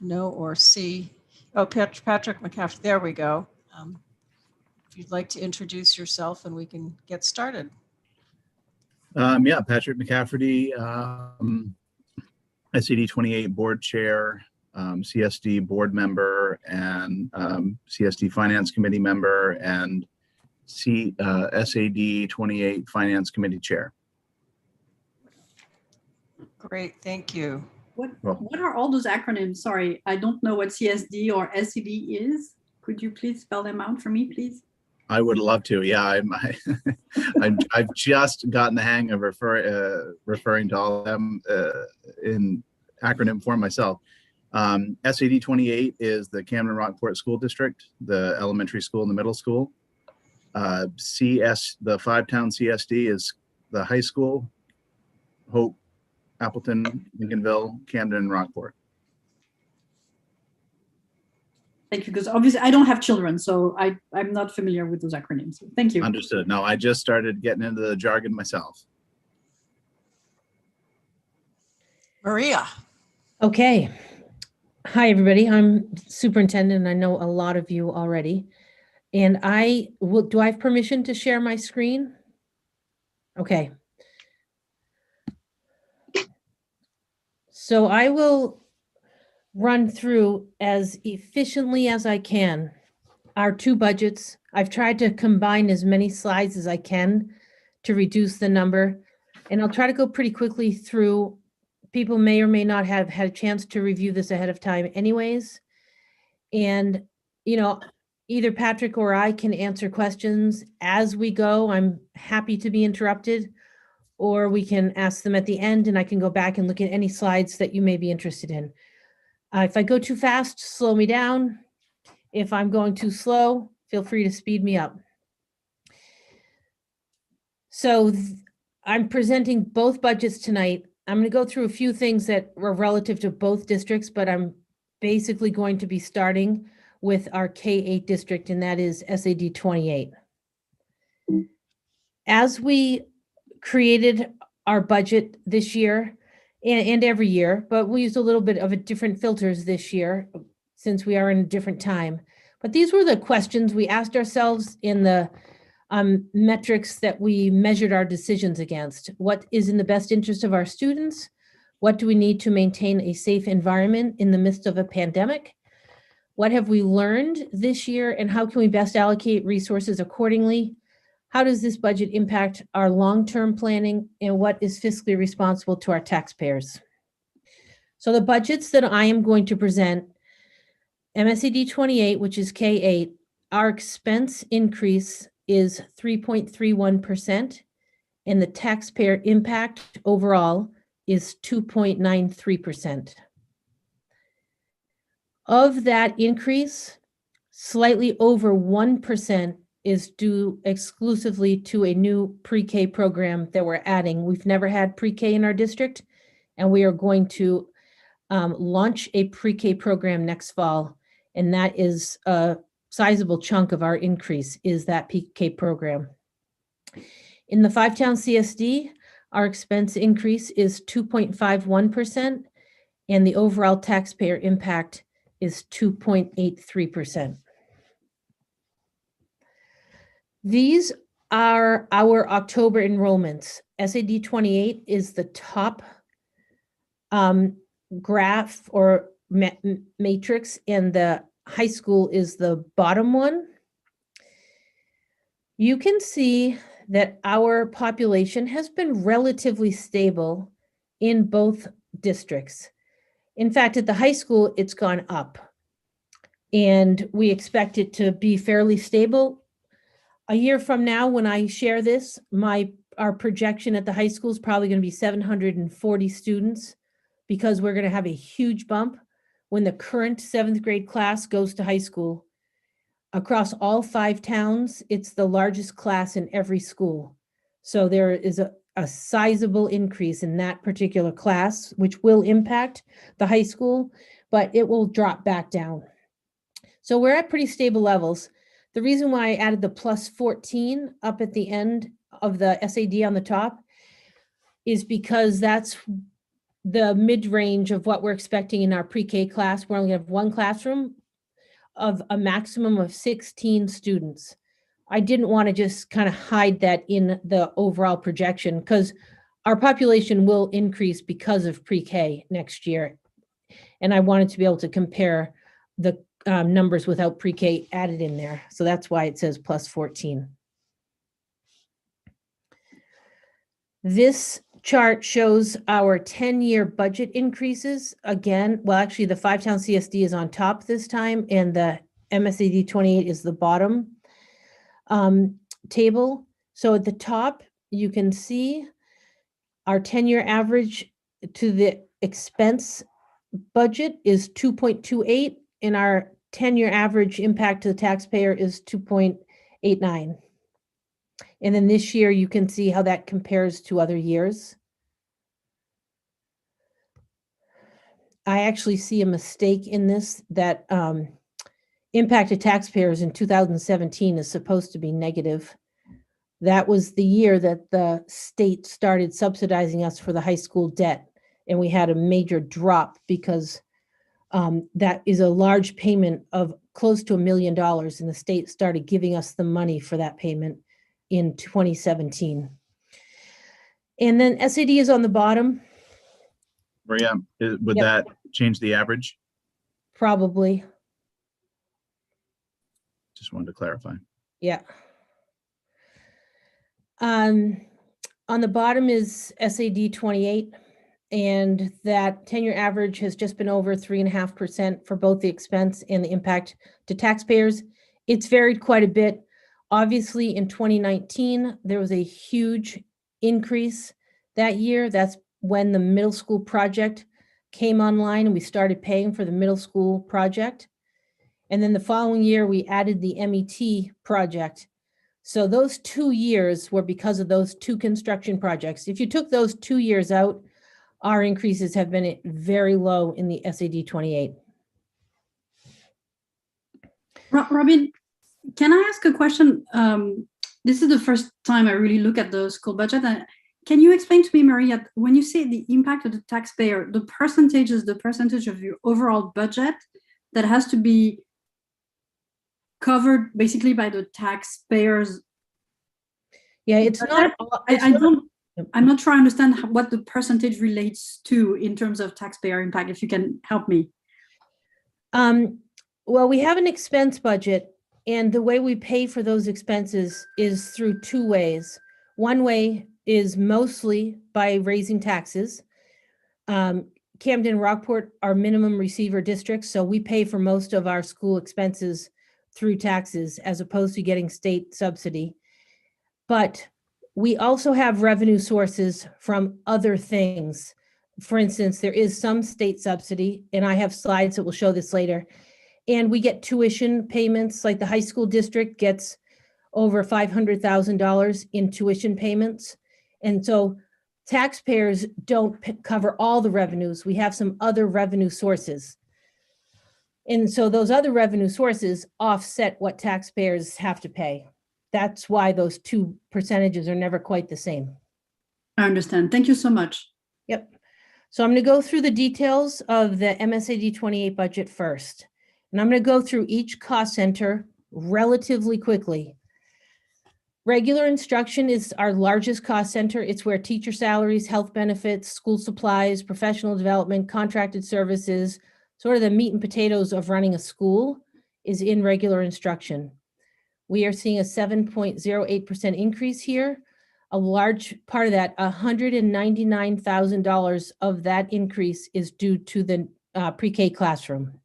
No or C. Oh, Patrick McCaffrey, there we go. If you'd like to introduce yourself and we can get started. Yeah, Patrick McCafferty, SED 28 board chair, CSD board member, and CSD finance committee member, and SAD 28 finance committee chair. Great, thank you. What are all those acronyms? Sorry, I don't know what CSD or SED is. Could you please spell them out for me, please? I would love to. Yeah, I've just gotten the hang of referring to all of them in acronym form myself. SAD 28 is the Camden Rockport School District, the elementary school and the middle school. The 5-town CSD is the high school, Hope, Appleton, Lincolnville, Camden, and Rockport. Thank you, because obviously I don't have children, so I'm not familiar with those acronyms. So thank you. Understood. No, I just started getting into the jargon myself. Maria. Okay. Hi, everybody. I'm superintendent, and I know a lot of you already. And do I have permission to share my screen? Okay. So I will run through as efficiently as I can our two budgets. I've tried to combine as many slides as I can to reduce the number, and I'll try to go pretty quickly through. People may or may not have had a chance to review this ahead of time anyways. And, either Patrick or I can answer questions as we go. I'm happy to be interrupted, or we can ask them at the end and I can go back and look at any slides that you may be interested in. If I go too fast, slow me down. If I'm going too slow, feel free to speed me up. So I'm presenting both budgets tonight. I'm going to go through a few things that were relative to both districts, but I'm basically going to be starting with our K-8 district, and that is SAD 28. As we created our budget this year and every year, but we used a little bit of a different filters this year since we are in a different time. But these were the questions we asked ourselves in the metrics that we measured our decisions against. What is in the best interest of our students? What do we need to maintain a safe environment in the midst of a pandemic? What have we learned this year, and how can we best allocate resources accordingly? How does this budget impact our long-term planning, and what is fiscally responsible to our taxpayers? So the budgets that I am going to present, MSED 28, which is K-8, our expense increase is 3.31%, and the taxpayer impact overall is 2.93%. Of that increase, slightly over 1% is due exclusively to a new pre-K program that we're adding. We've never had pre-K in our district, and we are going to launch a pre-K program next fall, and that is a sizable chunk of our increase is that pre-K program. In the 5-town CSD, our expense increase is 2.51%, and the overall taxpayer impact is 2.83%. These are our October enrollments. SAD 28 is the top graph or matrix, and the high school is the bottom one. You can see that our population has been relatively stable in both districts. In fact, at the high school, it's gone up, and we expect it to be fairly stable. A year from now, when I share this, our projection at the high school is probably going to be 740 students, because we're going to have a huge bump when the current 7th grade class goes to high school. Across all 5 towns, it's the largest class in every school. So there is a sizable increase in that particular class, which will impact the high school, but it will drop back down. So we're at pretty stable levels. The reason why I added the plus 14 up at the end of the SAD on the top is because that's the mid-range of what we're expecting in our pre-K class. We're only gonna have one classroom of a maximum of 16 students. I didn't want to just kind of hide that in the overall projection because our population will increase because of pre-K next year. And I wanted to be able to compare the numbers without pre-K added in there. So that's why it says plus 14. This chart shows our 10-year budget increases. Again, well, actually the 5-town CSD is on top this time and the MSAD 28 is the bottom table. So at the top, you can see our 10-year average to the expense budget is 2.28 and our 10-year average impact to the taxpayer is 2.89. And then this year, you can see how that compares to other years. I actually see a mistake in this that impact to taxpayers in 2017 is supposed to be negative. That was the year that the state started subsidizing us for the high school debt. And we had a major drop because that is a large payment of close to $1 million. And the state started giving us the money for that payment in 2017. And then SAD is on the bottom. Maria, would Yep. that change the average? Probably, Just wanted to clarify. yeah. On the bottom is SAD 28, and that 10-year average has just been over 3.5% for both the expense and the impact to taxpayers. It's varied quite a bit. Obviously, in 2019, there was a huge increase that year. That's when the middle school project came online and we started paying for the middle school project. And then the following year, we added the MET project. So those 2 years were because of those two construction projects. If you took those 2 years out, our increases have been very low in the SAD 28. Robin, can I ask a question? This is the first time I really look at the school budget. Can you explain to me, Maria, when you say the impact of the taxpayer, the percentage is the percentage of your overall budget that has to be covered basically by the taxpayers? Yeah, it's not. I'm not sure I understand what the percentage relates to in terms of taxpayer impact, if you can help me. Well, we have an expense budget, and the way we pay for those expenses is through two ways. One way is mostly by raising taxes. Camden, Rockport are minimum receiver districts, so we pay for most of our school expenses through taxes as opposed to getting state subsidy. But we also have revenue sources from other things. For instance, there is some state subsidy, and I have slides that will show this later. And we get tuition payments, like the high school district gets over $500,000 in tuition payments. And so taxpayers don't cover all the revenues. We have some other revenue sources. And so those other revenue sources offset what taxpayers have to pay. That's why those two percentages are never quite the same. I understand. Thank you so much. Yep. So I'm going to go through the details of the MSAD 28 budget first. And I'm going to go through each cost center relatively quickly. Regular instruction is our largest cost center. It's where teacher salaries, health benefits, school supplies, professional development, contracted services, sort of the meat and potatoes of running a school is in regular instruction. We are seeing a 7.08% increase here. A large part of that, $199,000 of that increase is due to the pre-K classroom.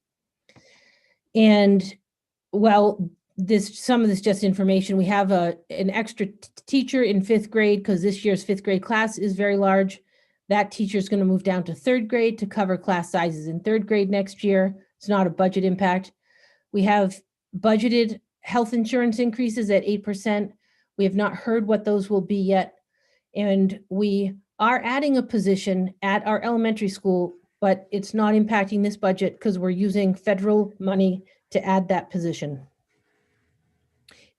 And well, some of this just information. We have an extra teacher in 5th grade because this year's 5th grade class is very large. That teacher is going to move down to 3rd grade to cover class sizes in 3rd grade next year. It's not a budget impact. We have budgeted health insurance increases at 8%. We have not heard what those will be yet. And we are adding a position at our elementary school, but it's not impacting this budget because we're using federal money to add that position.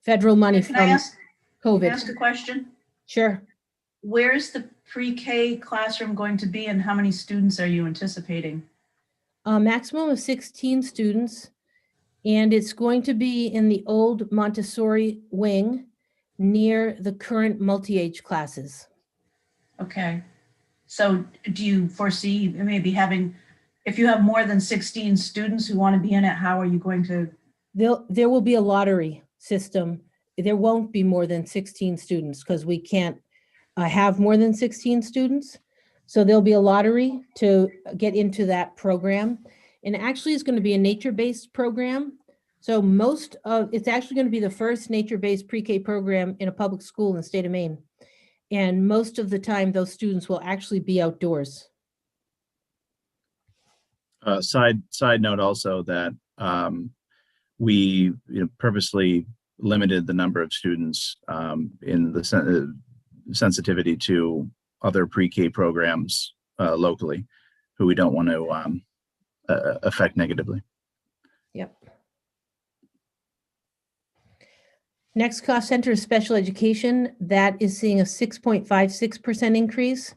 Federal money Can I from ask COVID. a question? Sure. Where's the pre-K classroom going to be and how many students are you anticipating? A maximum of 16 students, and it's going to be in the old Montessori wing near the current multi-age classes. Okay. So do you foresee maybe having, if you have more than 16 students who want to be in it, how are you going to? There will be a lottery system. There won't be more than 16 students because we can't have more than 16 students. So there'll be a lottery to get into that program. And actually it's going to be a nature-based program. So it's actually going to be the first nature-based pre-K program in a public school in the state of Maine. And most of the time, those students will actually be outdoors. Side note also that we purposely limited the number of students in the sensitivity to other pre-K programs locally who we don't want to affect negatively. Yep. Next cost center is special education. That is seeing a 6.56% increase.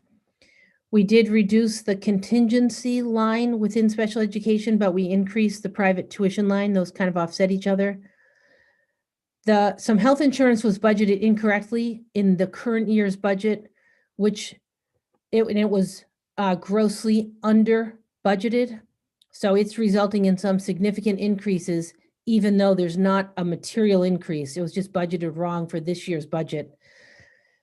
We did reduce the contingency line within special education, but we increased the private tuition line. Those kind of offset each other. Some health insurance was budgeted incorrectly in the current year's budget, which it was grossly under budgeted. So it's resulting in some significant increases, even though there's not a material increase. It was just budgeted wrong for this year's budget.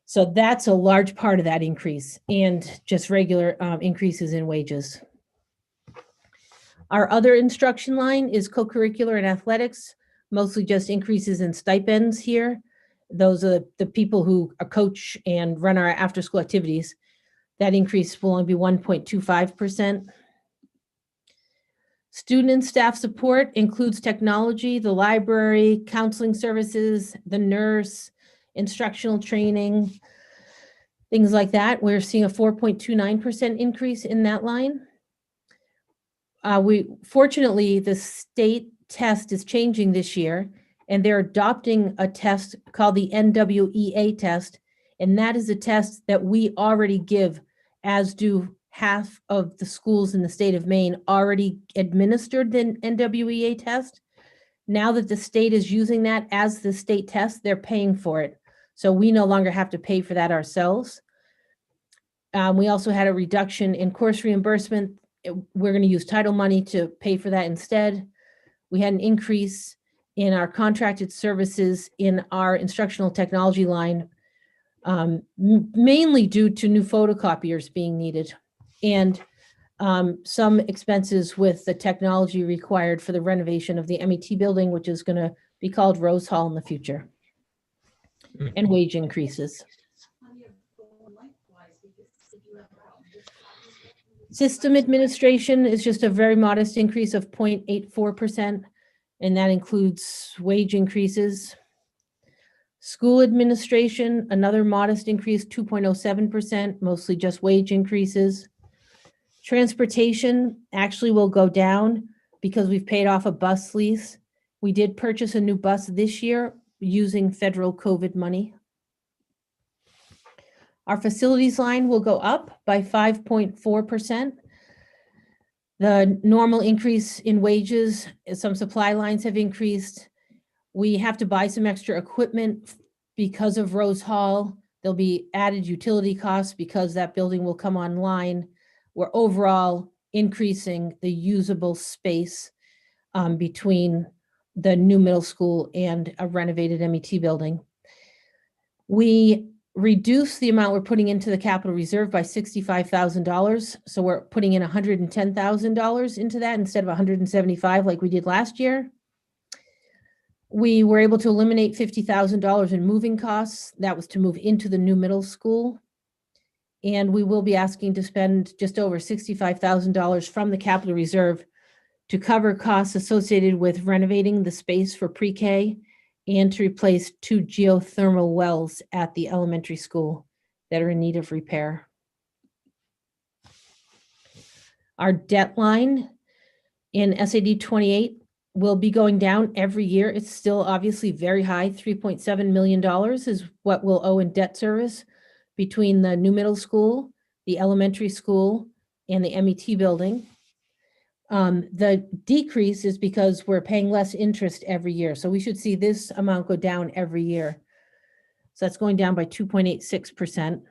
So that's a large part of that increase, and just regular increases in wages. Our other instruction line is co-curricular and athletics, mostly just increases in stipends here. Those are the people who coach and run our after-school activities. That increase will only be 1.25%. Student and staff support includes technology, the library, counseling services, the nurse, instructional training, things like that. We're seeing a 4.29% increase in that line. Fortunately, the state test is changing this year, and they're adopting a test called the NWEA test, and that is a test that we already give, as do half of the schools in the state of Maine already administered the NWEA test. Now that the state is using that as the state test, they're paying for it. So we no longer have to pay for that ourselves. We also had a reduction in course reimbursement. We're going to use title money to pay for that instead. We had an increase in our contracted services in our instructional technology line, mainly due to new photocopiers being needed, and some expenses with the technology required for the renovation of the MET building, which is going to be called Rose Hall in the future, and wage increases. System administration is just a very modest increase of 0.84%, and that includes wage increases. School administration, another modest increase, 2.07%, mostly just wage increases. Transportation actually will go down because we've paid off a bus lease. We did purchase a new bus this year using federal COVID money. Our facilities line will go up by 5.4%. The normal increase in wages, some supply lines have increased. We have to buy some extra equipment because of Rose Hall. There'll be added utility costs because that building will come online. We're overall increasing the usable space between the new middle school and a renovated MET building. We reduce the amount we're putting into the capital reserve by $65,000. So we're putting in $110,000 into that instead of $175 like we did last year. We were able to eliminate $50,000 in moving costs. That was to move into the new middle school. And we will be asking to spend just over $65,000 from the capital reserve to cover costs associated with renovating the space for pre-K and to replace 2 geothermal wells at the elementary school that are in need of repair. Our debt line in SAD 28 will be going down every year. It's still obviously very high. $3.7 million is what we'll owe in debt service between the new middle school, the elementary school, and the MET building. The decrease is because we're paying less interest every year. So we should see this amount go down every year. So that's going down by 2.86%.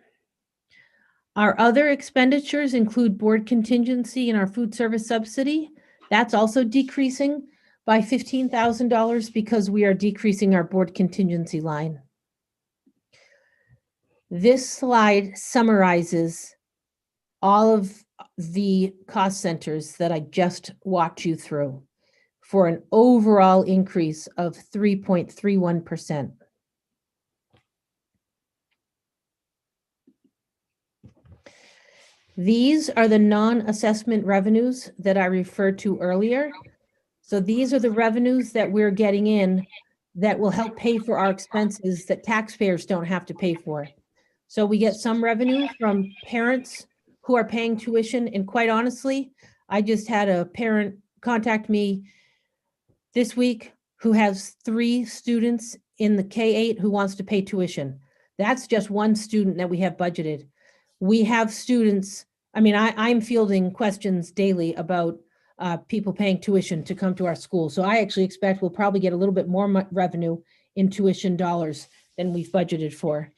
Our other expenditures include board contingency and our food service subsidy. That's also decreasing by $15,000 because we are decreasing our board contingency line. This slide summarizes all of the cost centers that I just walked you through for an overall increase of 3.31%. These are the non-assessment revenues that I referred to earlier. So these are the revenues that we're getting in that will help pay for our expenses that taxpayers don't have to pay for. So we get some revenue from parents who are paying tuition. And quite honestly, I just had a parent contact me this week who has 3 students in the K-8 who wants to pay tuition. That's just one student that we have budgeted. We have students, I mean, I'm fielding questions daily about people paying tuition to come to our school. So I actually expect we'll probably get a little bit more revenue in tuition dollars than we've budgeted for.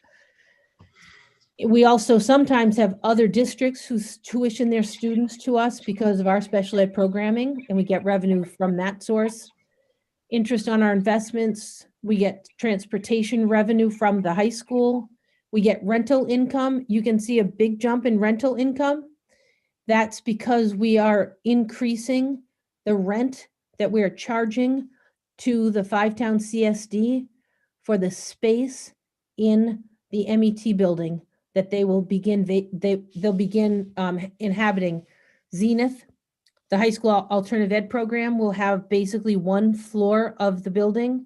We also sometimes have other districts who tuition their students to us because of our special ed programming, and we get revenue from that source. Interest on our investments, we get transportation revenue from the high school. We get rental income. You can see a big jump in rental income. That's because we are increasing the rent that we are charging to the 5-town CSD for the space in the MET building that they will begin, they'll begin inhabiting. Zenith, the high school alternative ed program, will have basically 1 floor of the building,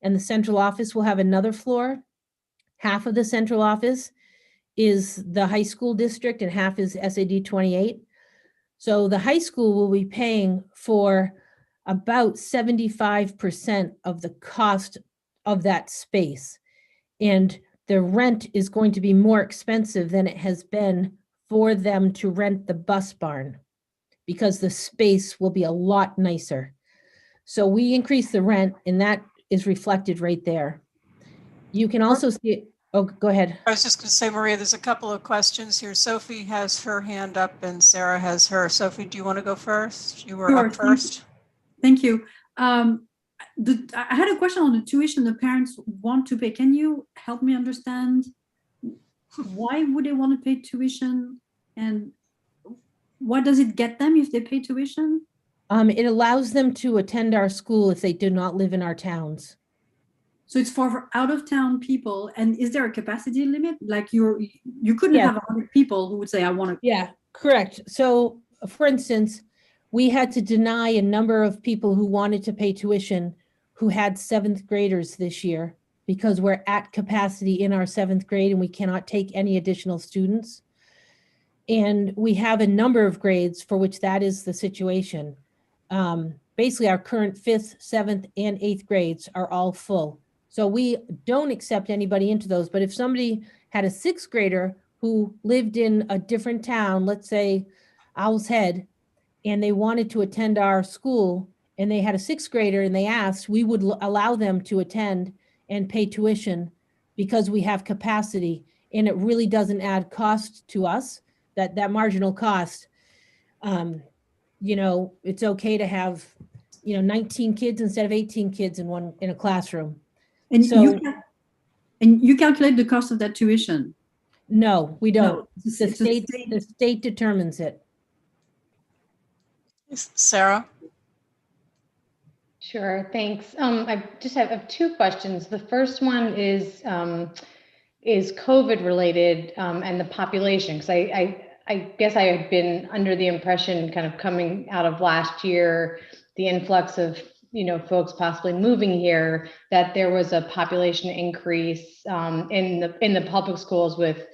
and the central office will have another floor. Half of the central office is the high school district and half is SAD 28. So the high school will be paying for about 75% of the cost of that space. And the rent is going to be more expensive than it has been for them to rent the bus barn because the space will be a lot nicer. So we increase the rent and that is reflected right there. You can also see, oh, go ahead. I was just going to say, Maria, there's a couple of questions here. Sophie has her hand up and Sarah has her. Sophie, do you want to go first? You were Sure, up first. Thank you. I had a question on the tuition the parents want to pay. Can you help me understand why would they want to pay tuition and what does it get them if they pay tuition? It allows them to attend our school if they do not live in our towns. So it's for out of town people. And is there a capacity limit? Like you couldn't have 100 people who would say, I want to. Yeah, correct. So for instance, we had to deny a number of people who wanted to pay tuition who had 7th graders this year because we're at capacity in our 7th grade and we cannot take any additional students. And we have a number of grades for which that is the situation. Basically our current 5th, 7th, and 8th grades are all full. So we don't accept anybody into those, but if somebody had a 6th grader who lived in a different town, let's say Owl's Head, and they wanted to attend our school and they had a 6th grader and they asked, we would allow them to attend and pay tuition because we have capacity and it really doesn't add cost to us, that marginal cost. You know, it's okay to have, 19 kids instead of 18 kids in a classroom. And so, you calculate the cost of that tuition? No, we don't. No, the state determines it. Sarah? Sure, thanks. I just have 2 questions. The first one is COVID related and the population, because I guess I had been under the impression kind of coming out of last year, the influx of folks possibly moving here, that there was a population increase in the public schools with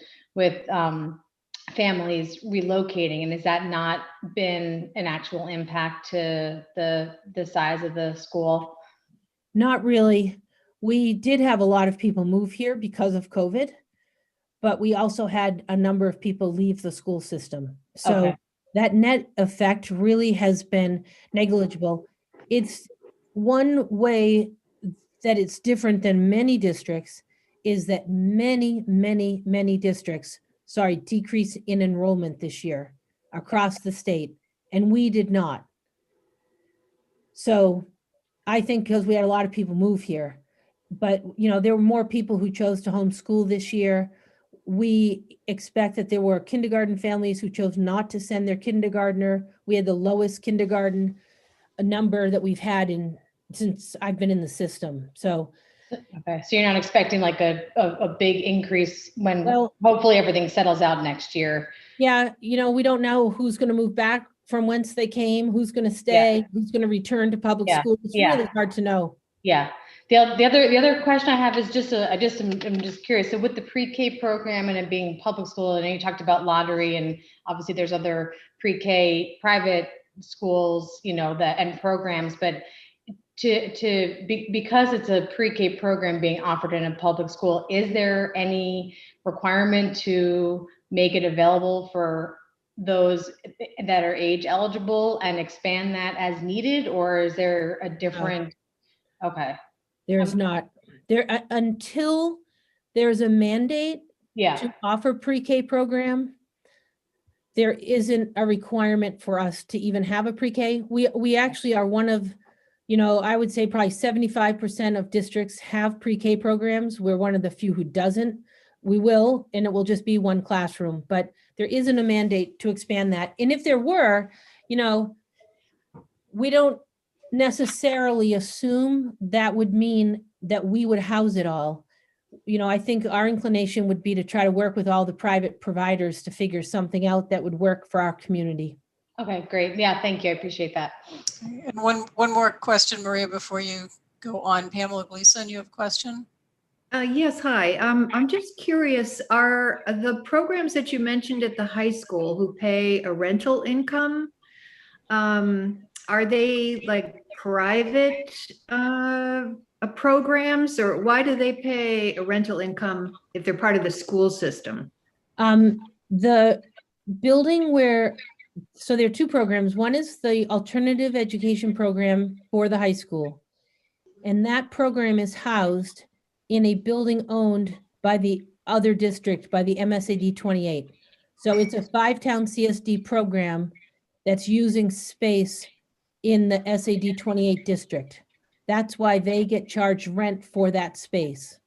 families relocating, and has that not been an actual impact to the size of the school? Not really. We did have a lot of people move here because of COVID. but we also had a number of people leave the school system. So Okay. that net effect really has been negligible. It's one way that it's different than many districts is that many districts, decrease in enrollment this year across the state, and we did not. So I think because we had a lot of people move here, but there were more people who chose to homeschool this year. We expect that there were kindergarten families who chose not to send their kindergartner. We had the lowest kindergarten number that we've had since I've been in the system. So, Okay, so you're not expecting like a big increase when well, hopefully everything settles out next year. yeah, we don't know who's going to move back from whence they came, who's going to stay, who's going to return to public Yeah, school. It's yeah. really hard to know. Yeah. The other question I have is I'm just curious. So with the pre-K program and it being public school, and you talked about lottery, and obviously there's other pre-K private schools, and programs, but because it's a pre-K program being offered in a public school, is there any requirement to make it available for those that are age eligible and expand that as needed, or is there a different? Okay. There's not until there's a mandate to offer pre-K program. There isn't a requirement for us to even have a pre-K. We actually are one of, I would say probably 75% of districts have pre-K programs. We're one of the few who doesn't. We will, and it will just be one classroom, but there isn't a mandate to expand that. And if there were, we don't necessarily assume that would mean that we would house it all. I think our inclination would be to try to work with all the private providers to figure something out that would work for our community. Okay, great. Yeah, thank you. I appreciate that. And one more question, Maria, before you go on. Pamela Gleason, you have a question? Yes, hi. I'm just curious, are the programs that you mentioned at the high school who pay a rental income, are they like private programs, or why do they pay a rental income if they're part of the school system? The building so there are two programs. One is the alternative education program for the high school. And that program is housed in a building owned by the other district, by the Msid 28. So it's a 5-town CSD program that's using space in the SAD 28 district. That's why they get charged rent for that space.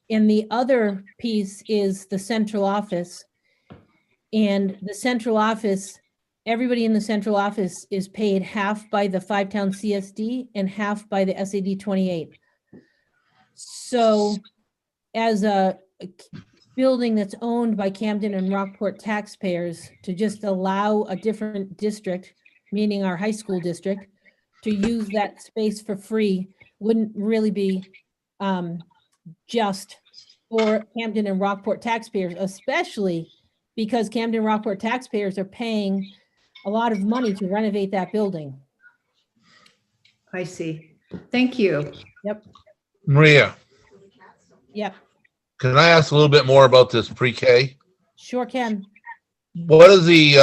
And the other piece is the central office. And the central office, everybody in the central office is paid half by the 5-town CSD and half by the SAD 28. So as a building that's owned by Camden and Rockport taxpayers, to just allow a different district, meaning our high school district, to use that space for free wouldn't really be just for Camden and Rockport taxpayers, especially because Camden and Rockport taxpayers are paying a lot of money to renovate that building. I see. Thank you. Yep. Maria, Yep. can I ask a little bit more about this pre-K? Sure can. What is the,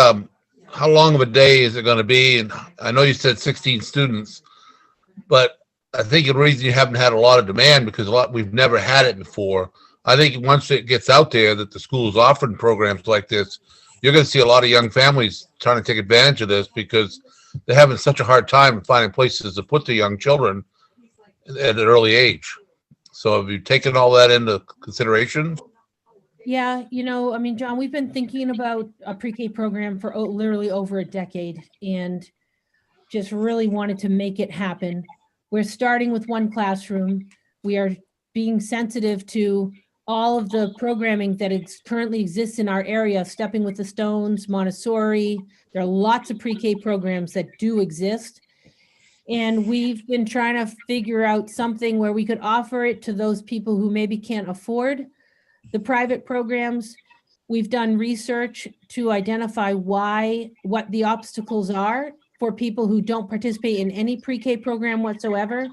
how long of a day is it going to be? And I know you said 16 students, but I think the reason you haven't had a lot of demand because we've never had it before. I think once it gets out there that the school is offering programs like this, you're going to see a lot of young families trying to take advantage of this because they're having such a hard time finding places to put the young children at an early age. So have you taken all that into consideration? Yeah, John, we've been thinking about a pre-K program for literally over a decade and just really wanted to make it happen. We're starting with one classroom. We are being sensitive to all of the programming that currently exists in our area, Stepping with the Stones, Montessori. There are lots of pre-K programs that do exist. And we've been trying to figure out something where we could offer it to those people who maybe can't afford the private programs. We've done research to identify what the obstacles are for people who don't participate in any pre-K program whatsoever.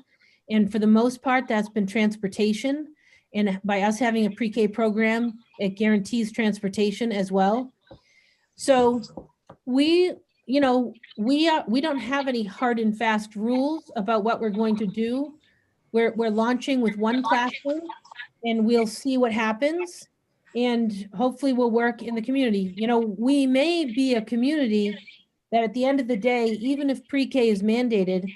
And for the most part, that's been transportation. And by us having a pre-K program, it guarantees transportation as well. So we don't have any hard and fast rules about what we're going to do. We're launching with one classroom, and we'll see what happens. And hopefully we'll work in the community. We may be a community that at the end of the day, even if pre-K is mandated,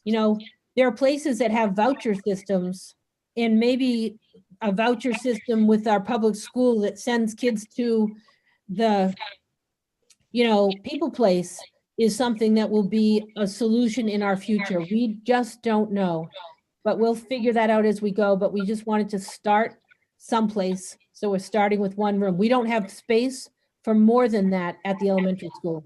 there are places that have voucher systems, and maybe a voucher system with our public school that sends kids to the, people place is something that will be a solution in our future. We just don't know, but we'll figure that out as we go. But we just wanted to start someplace. So we're starting with one room. We don't have space for more than that at the elementary school.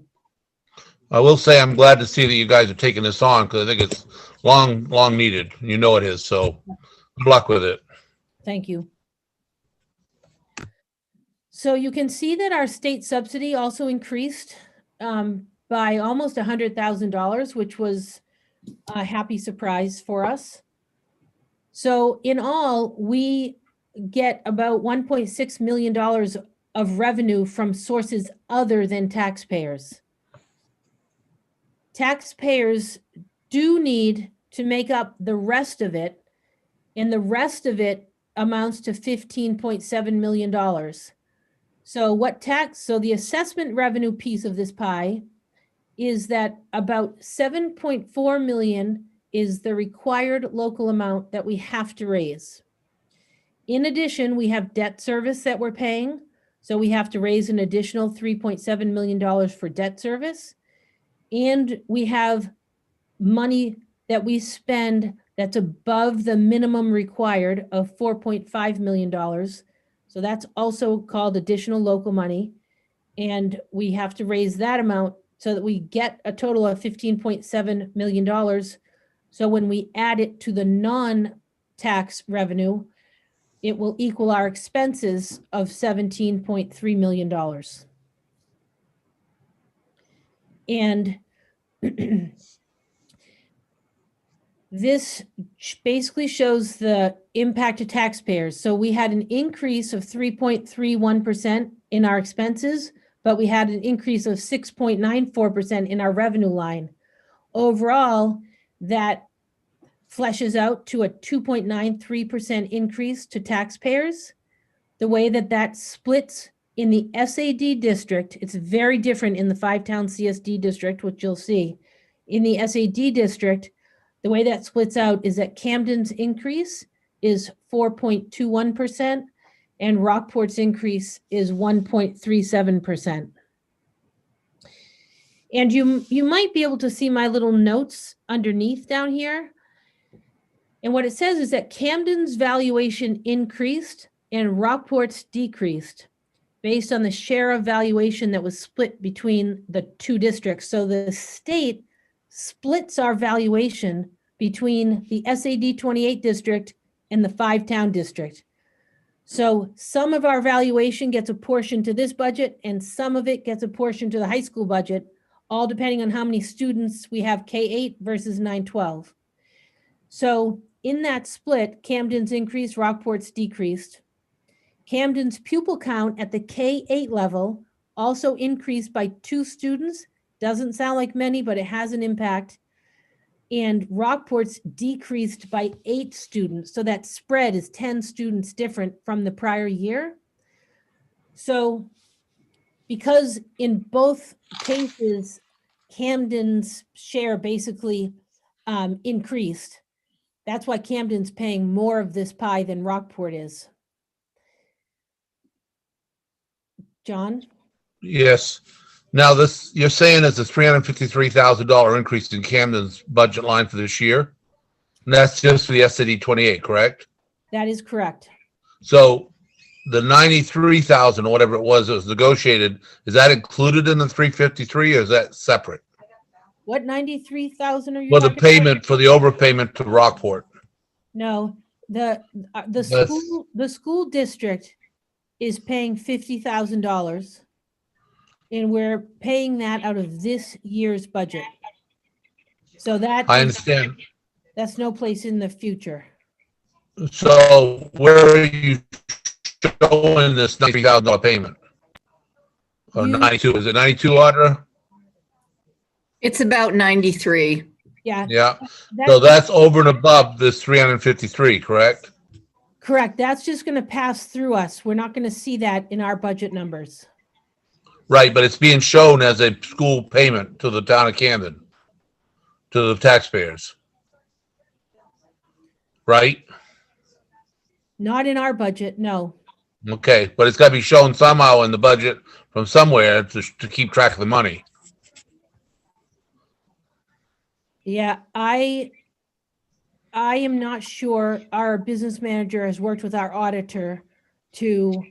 I will say I'm glad to see that you guys are taking this on because I think it's long needed. You know it is. So good luck with it. Thank you. So you can see that our state subsidy also increased by almost $100,000, which was a happy surprise for us. So in all, we get about $1.6 million of revenue from sources other than taxpayers. Taxpayers do need to make up the rest of it, and the rest of it amounts to $15.7 million. So the assessment revenue piece of this pie is that about 7.4 million is the required local amount that we have to raise. In addition, we have debt service that we're paying. So we have to raise an additional $3.7 million for debt service. And we have money that we spend that's above the minimum required of $4.5 million. So that's also called additional local money. And we have to raise that amount so that we get a total of $15.7 million. So when we add it to the non-tax revenue, it will equal our expenses of $17.3 million. And this basically shows the impact to taxpayers. So we had an increase of 3.31% in our expenses, but we had an increase of 6.94% in our revenue line. Overall, that fleshes out to a 2.93% increase to taxpayers. The way that splits in the SAD district, it's very different in the 5-town CSD district, which you'll see. In the SAD district, the way that splits out is that Camden's increase is 4.21% and Rockport's increase is 1.37%. And you might be able to see my little notes underneath down here. And what it says is that Camden's valuation increased and Rockport's decreased based on the share of valuation that was split between the two districts. So the state splits our valuation between the SAD 28 district and the 5-town district. So some of our valuation gets a portion to this budget and some of it gets a portion to the high school budget, all depending on how many students we have K-8 versus 9-12. So in that split, Camden's increased, Rockport's decreased. Camden's pupil count at the K-8 level also increased by 2 students. Doesn't sound like many, but it has an impact. And Rockport's decreased by 8 students. So that spread is 10 students different from the prior year. So because in both cases, Camden's share basically increased, that's why Camden's paying more of this pie than Rockport is. John? Yes. Now this, you're saying is a $353,000 increase in Camden's budget line for this year? And that's just for the SAD 28, correct? That is correct. So the 93,000 or whatever it was that was negotiated, is that included in the 353 or is that separate? What 93,000 are you Well, the talking about? payment for the overpayment to Rockport. No, the school district is paying $50,000, and we're paying that out of this year's budget. So that I understand. that's no place in the future. So where are you showing this $93,000 payment? Or You- 92, is it 92, Audra? It's about 93. Yeah, Yeah, that's so that's over and above this 353, correct? correct. That's just going to pass through us. We're not going to see that in our budget numbers. Right, but it's being shown as a school payment to the town of Camden, to the taxpayers. Right? Not in our budget, no. Okay, but it's got to be shown somehow in the budget from somewhere to keep track of the money. Yeah, I am not sure. Our business manager has worked with our auditor to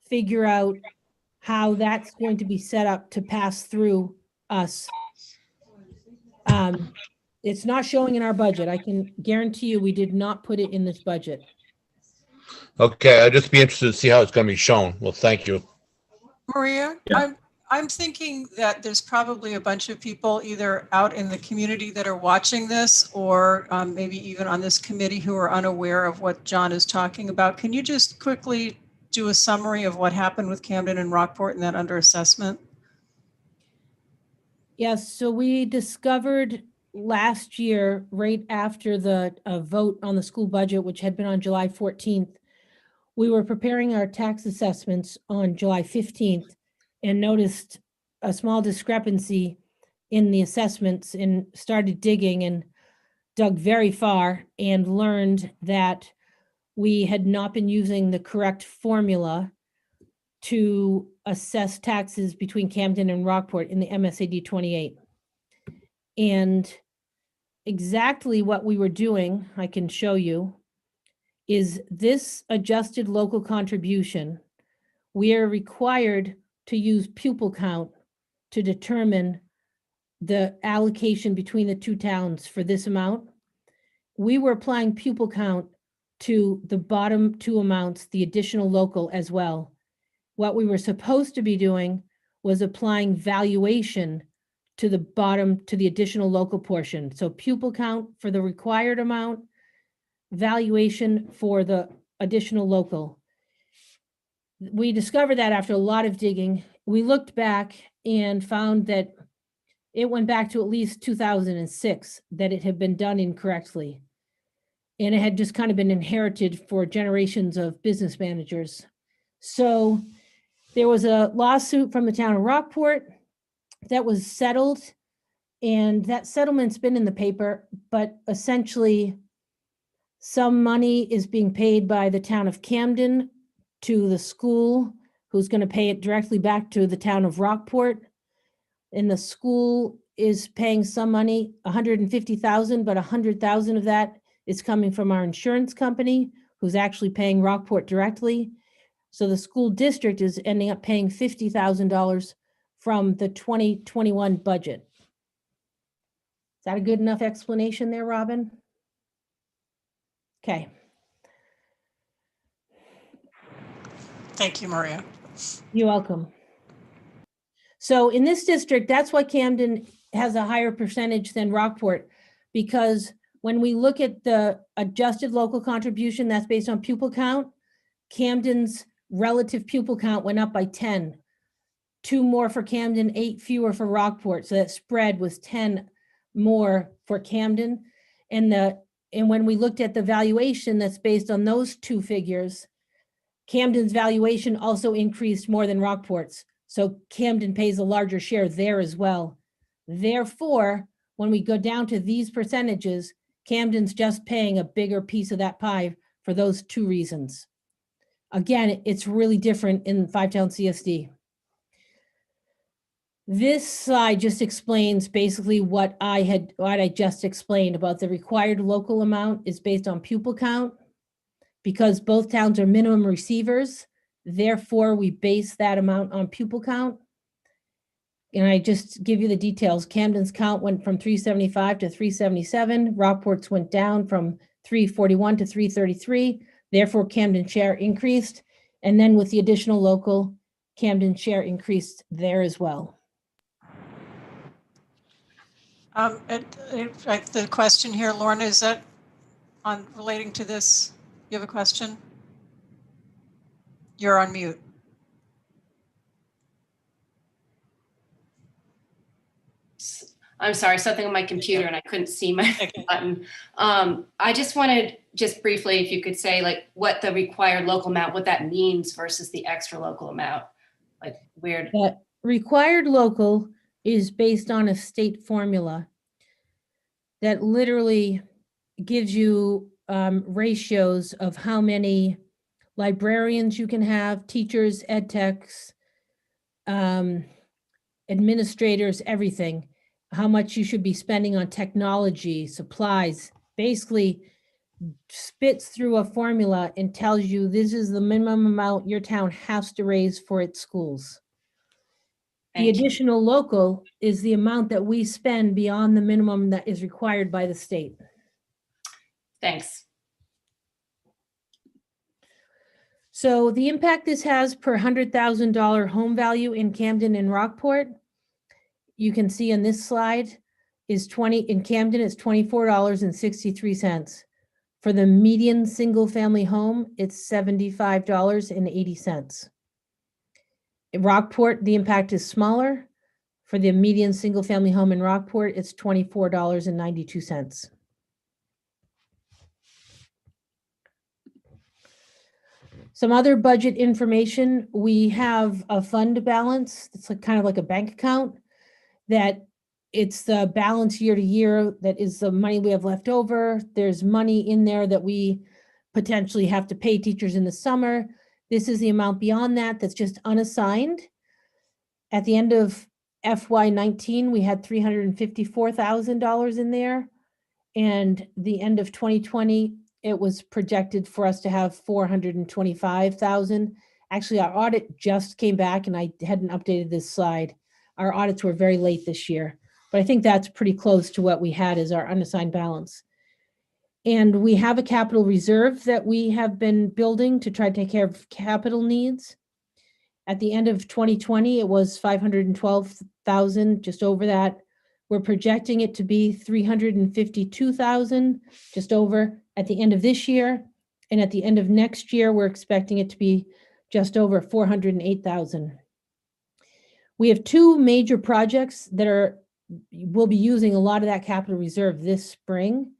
figure out how that's going to be set up to pass through us. It's not showing in our budget. I can guarantee you we did not put it in this budget. Okay, I'd just be interested to see how it's going to be shown. Well, thank you. Maria, Yeah. I'm thinking that there's probably a bunch of people either out in the community that are watching this or maybe even on this committee who are unaware of what John is talking about. Can you just quickly do a summary of what happened with Camden and Rockport and that under assessment? Yes, so we discovered last year, right after the vote on the school budget, which had been on July 14th, we were preparing our tax assessments on July 15th and noticed a small discrepancy in the assessments and started digging and dug very far and learned that we had not been using the correct formula to assess taxes between Camden and Rockport in the MSAD 28. And exactly what we were doing, I can show you, is this adjusted local contribution. We are required to use pupil count to determine the allocation between the two towns for this amount. We were applying pupil count to the bottom two amounts, the additional local as well. What we were supposed to be doing was applying valuation to the bottom, to the additional local portion. So pupil count for the required amount, valuation for the additional local. We discovered that after a lot of digging. We looked back and found that it went back to at least 2006 that it had been done incorrectly. And it had just kind of been inherited for generations of business managers. So there was a lawsuit from the town of Rockport that was settled, and that settlement's been in the paper, but essentially some money is being paid by the town of Camden to the school, who's going to pay it directly back to the town of Rockport. And the school is paying some money, 150,000, but 100,000 of that is coming from our insurance company, who's actually paying Rockport directly. So the school district is ending up paying $50,000 from the 2021 budget. Is that a good enough explanation there, Robin? Okay. Thank you, Maria. You're welcome. So in this district, that's why Camden has a higher percentage than Rockport, because when we look at the adjusted local contribution that's based on pupil count, Camden's relative pupil count went up by 10. 2 more for Camden, 8 fewer for Rockport. So that spread was 10 more for Camden. And when we looked at the valuation that's based on those two figures, Camden's valuation also increased more than Rockport's. So Camden pays a larger share there as well. Therefore, when we go down to these percentages, Camden's just paying a bigger piece of that pie for those two reasons. Again, it's really different in five-town CSD. This slide just explains basically what I just explained about the required local amount is based on pupil count. Because both towns are minimum receivers, therefore we base that amount on pupil count. And I just give you the details. Camden's count went from 375 to 377. Rockport's went down from 341 to 333. Therefore, Camden's share increased. And then with the additional local, Camden's share increased there as well. The question here, Lorna, is that on relating to this You have a question? You're on mute. I'm sorry, something on my computer and I couldn't see my button. I just wanted, just briefly, if you could say like what the required local amount, what that means versus the extra local amount, like where. That required local is based on a state formula that literally gives you ratios of how many librarians you can have, teachers, ed techs, administrators, everything, how much you should be spending on technology, supplies, basically spits through a formula and tells you this is the minimum amount your town has to raise for its schools. The Thank you. additional local is the amount that we spend beyond the minimum that is required by the state. Thanks. So the impact this has per $100,000 home value in Camden and Rockport, you can see on this slide, is in Camden, it's $24.63. For the median single-family home, it's $75.80. In Rockport, the impact is smaller. For the median single-family home in Rockport, it's $24.92. Some other budget information, we have a fund balance. It's like kind of like a bank account that it's the balance year to year. That is the money we have left over. There's money in there that we potentially have to pay teachers in the summer. This is the amount beyond that that's just unassigned. At the end of FY19, we had $354,000 in there. And the end of 2020, it was projected for us to have 425,000. Actually, our audit just came back and I hadn't updated this slide. Our audits were very late this year, but I think that's pretty close to what we had as our unassigned balance. And we have a capital reserve that we have been building to try to take care of capital needs. At the end of 2020, it was 512,000, just over that. We're projecting it to be 352,000, just over at the end of this year. And at the end of next year, we're expecting it to be just over 408,000. We have two major projects that we'll be using a lot of that capital reserve this spring.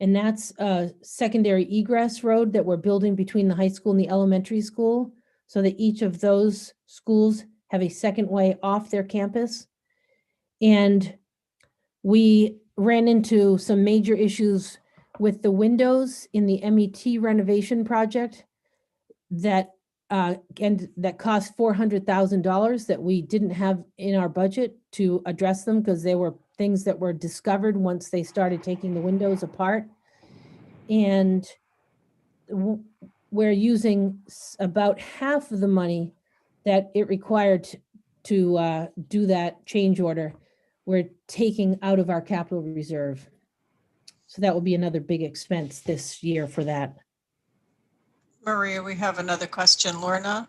And that's a secondary egress road that we're building between the high school and the elementary school, so that each of those schools have a second way off their campus. And we ran into some major issues with the windows in the MET renovation project that cost $400,000 that we didn't have in our budget to address them, because they were things that were discovered once they started taking the windows apart. And we're using about half of the money that it required to do that change order. We're taking out of our capital reserve. So that will be another big expense this year for that. Maria, we have another question. Lorna?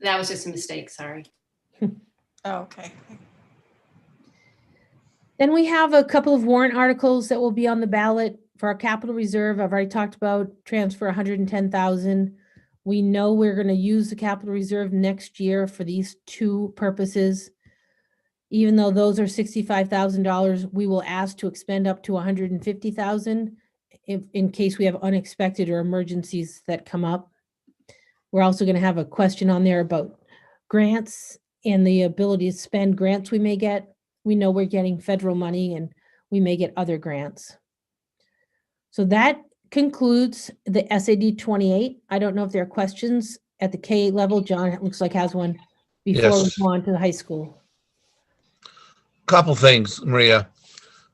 That was just a mistake, sorry. Oh, okay. Then we have a couple of warrant articles that will be on the ballot for our capital reserve. I've already talked about transfer 110,000. We know we're going to use the capital reserve next year for these two purposes. Even though those are $65,000, we will ask to expend up to 150,000 in case we have unexpected or emergencies that come up. We're also going to have a question on there about grants and the ability to spend grants we may get. We know we're getting federal money and we may get other grants. So that concludes the SAD 28. I don't know if there are questions at the K level. John, it looks like has one before Yes. we go on to the high school. Couple things, Maria.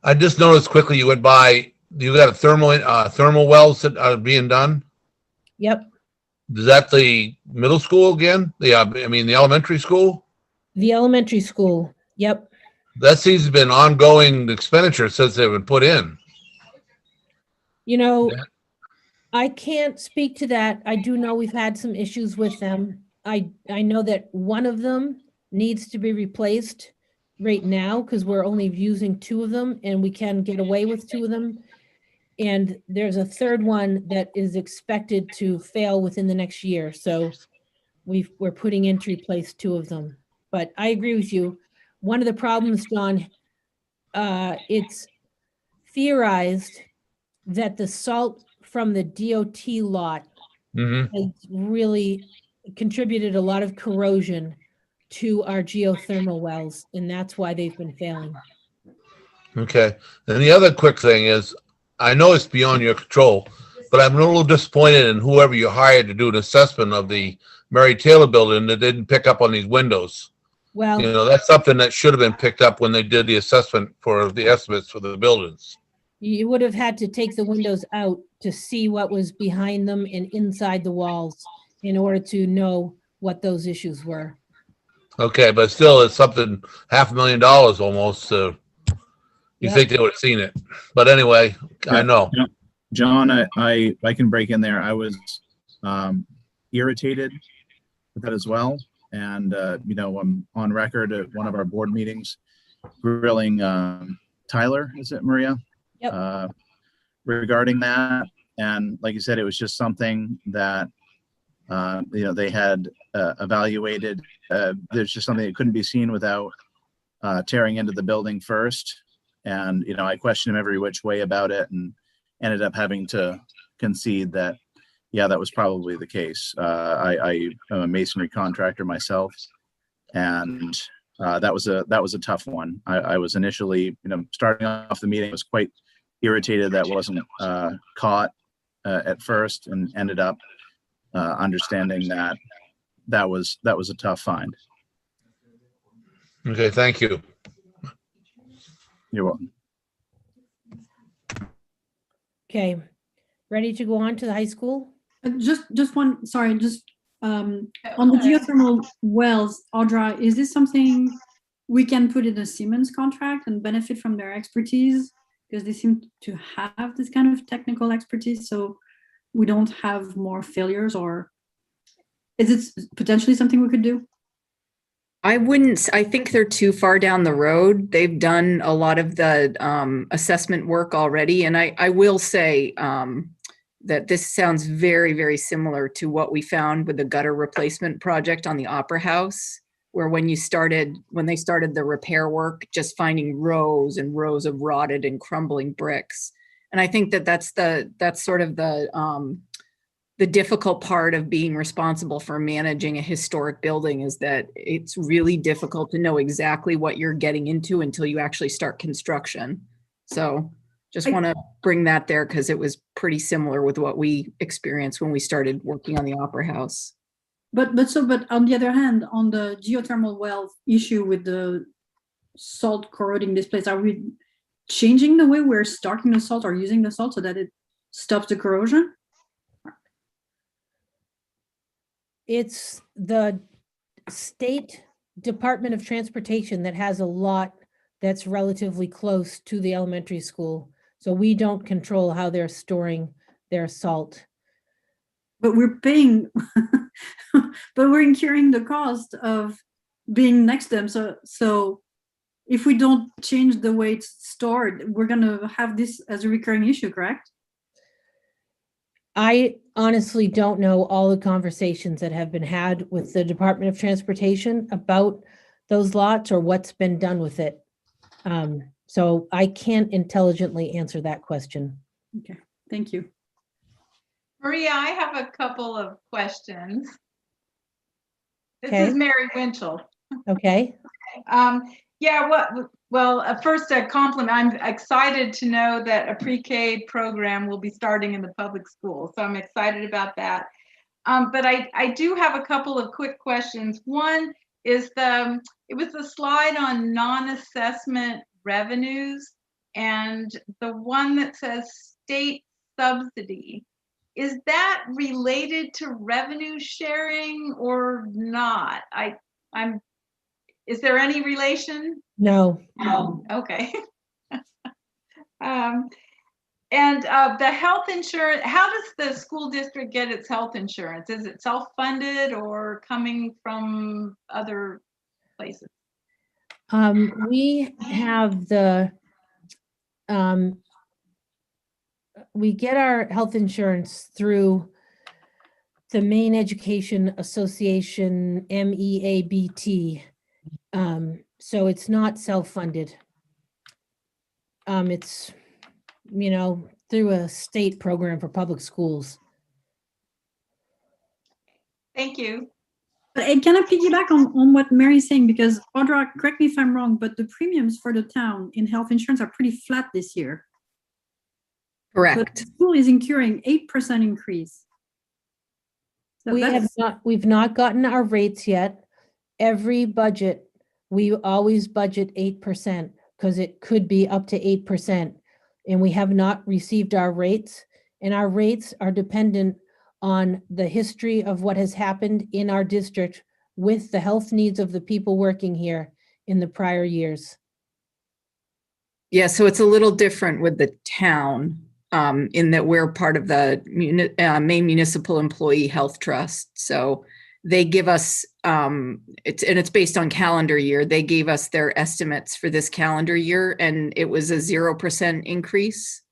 I just noticed quickly you went by, you got a thermal wells that are being done. Yep. Is that the middle school again? The elementary school? The elementary school. Yep. That seems to have been ongoing expenditure since they've been put in. You know, Yeah. I can't speak to that. I do know we've had some issues with them. I know that one of them needs to be replaced right now because we're only using 2 of them and we can get away with 2 of them. And there's a third one that is expected to fail within the next year. So we're putting in to replace 2 of them. But I agree with you. One of the problems, John, it's theorized that the salt from the DOT lot Mm-hmm. has really contributed a lot of corrosion to our geothermal wells, and that's why they've been failing. Okay. And the other quick thing is, I know it's beyond your control, but I'm a little disappointed in whoever you hired to do an assessment of the Mary Taylor building that didn't pick up on these windows. Well, You know, that's something that should have been picked up when they did the assessment for the estimates for the buildings. you would have had to take the windows out to see what was behind them and inside the walls in order to know what those issues were. Okay, but still, it's something $500,000 almost. You Yep. think they would have seen it, but anyway, I know. John, I can break in there. I was irritated with that as well. And, you know, I'm on record at one of our board meetings grilling Tyler, is it Maria? Yep. Regarding that. And like you said, it was just something that, you know, they had evaluated. There's just something that couldn't be seen without tearing into the building first. And, you know, I questioned him every which way about it and ended up having to concede that, yeah, that was probably the case. I am a masonry contractor myself, and that was a tough one. I was initially, you know, starting off the meeting, was quite irritated that wasn't caught at first, and ended up understanding that that was a tough find. Okay, thank you. You're welcome. Okay, ready to go on to the high school? Just one, sorry, just on the geothermal wells, Audra, is this something we can put in a Siemens contract and benefit from their expertise? Because they seem to have this kind of technical expertise, so we don't have more failures, or is it potentially something we could do? I think they're too far down the road. They've done a lot of the assessment work already. And I will say that this sounds very, very similar to what we found with the gutter replacement project on the Opera House, where when they started the repair work, just finding rows and rows of rotted and crumbling bricks. And I think that's sort of the difficult part of being responsible for managing a historic building, is that it's really difficult to know exactly what you're getting into until you actually start construction. So just want to bring that there because it was pretty similar with what we experienced when we started working on the Opera House. But on the other hand, on the geothermal well issue with the salt corroding this place, are we changing the way we're starting the salt or using the salt so that it stops the corrosion? It's the state Department of Transportation that has a lot that's relatively close to the elementary school. So we don't control how they're storing their salt. But we're paying, but we're incurring the cost of being next to them. So if we don't change the way it's stored, we're going to have this as a recurring issue, correct? I honestly don't know all the conversations that have been had with the Department of Transportation about those lots or what's been done with it. So I can't intelligently answer that question. Okay, thank you. Maria, I have a couple of questions. This Okay. is Mary Winchell. Okay. First a compliment. I'm excited to know that a pre-K program will be starting in the public school. So I'm excited about that. But I do have a couple of quick questions. One is it was the slide on non-assessment revenues, and the one that says state subsidy. Is that related to revenue sharing or not? Is there any relation? No. Okay. And the health insurance, how does the school district get its health insurance? Is it self-funded or coming from other places? We have we get our health insurance through the Maine Education Association, MEABT. So it's not self-funded. It's, through a state program for public schools. Thank you. But can I piggyback on what Mary's saying? Because Audra, correct me if I'm wrong, but the premiums for the town in health insurance are pretty flat this year. But Correct. the school is incurring 8% increase. So We've not gotten our rates yet. Every budget, we always budget 8% because it could be up to 8%. And we have not received our rates. And our rates are dependent on the history of what has happened in our district with the health needs of the people working here in the prior years. Yeah, so it's a little different with the town in that we're part of the Maine Municipal Employee Health Trust. So they give us, it's based on calendar year. They gave us their estimates for this calendar year, and it was a 0% increase.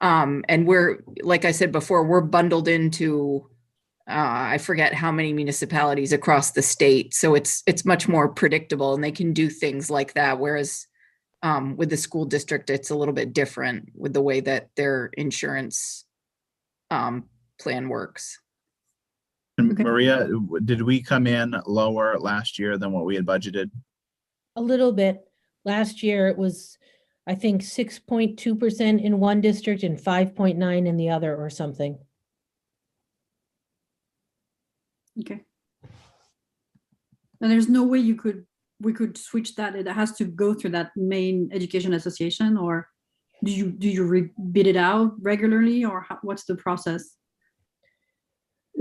And we're, like I said before, we're bundled into, I forget how many municipalities across the state. So it's much more predictable, and they can do things like that. Whereas with the school district, it's a little bit different with the way that their insurance plan works. And Okay. Maria, did we come in lower last year than what we had budgeted? A little bit. Last year it was, I think, 6.2% in one district and 5.9 in the other or something. Okay. And there's no way we could switch that. It has to go through that Maine Education Association, or do you bid it out regularly, or what's the process?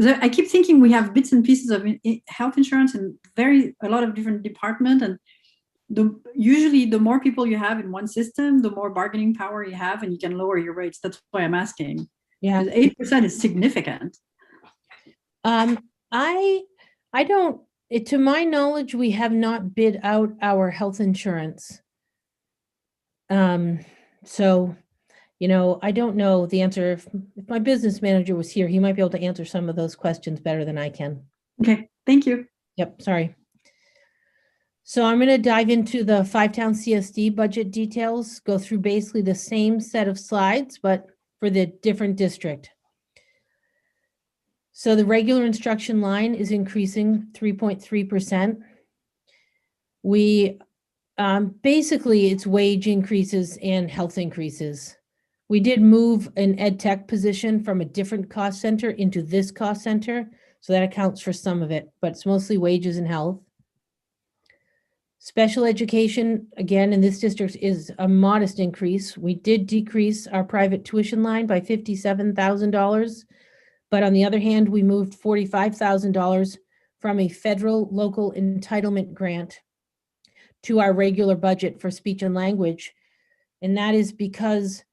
I keep thinking we have bits and pieces of health insurance in a lot of different departments, and usually the more people you have in one system, the more bargaining power you have, and you can lower your rates. That's why I'm asking. Yeah, 8% is significant. I don't. To my knowledge, we have not bid out our health insurance. So, I don't know the answer. If my business manager was here, he might be able to answer some of those questions better than I can. Okay, thank you. Yep, sorry. So I'm going to dive into the 5-town CSD budget details, go through basically the same set of slides, but for the different district. So the regular instruction line is increasing 3.3%. We basically it's wage increases and health increases. We did move an ed tech position from a different cost center into this cost center, so that accounts for some of it, but it's mostly wages and health. Special education, again, in this district is a modest increase. We did decrease our private tuition line by $57,000. But on the other hand, we moved $45,000 from a federal local entitlement grant to our regular budget for speech and language. And that is because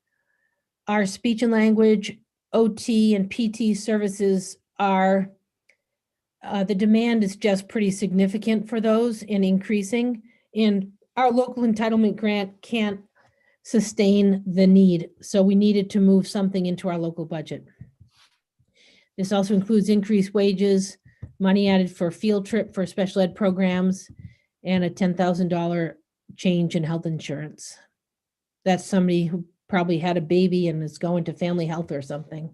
our speech and language, OT and PT services are, the demand is just pretty significant for those and increasing. And our local entitlement grant can't sustain the need. So we needed to move something into our local budget. This also includes increased wages, money added for field trip for special ed programs, and a $10,000 change in health insurance. That's somebody who probably had a baby and is going to family health or something.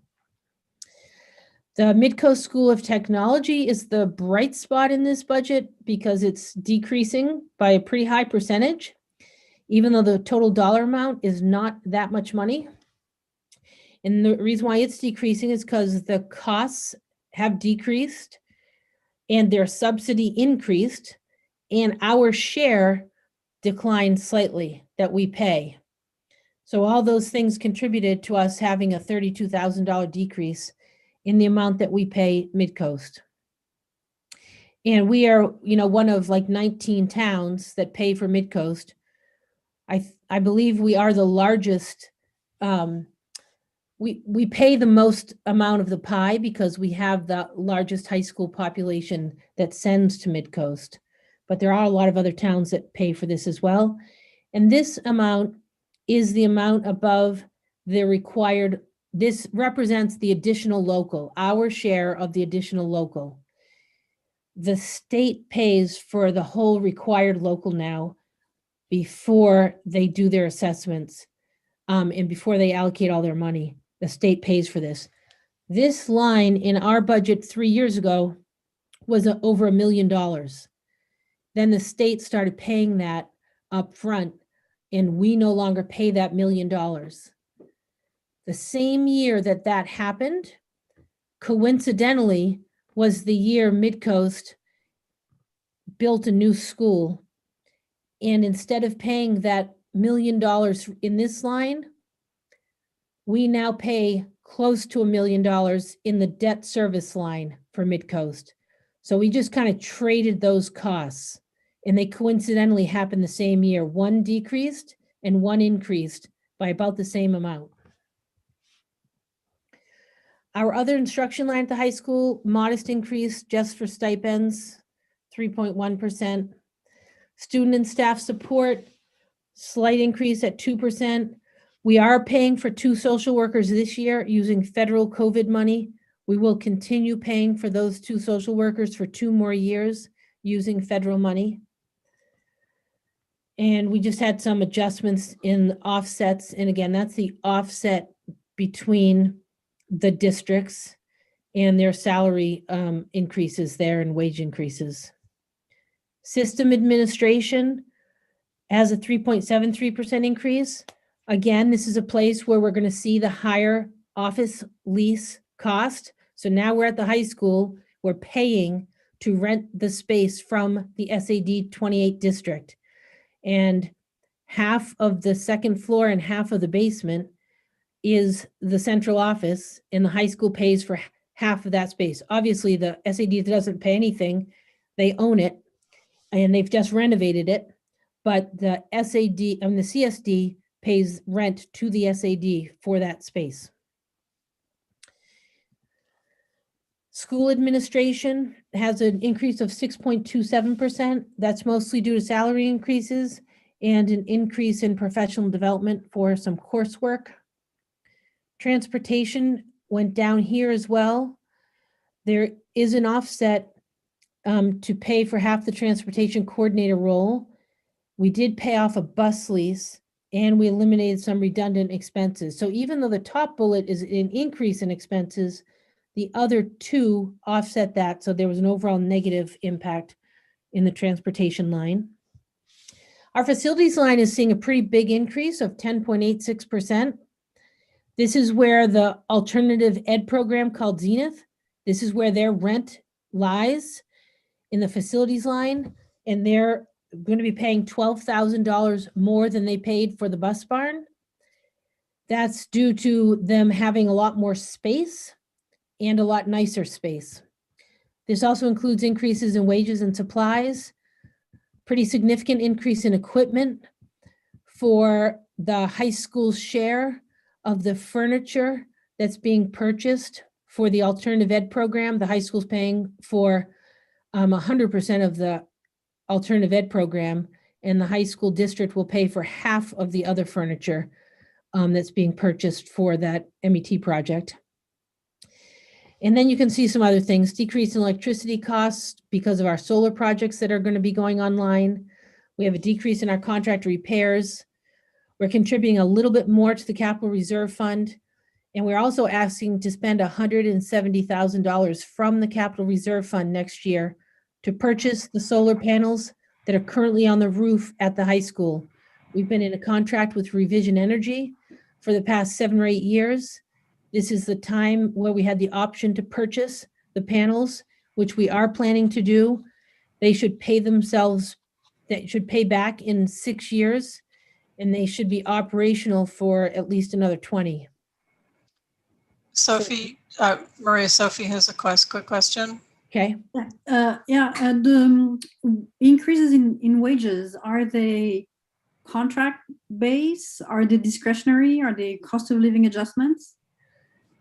The Midcoast School of Technology is the bright spot in this budget because it's decreasing by a pretty high percentage, even though the total dollar amount is not that much money. And the reason why it's decreasing is because the costs have decreased and their subsidy increased, and our share declined slightly that we pay. So all those things contributed to us having a $32,000 decrease in the amount that we pay Midcoast. And we are, one of like 19 towns that pay for Midcoast. I believe we are the largest. We pay the most amount of the pie because we have the largest high school population that sends to Midcoast. but there are a lot of other towns that pay for this as well. And this amount is the amount above the required, this represents the additional local, our share of the additional local. The state pays for the whole required local now before they do their assessments, and before they allocate all their money. The state pays for this. This line in our budget 3 years ago was over $1 million. Then the state started paying that up front, and we no longer pay that $1 million. The same year that that happened, coincidentally, was the year Midcoast built a new school. And instead of paying that $1 million in this line, we now pay close to $1 million in the debt service line for Midcoast. So we just kind of traded those costs, and they coincidentally happened the same year. One decreased and one increased by about the same amount. Our other instruction line at the high school, modest increase just for stipends, 3.1%. Student and staff support, slight increase at 2%. We are paying for 2 social workers this year using federal COVID money. We will continue paying for those 2 social workers for 2 more years using federal money. And we just had some adjustments in offsets. And again, that's the offset between the districts and their salary increases there and wage increases. System administration has a 3.73% increase. Again, this is a place where we're going to see the higher office lease cost. So now we're at the high school, we're paying to rent the space from the SAD 28 district. And half of the second floor and half of the basement is the central office, and the high school pays for half of that space. Obviously, the SAD doesn't pay anything. They own it, and they've just renovated it. But the SAD and the CSD pays rent to the SAD for that space. School administration has an increase of 6.27%. That's mostly due to salary increases and an increase in professional development for some coursework. Transportation went down here as well. There is an offset to pay for half the transportation coordinator role. We did pay off a bus lease, and we eliminated some redundant expenses. So even though the top bullet is an increase in expenses, the other 2 offset that. So there was an overall negative impact in the transportation line. Our facilities line is seeing a pretty big increase of 10.86%. This is where the alternative ed program called Zenith, this is where their rent lies in the facilities line, and they're going to be paying $12,000 more than they paid for the bus barn. That's due to them having a lot more space and a lot nicer space. This also includes increases in wages and supplies, pretty significant increase in equipment for the high school's share of the furniture that's being purchased for the alternative ed program. The high school's paying for 100% of the alternative ed program, and the high school district will pay for half of the other furniture that's being purchased for that MET project. And then you can see some other things, decrease in electricity costs because of our solar projects that are going to be going online. We have a decrease in our contract repairs. We're contributing a little bit more to the capital reserve fund. And we're also asking to spend $170,000 from the capital reserve fund next year to purchase the solar panels that are currently on the roof at the high school. We've been in a contract with Revision Energy for the past 7 or 8 years. This is the time where we had the option to purchase the panels, which we are planning to do. They should pay themselves, they should pay back in 6 years, and they should be operational for at least another 20. Sophie, Maria, Sophie has a quick question. Okay. The increases in wages, are they contract based? Are they discretionary? Are they cost of living adjustments?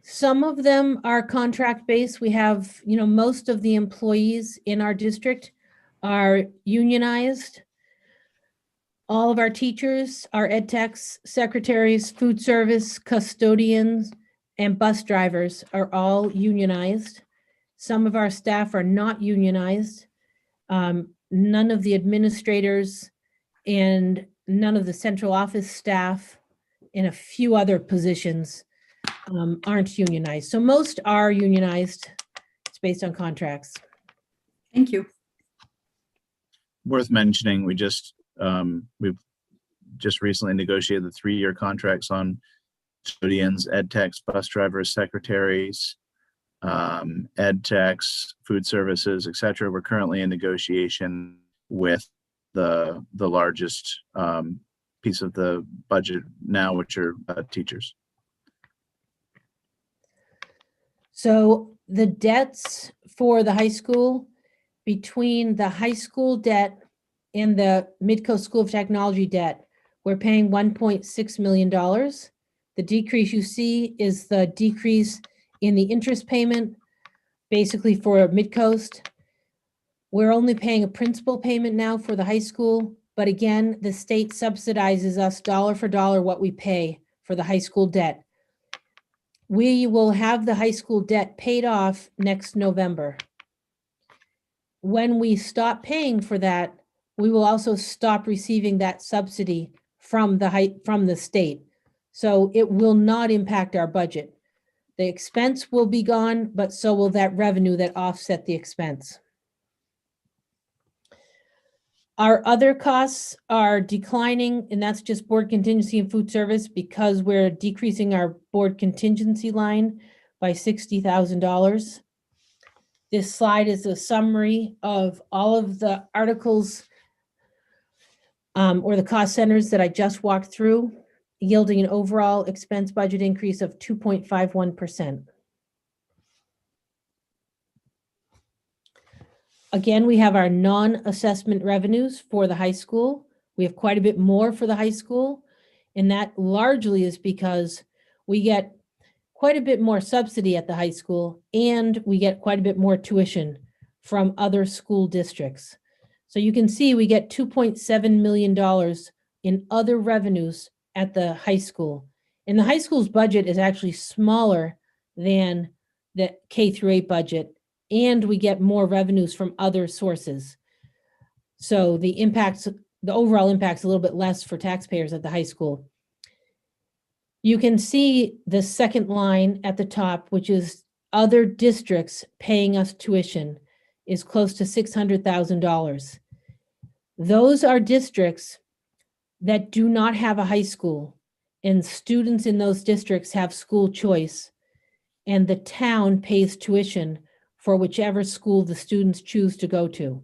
Some of them are contract based. We have, most of the employees in our district are unionized. All of our teachers, our ed techs, secretaries, food service, custodians, and bus drivers are all unionized. Some of our staff are not unionized. None of the administrators and none of the central office staff and a few other positions aren't unionized. So most are unionized. It's based on contracts. Thank you. Worth mentioning, we've just recently negotiated the 3-year contracts on custodians, ed techs, bus drivers, secretaries, ed techs, food services, etc. We're currently in negotiation with the largest piece of the budget now, which are teachers. So the debts for the high school, between the high school debt and the Midcoast School of Technology debt, we're paying $1.6 million. The decrease you see is the decrease in the interest payment, basically for Midcoast. We're only paying a principal payment now for the high school, but again, the state subsidizes us dollar for dollar what we pay for the high school debt. We will have the high school debt paid off next November. When we stop paying for that, we will also stop receiving that subsidy from the state. So it will not impact our budget. The expense will be gone, but so will that revenue that offset the expense. Our other costs are declining, and that's just board contingency and food service because we're decreasing our board contingency line by $60,000. This slide is a summary of all of the articles or the cost centers that I just walked through, yielding an overall expense budget increase of 2.51%. Again, we have our non-assessment revenues for the high school. We have quite a bit more for the high school, and that largely is because we get quite a bit more subsidy at the high school, and we get quite a bit more tuition from other school districts. So you can see we get $2.7 million in other revenues at the high school. And the high school's budget is actually smaller than the K-8 budget, and we get more revenues from other sources. So the overall impact's a little bit less for taxpayers at the high school. You can see the second line at the top, which is other districts paying us tuition, is close to $600,000. Those are districts that do not have a high school, and students in those districts have school choice, and the town pays tuition for whichever school the students choose to go to.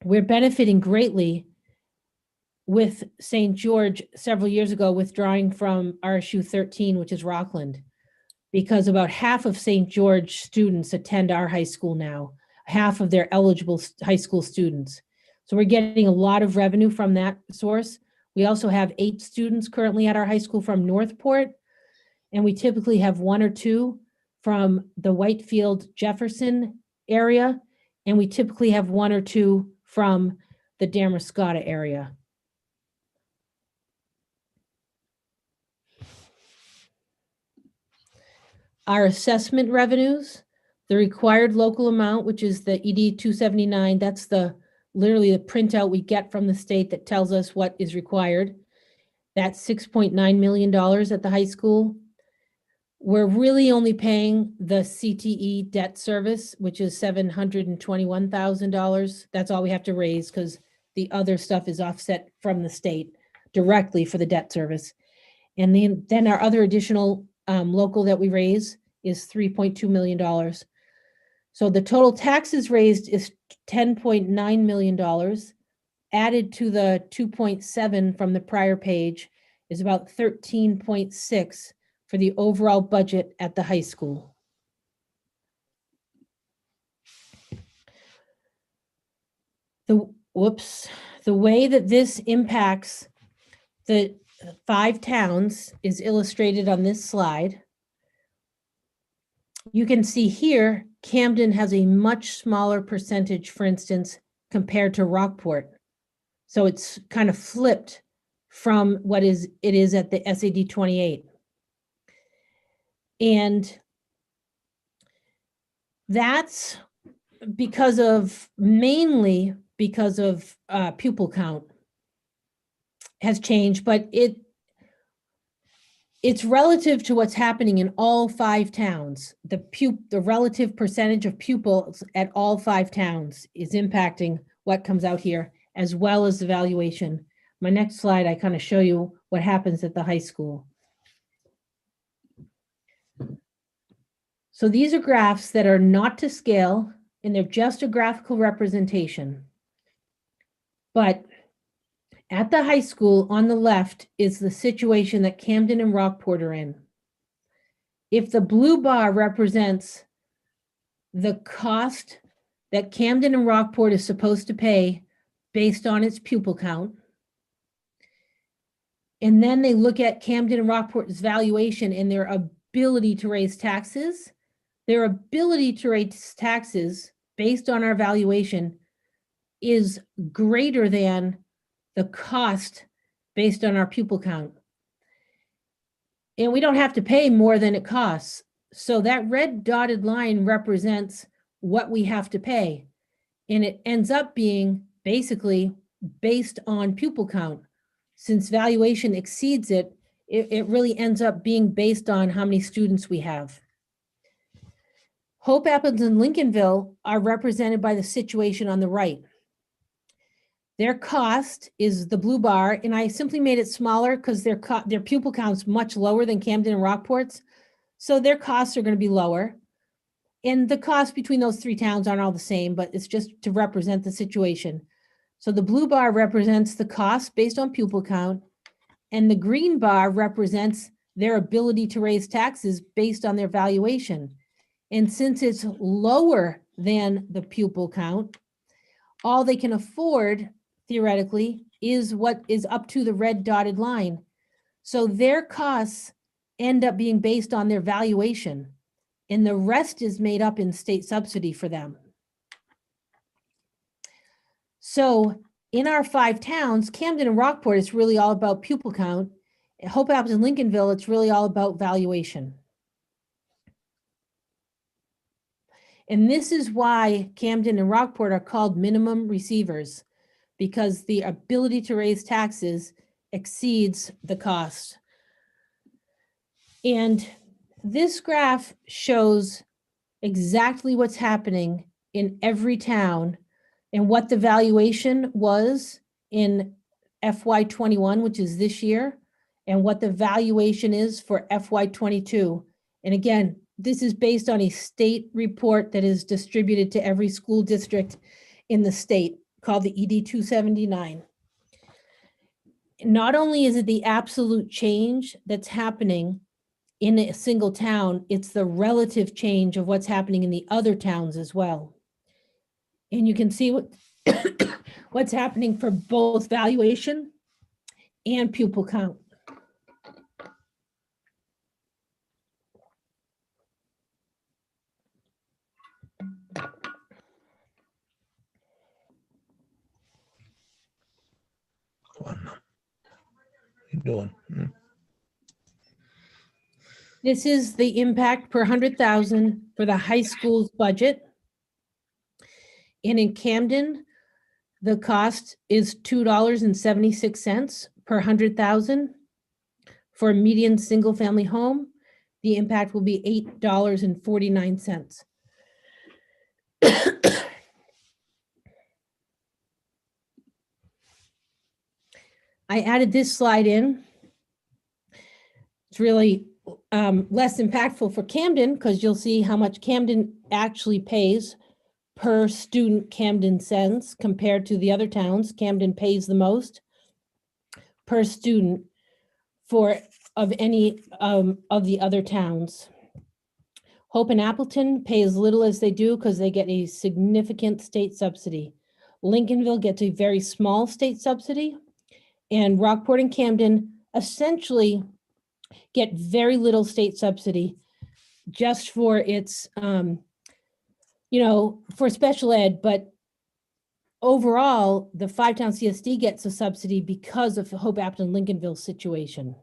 We're benefiting greatly with St. George several years ago withdrawing from RSU 13, which is Rockland, because about half of St. George students attend our high school now, half of their eligible high school students. So we're getting a lot of revenue from that source. We also have 8 students currently at our high school from Northport, and we typically have 1 or 2 from the Whitefield Jefferson area, and we typically have 1 or 2 from the Damascotta area. Our assessment revenues, the required local amount, which is the ED 279, that's literally the printout we get from the state that tells us what is required. That's $6.9 million at the high school. We're really only paying the CTE debt service, which is $721,000. That's all we have to raise because the other stuff is offset from the state directly for the debt service. And then our other additional local that we raise is $3.2 million. So the total taxes raised is $10.9 million. Added to the 2.7 from the prior page is about 13.6 for the overall budget at the high school. The way that this impacts the 5 towns is illustrated on this slide. You can see here, Camden has a much smaller percentage, for instance, compared to Rockport. So it's kind of flipped from what it is at the SAD 28. And that's mainly because of pupil count has changed, but it's relative to what's happening in all 5 towns. The relative percentage of pupils at all 5 towns is impacting what comes out here, as well as the valuation. My next slide, I kind of show you what happens at the high school. So these are graphs that are not to scale, and they're just a graphical representation. But at the high school on the left is the situation that Camden and Rockport are in. If the blue bar represents the cost that Camden and Rockport is supposed to pay based on its pupil count, and then they look at Camden and Rockport's valuation and their ability to raise taxes, their ability to raise taxes based on our valuation is greater than the cost based on our pupil count. And we don't have to pay more than it costs. So that red dotted line represents what we have to pay. And it ends up being basically based on pupil count. Since valuation exceeds it, it really ends up being based on how many students we have. Hope Athens and Lincolnville are represented by the situation on the right. Their cost is the blue bar, and I simply made it smaller because their pupil count's much lower than Camden and Rockport's. So their costs are going to be lower. And the costs between those 3 towns aren't all the same, but it's just to represent the situation. So the blue bar represents the cost based on pupil count, and the green bar represents their ability to raise taxes based on their valuation. And since it's lower than the pupil count, all they can afford, theoretically, is what is up to the red dotted line. So their costs end up being based on their valuation, and the rest is made up in state subsidy for them. So in our 5 towns, Camden and Rockport, it's really all about pupil count. At Hope Athens and Lincolnville, it's really all about valuation. And this is why Camden and Rockport are called minimum receivers, because the ability to raise taxes exceeds the cost. And this graph shows exactly what's happening in every town and what the valuation was in FY21, which is this year, and what the valuation is for FY22. And again, this is based on a state report that is distributed to every school district in the state called the ED 279. Not only is it the absolute change that's happening in a single town, it's the relative change of what's happening in the other towns as well. And you can see what's happening for both valuation and pupil count. What are you doing? This is the impact per 100,000 for the high school's budget. And in Camden, the cost is $2.76 per 100,000. For a median single family home, the impact will be $8.49. I added this slide in. It's really less impactful for Camden because you'll see how much Camden actually pays per student Camden sends compared to the other towns. Camden pays the most per student of any of the other towns. Hope and Appleton pay as little as they do because they get a significant state subsidy. Lincolnville gets a very small state subsidy, and Rockport and Camden essentially get very little state subsidy just for its, for special ed, but overall, the five-town CSD gets a subsidy because of the Hope Afton Lincolnville situation.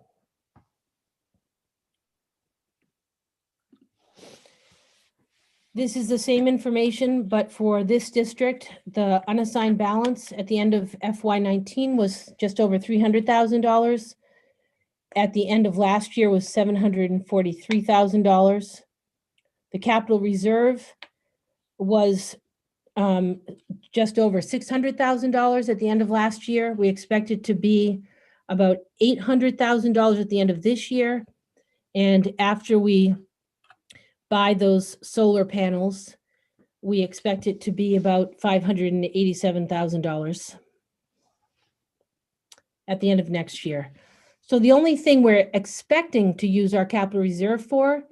This is the same information, but for this district, the unassigned balance at the end of FY19 was just over $300,000. At the end of last year was $743,000. The capital reserve was just over $600,000 at the end of last year. We expect it to be about $800,000 at the end of this year. And after we buy those solar panels, we expect it to be about $587,000 at the end of next year. So the only thing we're expecting to use our capital reserve for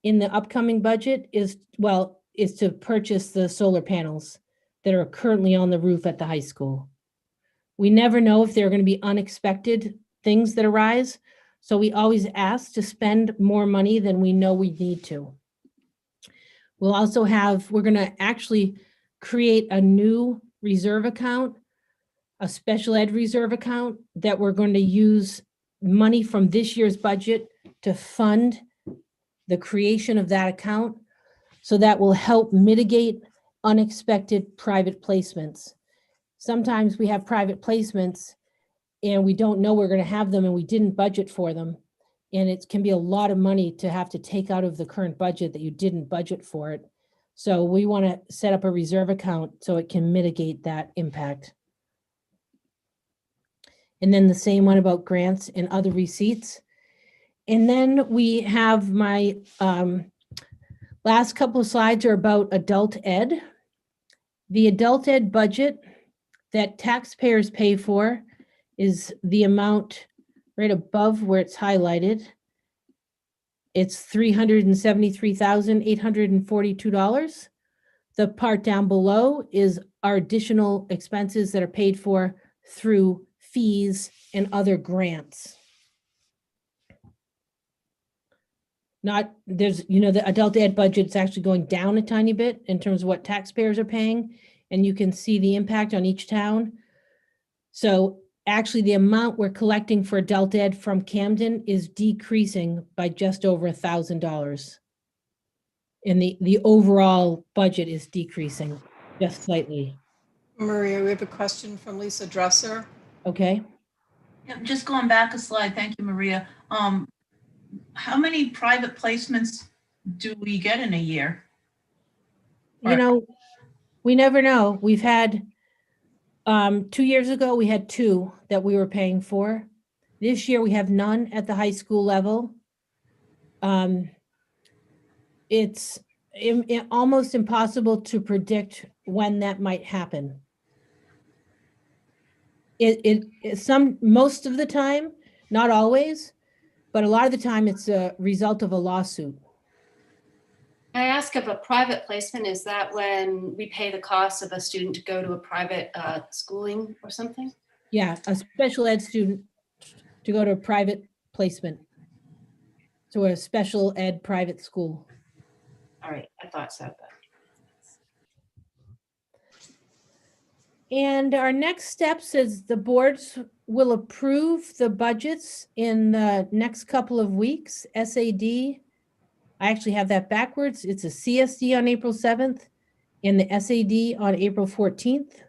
in the upcoming budget is to purchase the solar panels that are currently on the roof at the high school. We never know if there are going to be unexpected things that arise. So we always ask to spend more money than we know we need to. We'll also we're going to actually create a new reserve account, a special ed reserve account that we're going to use money from this year's budget to fund the creation of that account. So that will help mitigate unexpected private placements. Sometimes we have private placements and we don't know we're going to have them and we didn't budget for them. And it can be a lot of money to have to take out of the current budget that you didn't budget for it. So we want to set up a reserve account so it can mitigate that impact. And then the same one about grants and other receipts. And then we have my last couple of slides are about adult ed. The adult ed budget that taxpayers pay for is the amount right above where it's highlighted. It's $373,842. The part down below is our additional expenses that are paid for through fees and other grants. The adult ed budget's actually going down a tiny bit in terms of what taxpayers are paying, and you can see the impact on each town. So actually the amount we're collecting for adult ed from Camden is decreasing by just over $1,000. And the overall budget is decreasing just slightly. Maria, we have a question from Lisa Dresser. Okay. Yeah, just going back a slide, thank you, Maria. How many private placements do we get in a year? We never know. We've had 2 years ago, we had 2 that we were paying for. This year, we have none at the high school level. It's almost impossible to predict when that might happen. Most of the time, not always, but a lot of the time it's a result of a lawsuit. Can I ask if a private placement, is that when we pay the cost of a student to go to a private schooling or something? Yeah, a special ed student to go to a private placement. So a special ed private school. All right, I thought so. But. And our next steps is the boards will approve the budgets in the next couple of weeks. SAD, I actually have that backwards. It's a CSD on April 7th and the SAD on April 14th.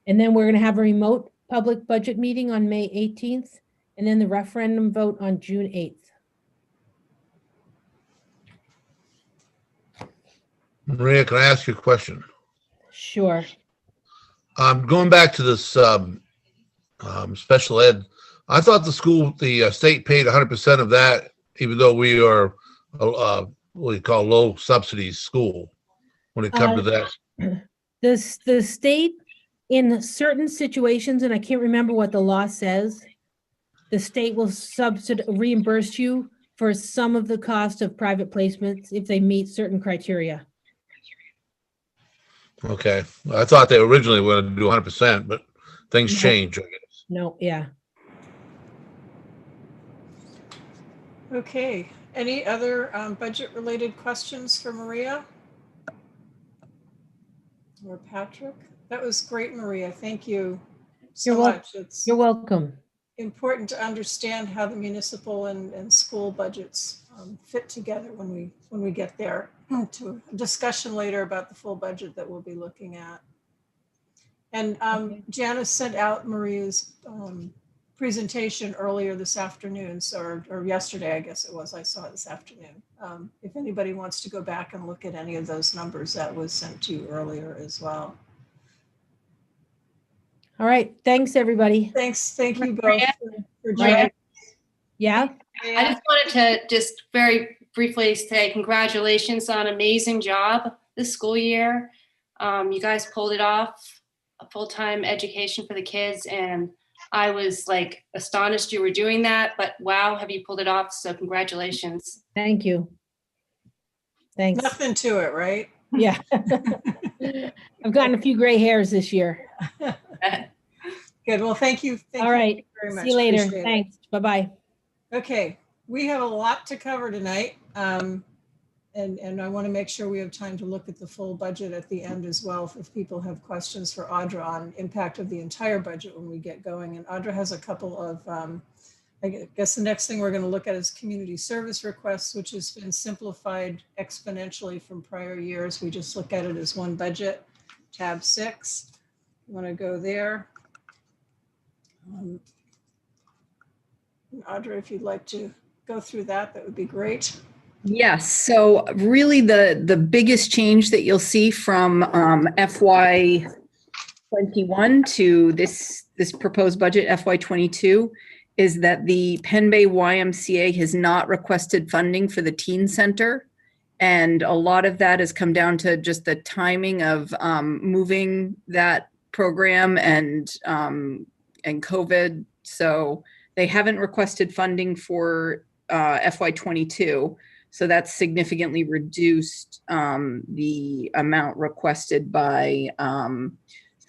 And then we're going to have a remote public budget meeting on May 18th, and then the referendum vote on June 8th. Maria, can I ask you a question? Sure. Going back to this special ed, I thought the state paid 100% of that, even though we are what we call low subsidy school when it comes to that. The state, in certain situations, and I can't remember what the law says, the state will reimburse you for some of the cost of private placements if they meet certain criteria. Okay. I thought they originally were going to do 100%, but things change, I guess. No, yeah. Okay, any other budget-related questions for Maria? Or Patrick? That was great, Maria. Thank you so You're welcome. much. It's You're welcome. important to understand how the municipal and school budgets fit together when we get there to a discussion later about the full budget that we'll be looking at. And Janice sent out Maria's presentation earlier this afternoon, so or yesterday, I guess it was. I saw it this afternoon. If anybody wants to go back and look at any of those numbers, that was sent to you earlier as well. All right. Thanks, everybody. Thanks. Thank you both Maria? for Maria? joining. Yeah. I just wanted to just very briefly say congratulations on an amazing job this school year. You guys pulled it off, a full-time education for the kids, and I was like astonished you were doing that, but wow, have you pulled it off? So congratulations. Thank you. Thanks. Nothing to it, right? Yeah. I've gotten a few gray hairs this year. Good. Well, thank you. Thank All you right. very much. See you later. Appreciate it. Thanks. Bye-bye. Okay, we have a lot to cover tonight. And I want to make sure we have time to look at the full budget at the end as well, if people have questions for Audra on impact of the entire budget when we get going. And Audra has a couple of, I guess the next thing we're going to look at is community service requests, which has been simplified exponentially from prior years. We just look at it as one budget, tab 6. You want to go there. Audra, if you'd like to go through that, that would be great. Yes. So really the biggest change that you'll see from FY21 to this proposed budget FY22 is that the Penn Bay YMCA has not requested funding for the teen center. And a lot of that has come down to just the timing of moving that program and COVID. So they haven't requested funding for FY22. So that's significantly reduced the amount requested by some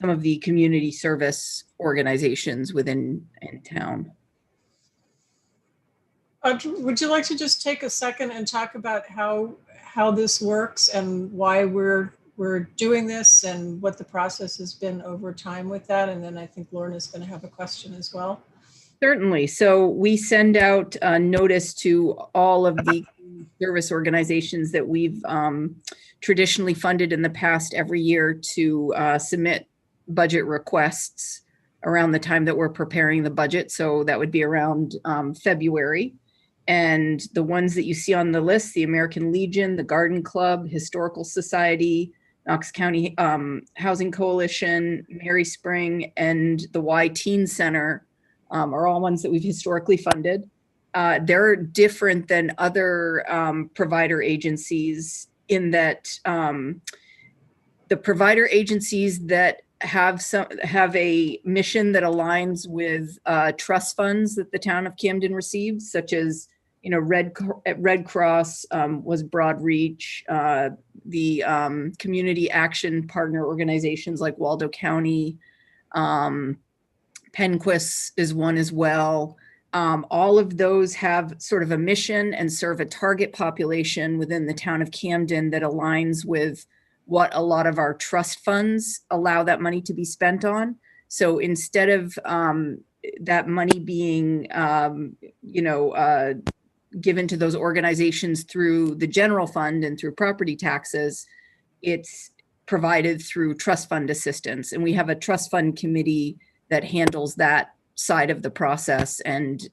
of the community service organizations within town. Would you like to just take a second and talk about how this works and why we're doing this and what the process has been over time with that? And then I think Lorna's going to have a question as well. Certainly. So we send out a notice to all of the service organizations that we've traditionally funded in the past every year to submit budget requests around the time that we're preparing the budget. So that would be around February. And the ones that you see on the list, the American Legion, the Garden Club, Historical Society, Knox County Housing Coalition, Mary Spring, and the Y Teen Center are all ones that we've historically funded. They're different than other provider agencies in that the provider agencies that have a mission that aligns with trust funds that the town of Camden receives, such as Red Cross was Broad Reach, the community action partner organizations like Waldo County, Penquist is one as well. All of those have sort of a mission and serve a target population within the town of Camden that aligns with what a lot of our trust funds allow that money to be spent on. So instead of that money being, given to those organizations through the general fund and through property taxes, it's provided through trust fund assistance. And we have a trust fund committee that handles that side of the process. And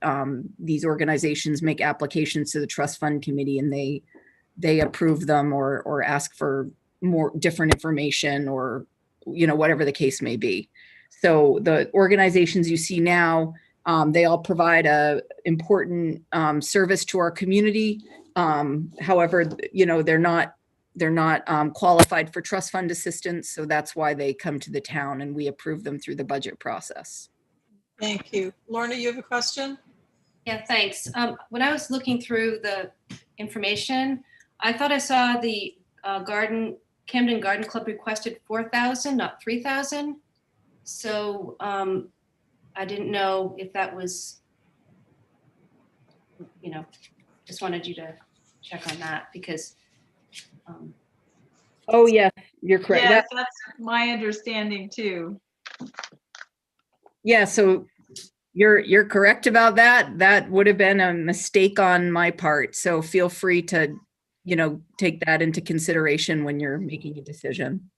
these organizations make applications to the trust fund committee, and they approve them or ask for more different information, or whatever the case may be. So the organizations you see now, they all provide a important service to our community. However, they're not qualified for trust fund assistance, so that's why they come to the town and we approve them through the budget process. Thank you. Lorna, you have a question? Yeah, thanks. When I was looking through the information, I thought I saw the Camden Garden Club requested 4,000, not 3,000. So I didn't know if that was, just wanted you to check on that, because Oh, yes, you're correct. Yes, that's my understanding too. Yeah, so you're correct about that. That would have been a mistake on my part. So feel free to, take that into consideration when you're making a decision.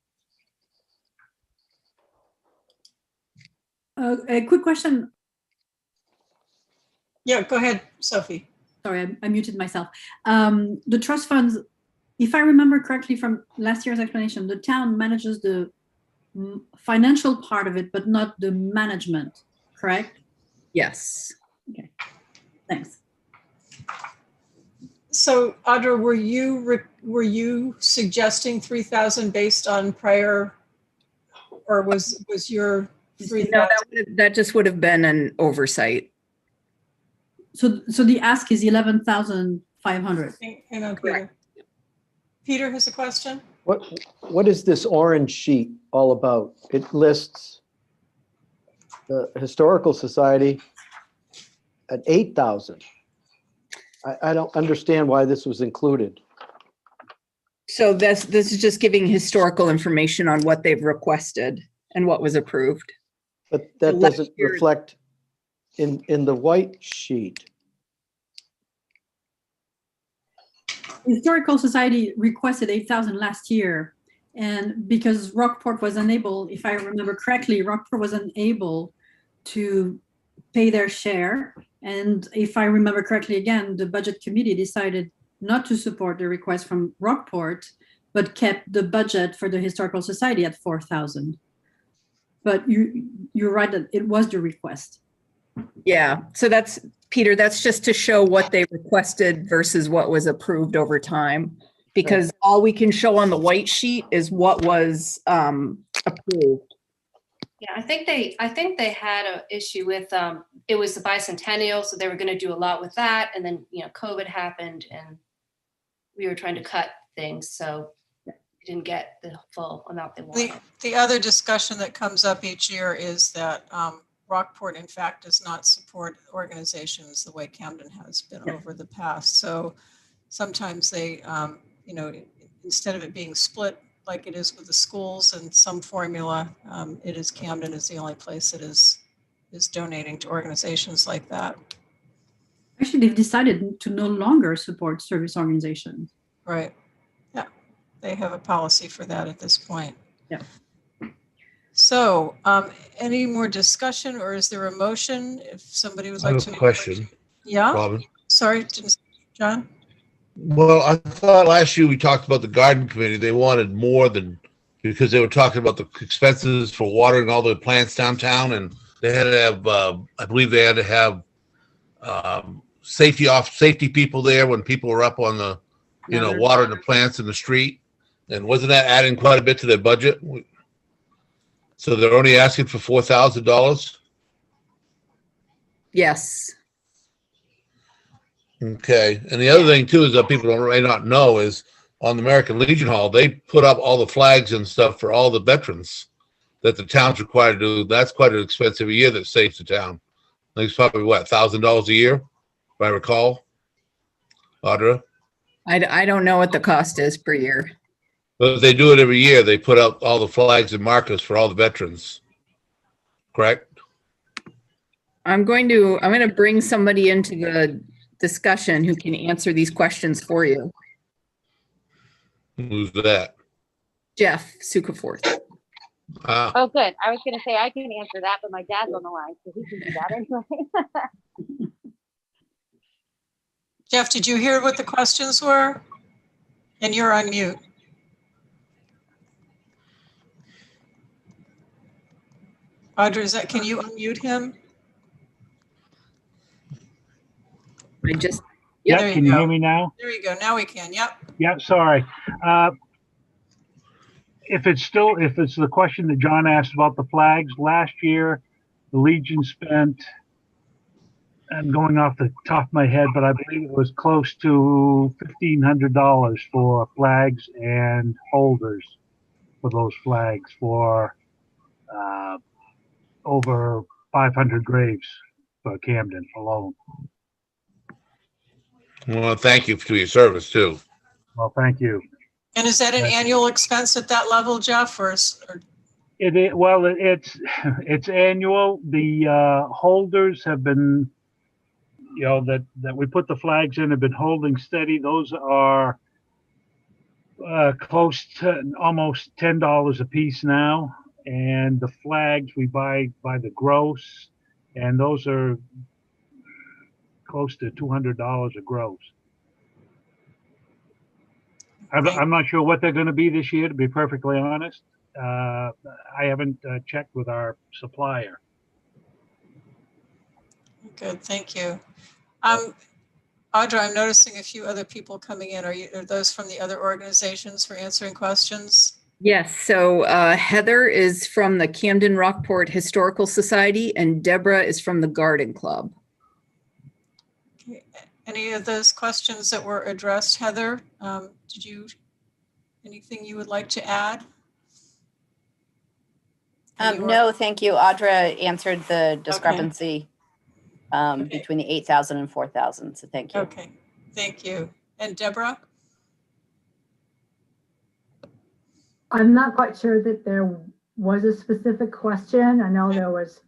A quick question. Yeah, go ahead, Sophie. Sorry, I muted myself. The trust funds, if I remember correctly from last year's explanation, the town manages the financial part of it, but not the management, correct? Yes. Okay, thanks. So Audra, were you suggesting 3,000 based on prior, or was your 3,000? No, that just would have been an oversight. So the ask is 11,500. Hang on, Peter. Peter has a question. What is this orange sheet all about? It lists the Historical Society at 8,000. I don't understand why this was included. So this is just giving historical information on what they've requested and what was approved. But that doesn't reflect in the white sheet. Historical Society requested 8,000 last year, and because Rockport was unable, if I remember correctly, Rockport was unable to pay their share. And if I remember correctly, again, the budget committee decided not to support the request from Rockport, but kept the budget for the Historical Society at 4,000. But you're right that it was the request. Yeah, so that's, Peter, that's just to show what they requested versus what was approved over time. Because all we can show on the white sheet is what was approved. Yeah, I think they had an issue with it was the bicentennial, so they were going to do a lot with that, and then COVID happened, and we were trying to cut things, so we didn't get the full amount they wanted. The other discussion that comes up each year is that Rockport, in fact, does not support organizations the way Camden has been over the past. So sometimes they, instead of it being split like it is with the schools and some formula, it is Camden is the only place that is donating to organizations like that. Actually, they've decided to no longer support service organizations. Right. Yeah. They have a policy for that at this point. Yeah. So any more discussion, or is there a motion if somebody would like to make a question? Yeah. Robin. Sorry, John. Well, I thought last year we talked about the garden committee. They wanted more than, because they were talking about the expenses for watering all the plants downtown, and they had to have, I believe they had to have safety people there when people were up on the, watering the plants in the street. And wasn't that adding quite a bit to their budget? So they're only asking for $4,000? Yes. Okay. And the other thing too is that people may not know is on the American Legion Hall, they put up all the flags and stuff for all the veterans that the town's required to do. That's quite an expense every year that saves the town. I think it's probably what, $1,000 a year, if I recall. Audra? I don't know what the cost is per year. But they do it every year. They put up all the flags and markers for all the veterans. Correct? I'm going to bring somebody into the discussion who can answer these questions for you. Who's that? Jeff Sukaforth. Ah. Oh, good. I was going to say I can answer that, but my dad's on the line, so he can do that anyway. Jeff, did you hear what the questions were? And you're on mute. Audra, can you unmute him? Yeah, can you hear me now? There you go. Now we can. Yep. Yeah, sorry. If it's the question that John asked about the flags, last year the Legion spent, I'm going off the top of my head, but I believe it was close to $1,500 for flags and holders for those flags for over 500 graves for Camden alone. Well, thank you for your service too. Well, thank you. And is that an annual expense at that level, Jeff, or It's annual. The holders have been, that we put the flags in have been holding steady. Those are close to almost $10 a piece now. And the flags we buy by the gross, and those are close to $200 a gross. I'm not sure what they're going to be this year, to be perfectly honest. I haven't checked with our supplier. Good, thank you. Audra, I'm noticing a few other people coming in. Are those from the other organizations for answering questions? Yes, so Heather is from the Camden Rockport Historical Society and Deborah is from the Garden Club. Okay. Any of those questions that were addressed, Heather? Anything you would like to add? No, thank you. Audra answered the discrepancy between the 8,000 and 4,000. So thank you. Okay, thank you. And Deborah? I'm not quite sure that there was a specific question. I know there was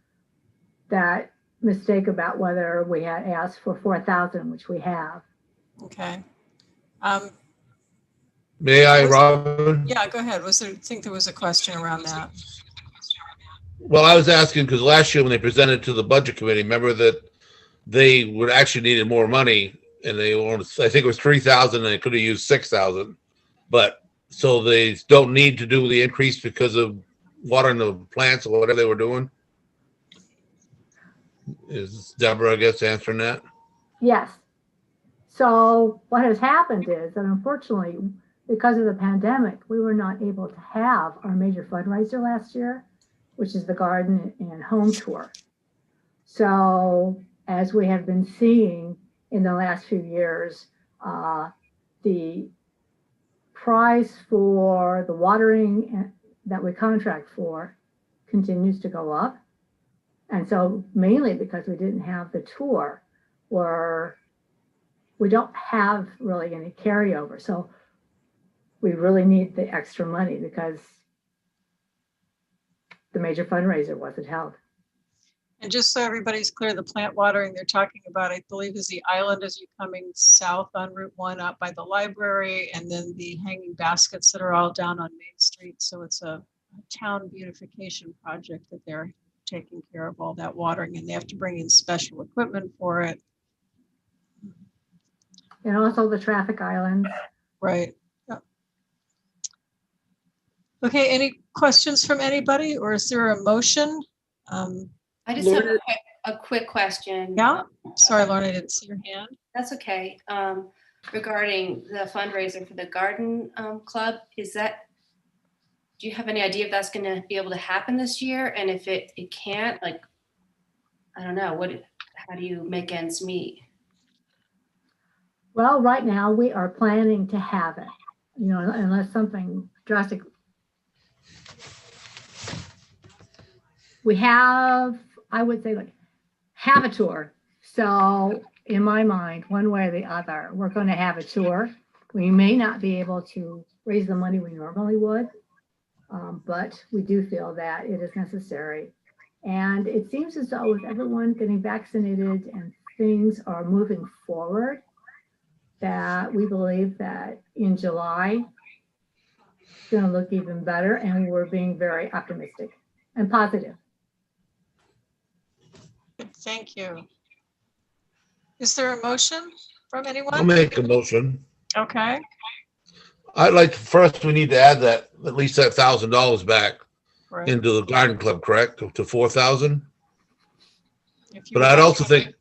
that mistake about whether we had asked for 4,000, which we have. Okay. May I, Robin? Yeah, go ahead. I think there was a question around that. Well, I was asking because last year when they presented to the budget committee, remember that they would actually needed more money, and they wanted, I think it was 3,000, and they could have used 6,000, but so they don't need to do the increase because of watering the plants or whatever they were doing. Is Deborah, I guess, answering that? Yes. So what has happened is that unfortunately, because of the pandemic, we were not able to have our major fundraiser last year, which is the garden and home tour. So as we have been seeing in the last few years, the price for the watering that we contract for continues to go up. And so mainly because we didn't have the tour, we don't have really any carryover. So we really need the extra money because the major fundraiser wasn't held. And just so everybody's clear, the plant watering they're talking about, I believe, is the island as you're coming south on Route 1 up by the library, and then the hanging baskets that are all down on Main Street. So it's a town beautification project that they're taking care of all that watering, and they have to bring in special equipment for it. And also the traffic islands. Right. Yeah. Okay, any questions from anybody, or is there a motion? I just have a quick question. Yeah, sorry, Lauren, I didn't see your hand. That's okay. Regarding the fundraiser for the garden club, do you have any idea if that's going to be able to happen this year? And if it can't, like, I don't know, how do you make ends meet? Well, right now we are planning to have it, unless something drastic. We have, I would say, have a tour. So in my mind, one way or the other, we're going to have a tour. We may not be able to raise the money we normally would, but we do feel that it is necessary. And it seems as though with everyone getting vaccinated and things are moving forward, that we believe that in July, it's going to look even better, and we're being very optimistic and positive. Thank you. Is there a motion from anyone? I'll make a motion. Okay. I'd like first we need to add that at least that $1,000 back into the garden club, correct? To 4,000. But I'd also think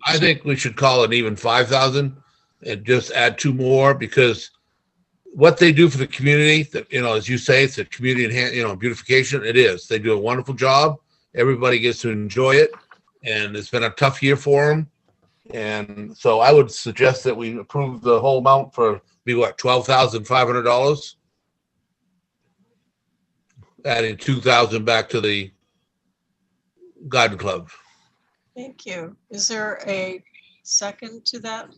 I think we should call it even 5,000 and just add 2 more, because what they do for the community, that, as you say, it's a community beautification. It is. They do a wonderful job. Everybody gets to enjoy it, and it's been a tough year for them. And so I would suggest that we approve the whole amount for $12,500, adding 2,000 back to the garden club. Thank you. Is there a second to that?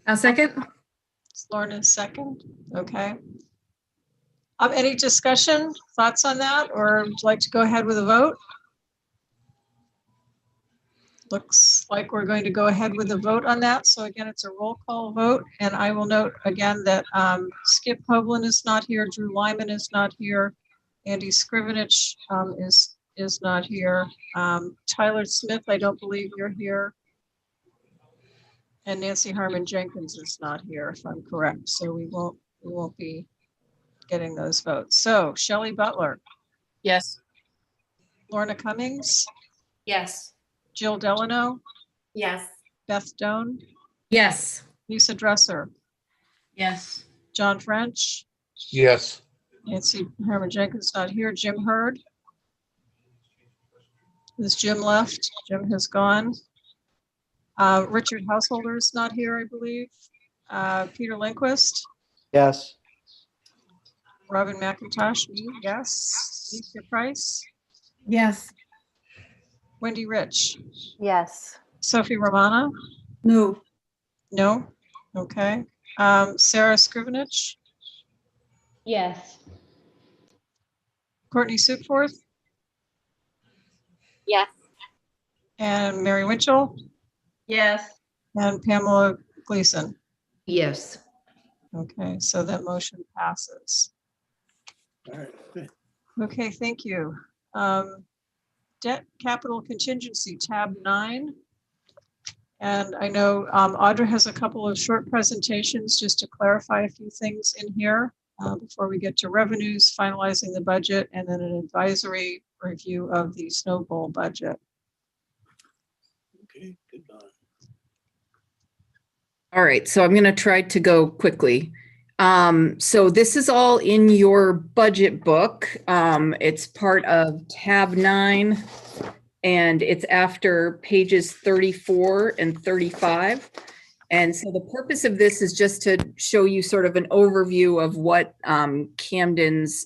A second. Lorna, second. Okay. Any discussion, thoughts on that, or would you like to go ahead with a vote? Looks like we're going to go ahead with a vote on that. So again, it's a roll call vote. And I will note again that Skip Hovland is not here. Drew Lyman is not here. Andy Scrivenich is not here. Tyler Smith, I don't believe you're here. And Nancy Harmon Jenkins is not here, if I'm correct. So we won't be getting those votes. So Shelley Butler. Yes. Lorna Cummings. Yes. Jill Delano. Yes. Beth Doan. Yes. Lisa Dresser. Yes. John French. Yes. Nancy Harmon Jenkins not here. Jim Hurd. Is Jim left? Jim has gone. Richard Householder is not here, I believe. Peter Lindquist. Yes. Robin McIntosh, me, yes. Lisa Price. Yes. Wendy Rich. Yes. Sophie Romana. No. No. Okay. Sarah Scrivenich. Yes. Courtney Sukforth. Yes. And Mary Winchell. Yes. And Pamela Gleason. Yes. Okay, so that motion passes. All right. Good. Okay, thank you. Debt capital contingency, tab 9. And I know Audra has a couple of short presentations just to clarify a few things in here before we get to revenues, finalizing the budget, and then an advisory review of the Snow Bowl budget. Okay, goodbye. All right, so I'm going to try to go quickly. So this is all in your budget book. It's part of tab 9, and it's after pages 34 and 35. And so the purpose of this is just to show you sort of an overview of what Camden's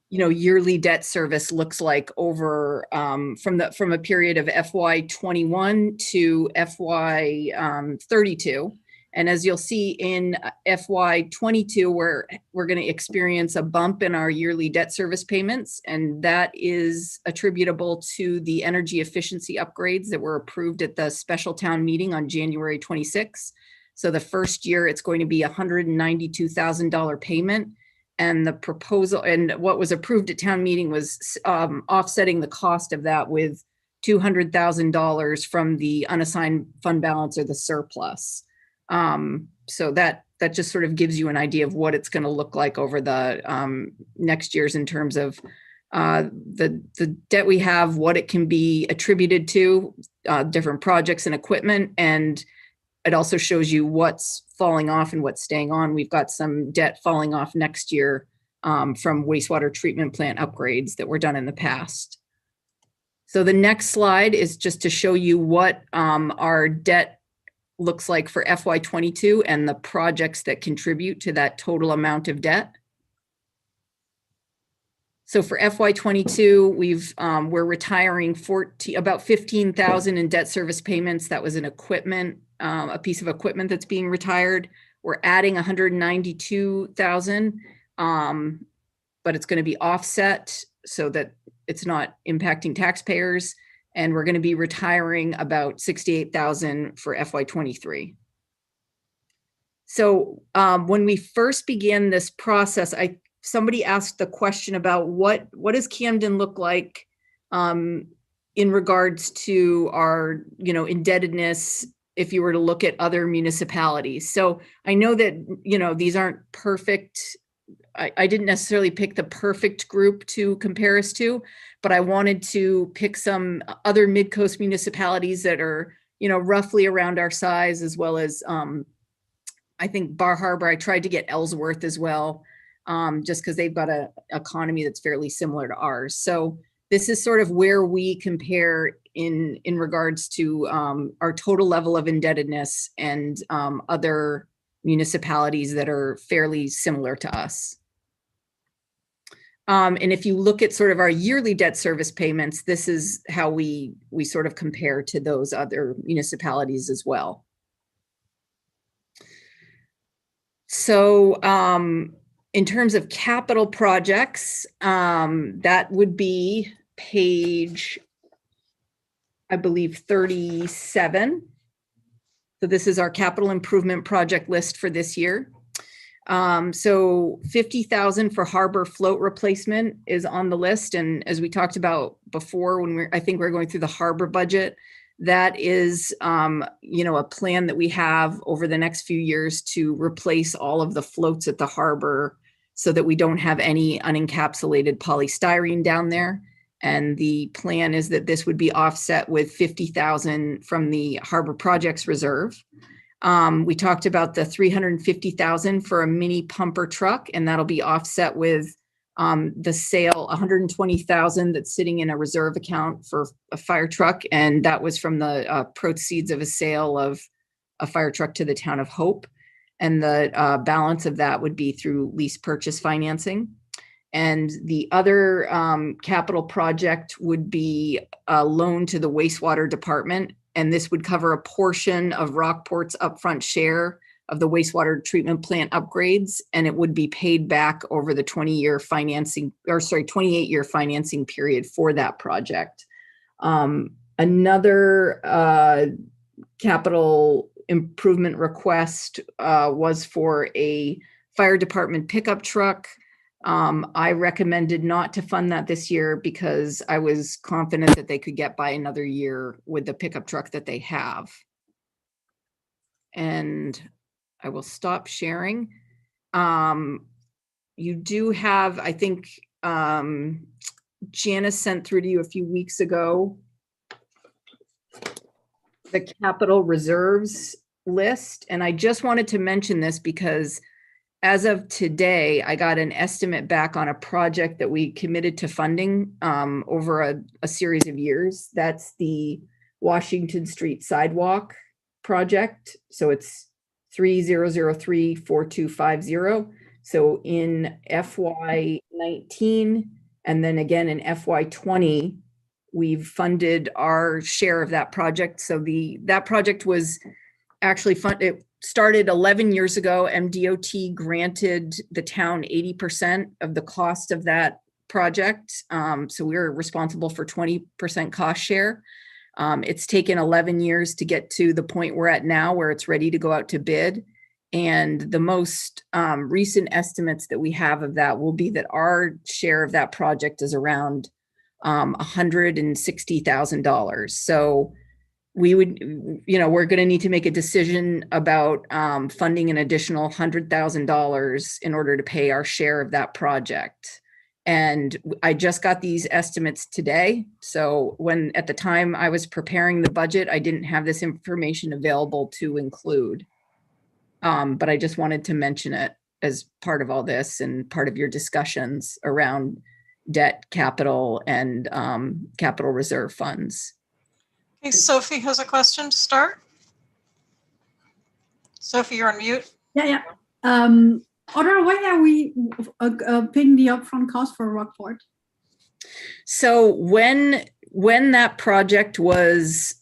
yearly debt service looks like over from a period of FY21 to FY32. And as you'll see in FY22, we're going to experience a bump in our yearly debt service payments, and that is attributable to the energy efficiency upgrades that were approved at the special town meeting on January 26. So the first year, it's going to be $192,000 payment. And the proposal and what was approved at town meeting was offsetting the cost of that with $200,000 from the unassigned fund balance or the surplus. So that just sort of gives you an idea of what it's going to look like over the next years in terms of the debt we have, what it can be attributed to, different projects and equipment, and it also shows you what's falling off and what's staying on. We've got some debt falling off next year from wastewater treatment plant upgrades that were done in the past. So the next slide is just to show you what our debt looks like for FY22 and the projects that contribute to that total amount of debt. So for FY22, we're retiring about 15,000 in debt service payments. That was an equipment, a piece of equipment that's being retired. We're adding 192,000, but it's going to be offset so that it's not impacting taxpayers. And we're going to be retiring about 68,000 for FY23. So when we first began this process, somebody asked the question about what does Camden look like in regards to our indebtedness if you were to look at other municipalities. So I know that these aren't perfect. I didn't necessarily pick the perfect group to compare us to, but I wanted to pick some other mid-coast municipalities that are, roughly around our size, as well as I think Bar Harbor. I tried to get Ellsworth as well, just because they've got an economy that's fairly similar to ours. So this is sort of where we compare in regards to our total level of indebtedness and other municipalities that are fairly similar to us. And if you look at sort of our yearly debt service payments, this is how we sort of compare to those other municipalities as well. So in terms of capital projects, that would be page, I believe, 37. So this is our capital improvement project list for this year. So 50,000 for harbor float replacement is on the list. And as we talked about before, when I think we're going through the harbor budget, that is, a plan that we have over the next few years to replace all of the floats at the harbor so that we don't have any unencapsulated polystyrene down there. And the plan is that this would be offset with 50,000 from the Harbor Projects Reserve. We talked about the 350,000 for a mini pumper truck, and that'll be offset with the sale, 120,000 that's sitting in a reserve account for a fire truck. And that was from the proceeds of a sale of a fire truck to the town of Hope. And the balance of that would be through lease purchase financing. And the other capital project would be a loan to the wastewater department. And this would cover a portion of Rockport's upfront share of the wastewater treatment plant upgrades. And it would be paid back over the 28-year financing period for that project. Another capital improvement request was for a fire department pickup truck. I recommended not to fund that this year because I was confident that they could get by another year with the pickup truck that they have. And I will stop sharing. You do have, I think, Janice sent through to you a few weeks ago the capital reserves list. And I just wanted to mention this because as of today, I got an estimate back on a project that we committed to funding over a series of years. That's the Washington Street Sidewalk project. So it's 3003-4250. So in FY19 and then again in FY20, we've funded our share of that project. So that project was actually funded. Started 11 years ago. MDOT granted the town 80% of the cost of that project. So we were responsible for 20% cost share. It's taken 11 years to get to the point we're at now where it's ready to go out to bid. And the most recent estimates that we have of that will be that our share of that project is around $160,000. So we would, we're going to need to make a decision about funding an additional $100,000 in order to pay our share of that project. And I just got these estimates today. So at the time I was preparing the budget, I didn't have this information available to include. But I just wanted to mention it as part of all this and part of your discussions around debt, capital, and capital reserve funds. Okay, Sophie has a question to start. Sophie, you're on mute. Yeah. Audra, why are we paying the upfront cost for Rockport? So when that project was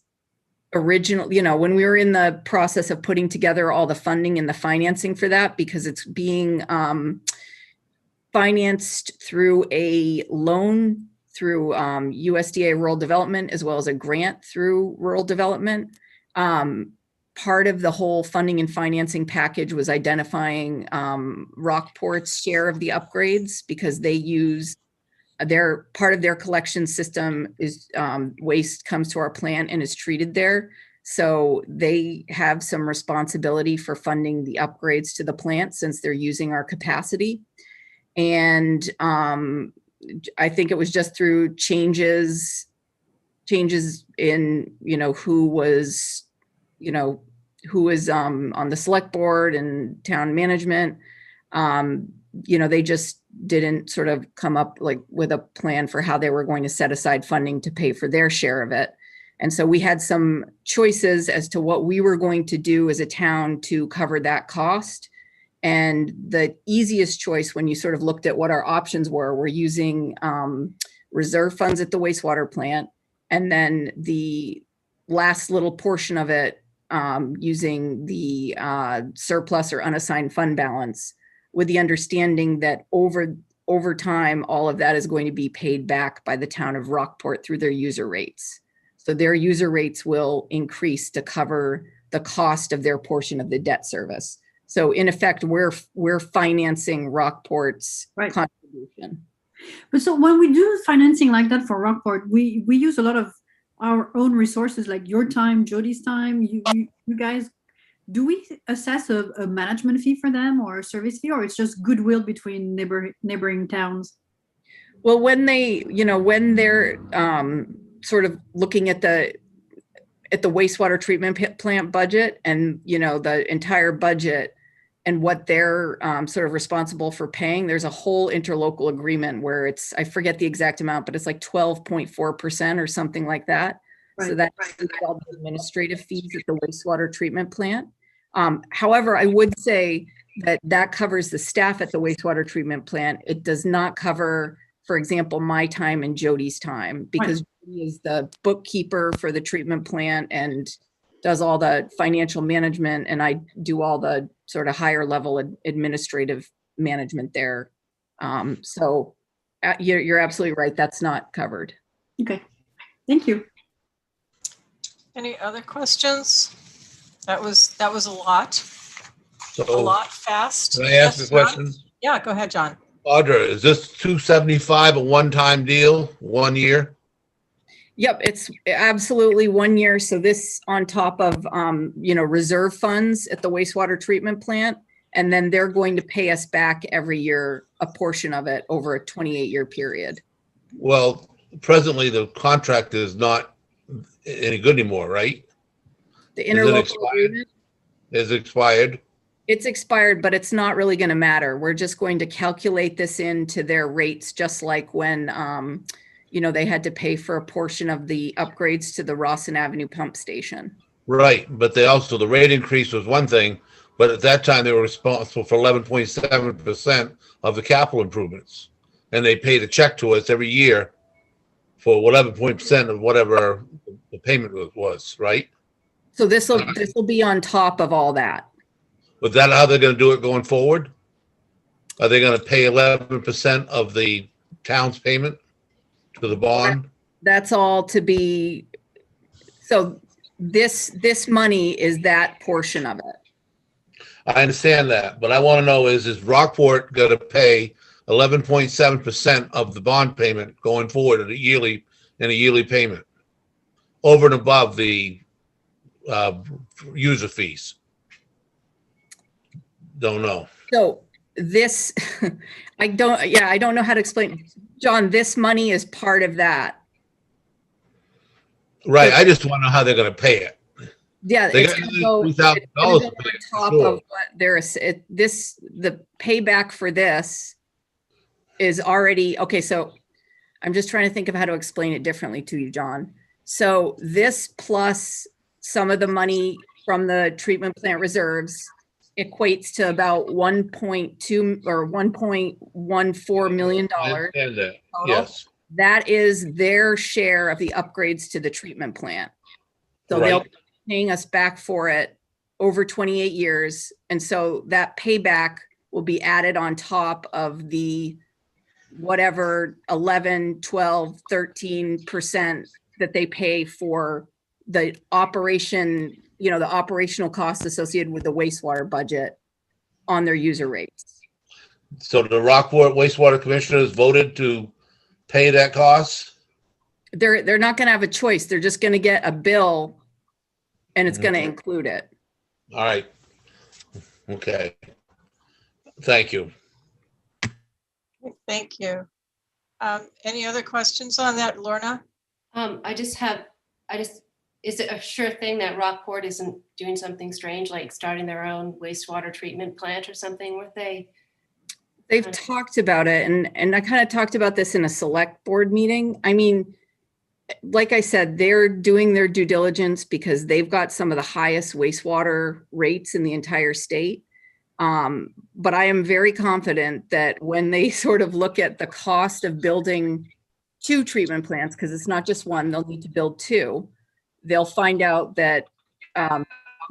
original, when we were in the process of putting together all the funding and the financing for that, because it's being financed through a loan through USDA Rural Development, as well as a grant through Rural Development. Part of the whole funding and financing package was identifying Rockport's share of the upgrades, because they use part of their collection system is waste comes to our plant and is treated there. So they have some responsibility for funding the upgrades to the plant since they're using our capacity. And I think it was just through changes in, who was on the select board and town management. They just didn't sort of come up with a plan for how they were going to set aside funding to pay for their share of it. And so we had some choices as to what we were going to do as a town to cover that cost. And the easiest choice, when you sort of looked at what our options were using reserve funds at the wastewater plant. And then the last little portion of it using the surplus or unassigned fund balance, with the understanding that over time, all of that is going to be paid back by the town of Rockport through their user rates. So their user rates will increase to cover the cost of their portion of the debt service. So in effect, we're financing Rockport's contribution. But so when we do financing like that for Rockport, we use a lot of our own resources, like your time, Jody's time. You guys, do we assess a management fee for them or a service fee, or it's just goodwill between neighboring towns? Well, when they're sort of looking at the wastewater treatment plant budget and, the entire budget and what they're sort of responsible for paying, there's a whole interlocal agreement where I forget the exact amount, but it's like 12.4% or something like that. Right. So that's all the administrative fees at the wastewater treatment plant. However, I would say that covers the staff at the wastewater treatment plant. It does not cover, for example, my time and Jody's time, because Jody is the bookkeeper for the treatment plant and does all the financial management, and I do all the sort of higher level administrative management there. So you're absolutely right. That's not covered. Okay, thank you. Any other questions? That was a lot. So, a lot fast. Can I ask a question? Yeah, go ahead, John. Audra, is this 275 a one-time deal, 1 year? Yep, it's absolutely 1 year. So this on top of, reserve funds at the wastewater treatment plant. And then they're going to pay us back every year, a portion of it over a 28-year period. Well, presently the contract is not any good anymore, right? The interlocal agreement is expired. It's expired, but it's not really going to matter. We're just going to calculate this into their rates, just like when, they had to pay for a portion of the upgrades to the Rawson Avenue pump station. Right, but the rate increase was one thing, but at that time they were responsible for 11.7% of the capital improvements. And they paid a check to us every year for 11% of whatever the payment was, right? So this will be on top of all that. Was that how they're going to do it going forward? Are they going to pay 11% of the town's payment to the bond? That's all to be. So this money is that portion of it. I understand that, but I want to know is Rockport going to pay 11.7% of the bond payment going forward in a yearly payment over and above the user fees? Don't know. So this, I don't know how to explain. John, this money is part of that. Right. I just want to know how they're going to pay it. Yeah, They it's got gonna go $3,000 on to pay it, for top sure. of what the payback for this is already, okay, so I'm just trying to think of how to explain it differently to you, John. So this plus some of the money from the treatment plant reserves equates to about 1.2 or $1.14 million. I understand that. total. Yes. That is their share of the upgrades to the treatment plant. So they'll Right. be paying us back for it over 28 years. And so that payback will be added on top of the whatever 11, 12, 13% that they pay for the operation, the operational costs associated with the wastewater budget on their user rates. So the Rockport wastewater commissioners voted to pay that cost? They're not going to have a choice. They're just going to get a bill and it's going to include it. All right. Okay. Thank you. Thank you. Any other questions on that, Lorna? Is it a sure thing that Rockport isn't doing something strange, like starting their own wastewater treatment plant or something? They've talked about it, and I kind of talked about this in a select board meeting. I mean, like I said, they're doing their due diligence because they've got some of the highest wastewater rates in the entire state. But I am very confident that when they sort of look at the cost of building 2 treatment plants, because it's not just one, they'll need to build 2, they'll find out that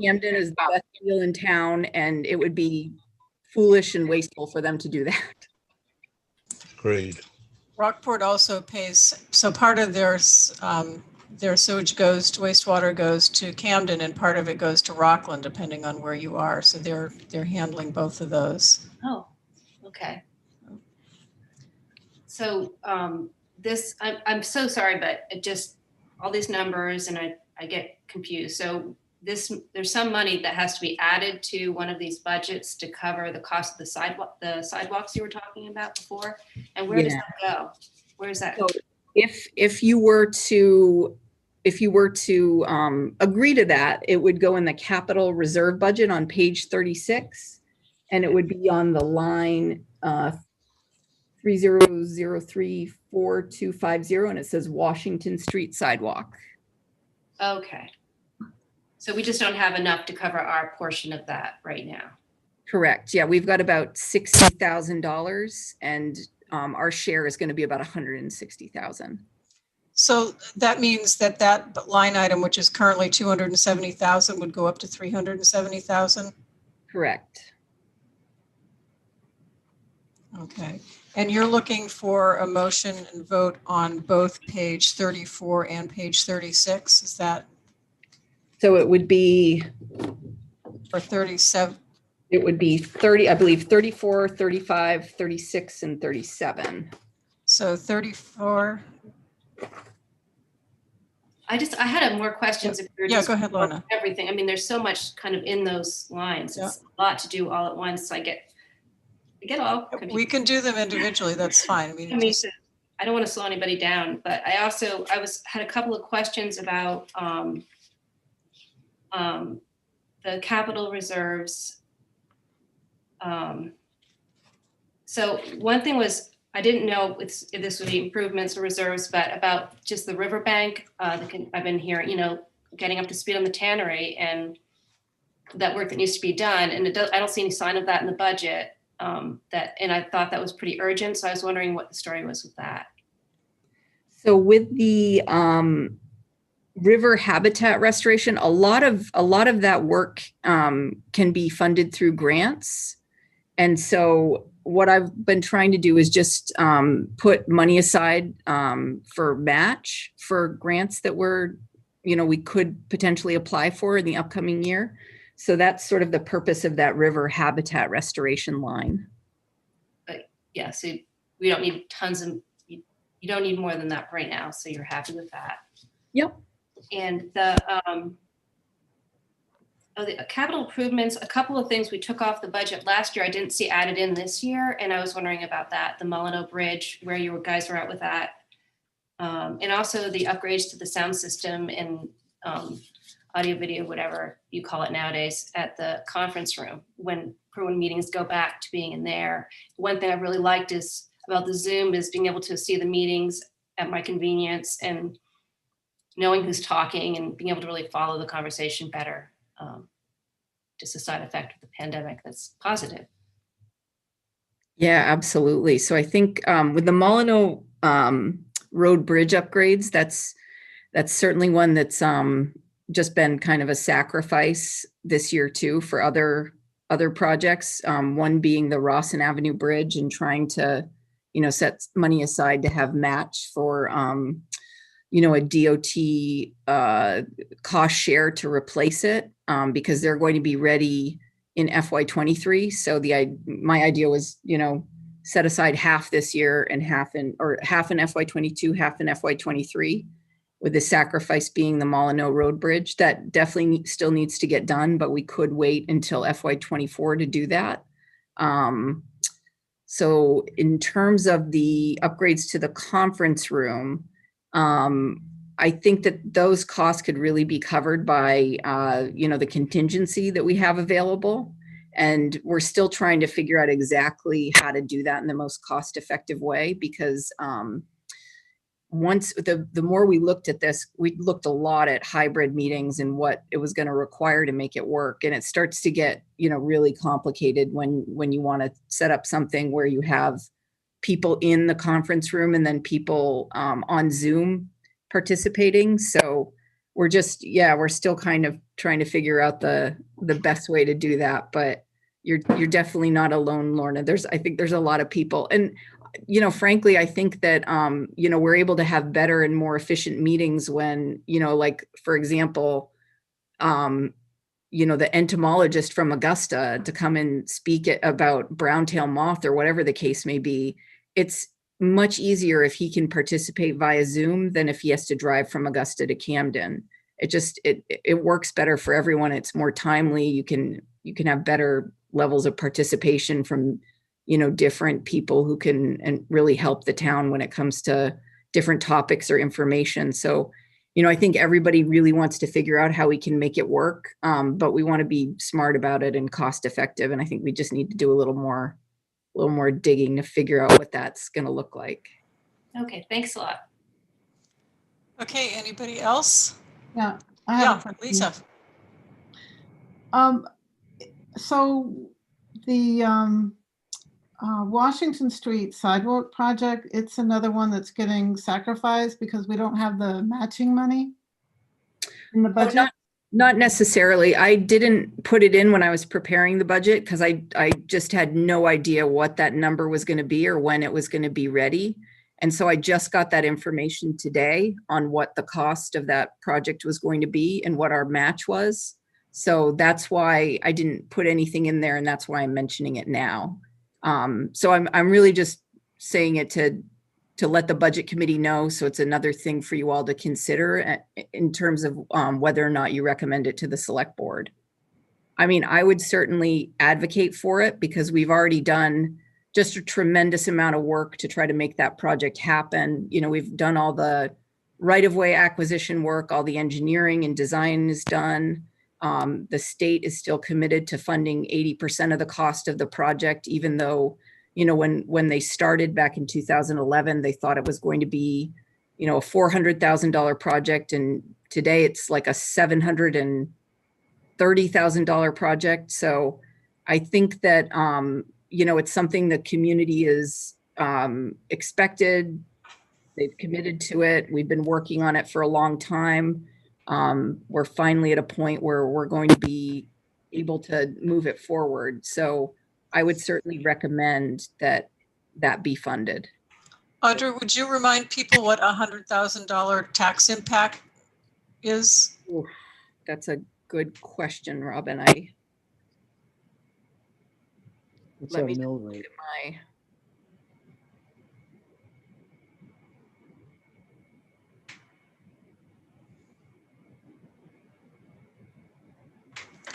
Camden is the best deal in town, and it would be foolish and wasteful for them to do that. Agreed. Rockport also pays, so part of their sewage goes to wastewater goes to Camden, and part of it goes to Rockland, depending on where you are. So they're handling both of those. Oh, okay. So I'm so sorry, but it just, all these numbers and I get confused. So there's some money that has to be added to one of these budgets to cover the cost of the sidewalks you were talking about before. And where does that go? Where is that? So if you were to agree to that, it would go in the capital reserve budget on page 36, and it would be on the line 30034250, and it says Washington Street Sidewalk. Okay. So we just don't have enough to cover our portion of that right now. Correct. Yeah, we've got about $60,000, and our share is going to be about $160,000. So that means that line item, which is currently 270,000, would go up to 370,000? Correct. Okay. And you're looking for a motion and vote on both page 34 and page 36, is that? So it would be, or 37? It would be 30, I believe, 34, 35, 36, and 37. So 34. I had more questions. If you're go ahead, Lorna. Everything. I mean, there's so much kind of in those lines. It's a lot to do all at once. So I get all confused. We can do them individually. That's fine. I mean, I don't want to slow anybody down, but I had a couple of questions about the capital reserves. So one thing was, I didn't know if this would be improvements or reserves, but about just the riverbank. I've been hearing, getting up to speed on the tannery and that work that needs to be done. And I don't see any sign of that in the budget. And I thought that was pretty urgent. So I was wondering what the story was with that. So with the river habitat restoration, a lot of that work can be funded through grants. And so what I've been trying to do is just put money aside for match for grants that we could potentially apply for in the upcoming year. So that's sort of the purpose of that river habitat restoration line. But yeah, so we don't need you don't need more than that right now. So you're happy with that. Yep. And the capital improvements, a couple of things we took off the budget last year, I didn't see added in this year. And I was wondering about that, the Molyneux Bridge, where you guys were at with that. And also the upgrades to the sound system and audio, video, whatever you call it nowadays, at the conference room when meetings go back to being in there. One thing I really liked is about the Zoom is being able to see the meetings at my convenience and knowing who's talking and being able to really follow the conversation better. Just a side effect of the pandemic that's positive. Yeah, absolutely. So I think with the Molyneux Road Bridge upgrades, that's certainly one that's just been kind of a sacrifice this year too for other projects. One being the Rawson Avenue Bridge and trying to, set money aside to have match for a DOT cost share to replace it because they're going to be ready in FY23. So my idea was, set aside half this year and half in FY22, half in FY23, with the sacrifice being the Molyneux Road Bridge. That definitely still needs to get done, but we could wait until FY24 to do that. So in terms of the upgrades to the conference room, I think that those costs could really be covered by, the contingency that we have available. And we're still trying to figure out exactly how to do that in the most cost-effective way, because once the more we looked at this, we looked a lot at hybrid meetings and what it was going to require to make it work. And it starts to get, really complicated when you want to set up something where you have people in the conference room and then people on Zoom participating. So we're just, yeah, we're still kind of trying to figure out the best way to do that. But you're definitely not alone, Lorna. I think there's a lot of people. And, frankly, I think that, we're able to have better and more efficient meetings when, like, for example, the entomologist from Augusta to come and speak about brown-tailed moth or whatever the case may be. It's much easier if he can participate via Zoom than if he has to drive from Augusta to Camden. It works better for everyone. It's more timely. You can have better levels of participation from, different people who can and really help the town when it comes to different topics or information. So, I think everybody really wants to figure out how we can make it work, but we want to be smart about it and cost effective. And I think we just need to do a little more digging to figure out what that's going to look like. Okay, thanks a lot. Okay, anybody else? Yeah, Lisa. So the Washington Street Sidewalk project, it's another one that's getting sacrificed because we don't have the matching money in the budget. Not necessarily. I didn't put it in when I was preparing the budget because I just had no idea what that number was going to be or when it was going to be ready. And so I just got that information today on what the cost of that project was going to be and what our match was. So that's why I didn't put anything in there, and that's why I'm mentioning it now. So I'm really just saying it to let the budget committee know. So it's another thing for you all to consider in terms of whether or not you recommend it to the select board. I mean, I would certainly advocate for it because we've already done just a tremendous amount of work to try to make that project happen. We've done all the right-of-way acquisition work, all the engineering and design is done. The state is still committed to funding 80% of the cost of the project, even though, when they started back in 2011, they thought it was going to be, a $400,000 project. And today it's like a $730,000 project. So I think that, it's something the community is expected. They've committed to it. We've been working on it for a long time. We're finally at a point where we're going to be able to move it forward. So I would certainly recommend that be funded. Audra, would you remind people what $100,000 tax impact is? Ooh, that's a good question, Robin. It's our mill rate.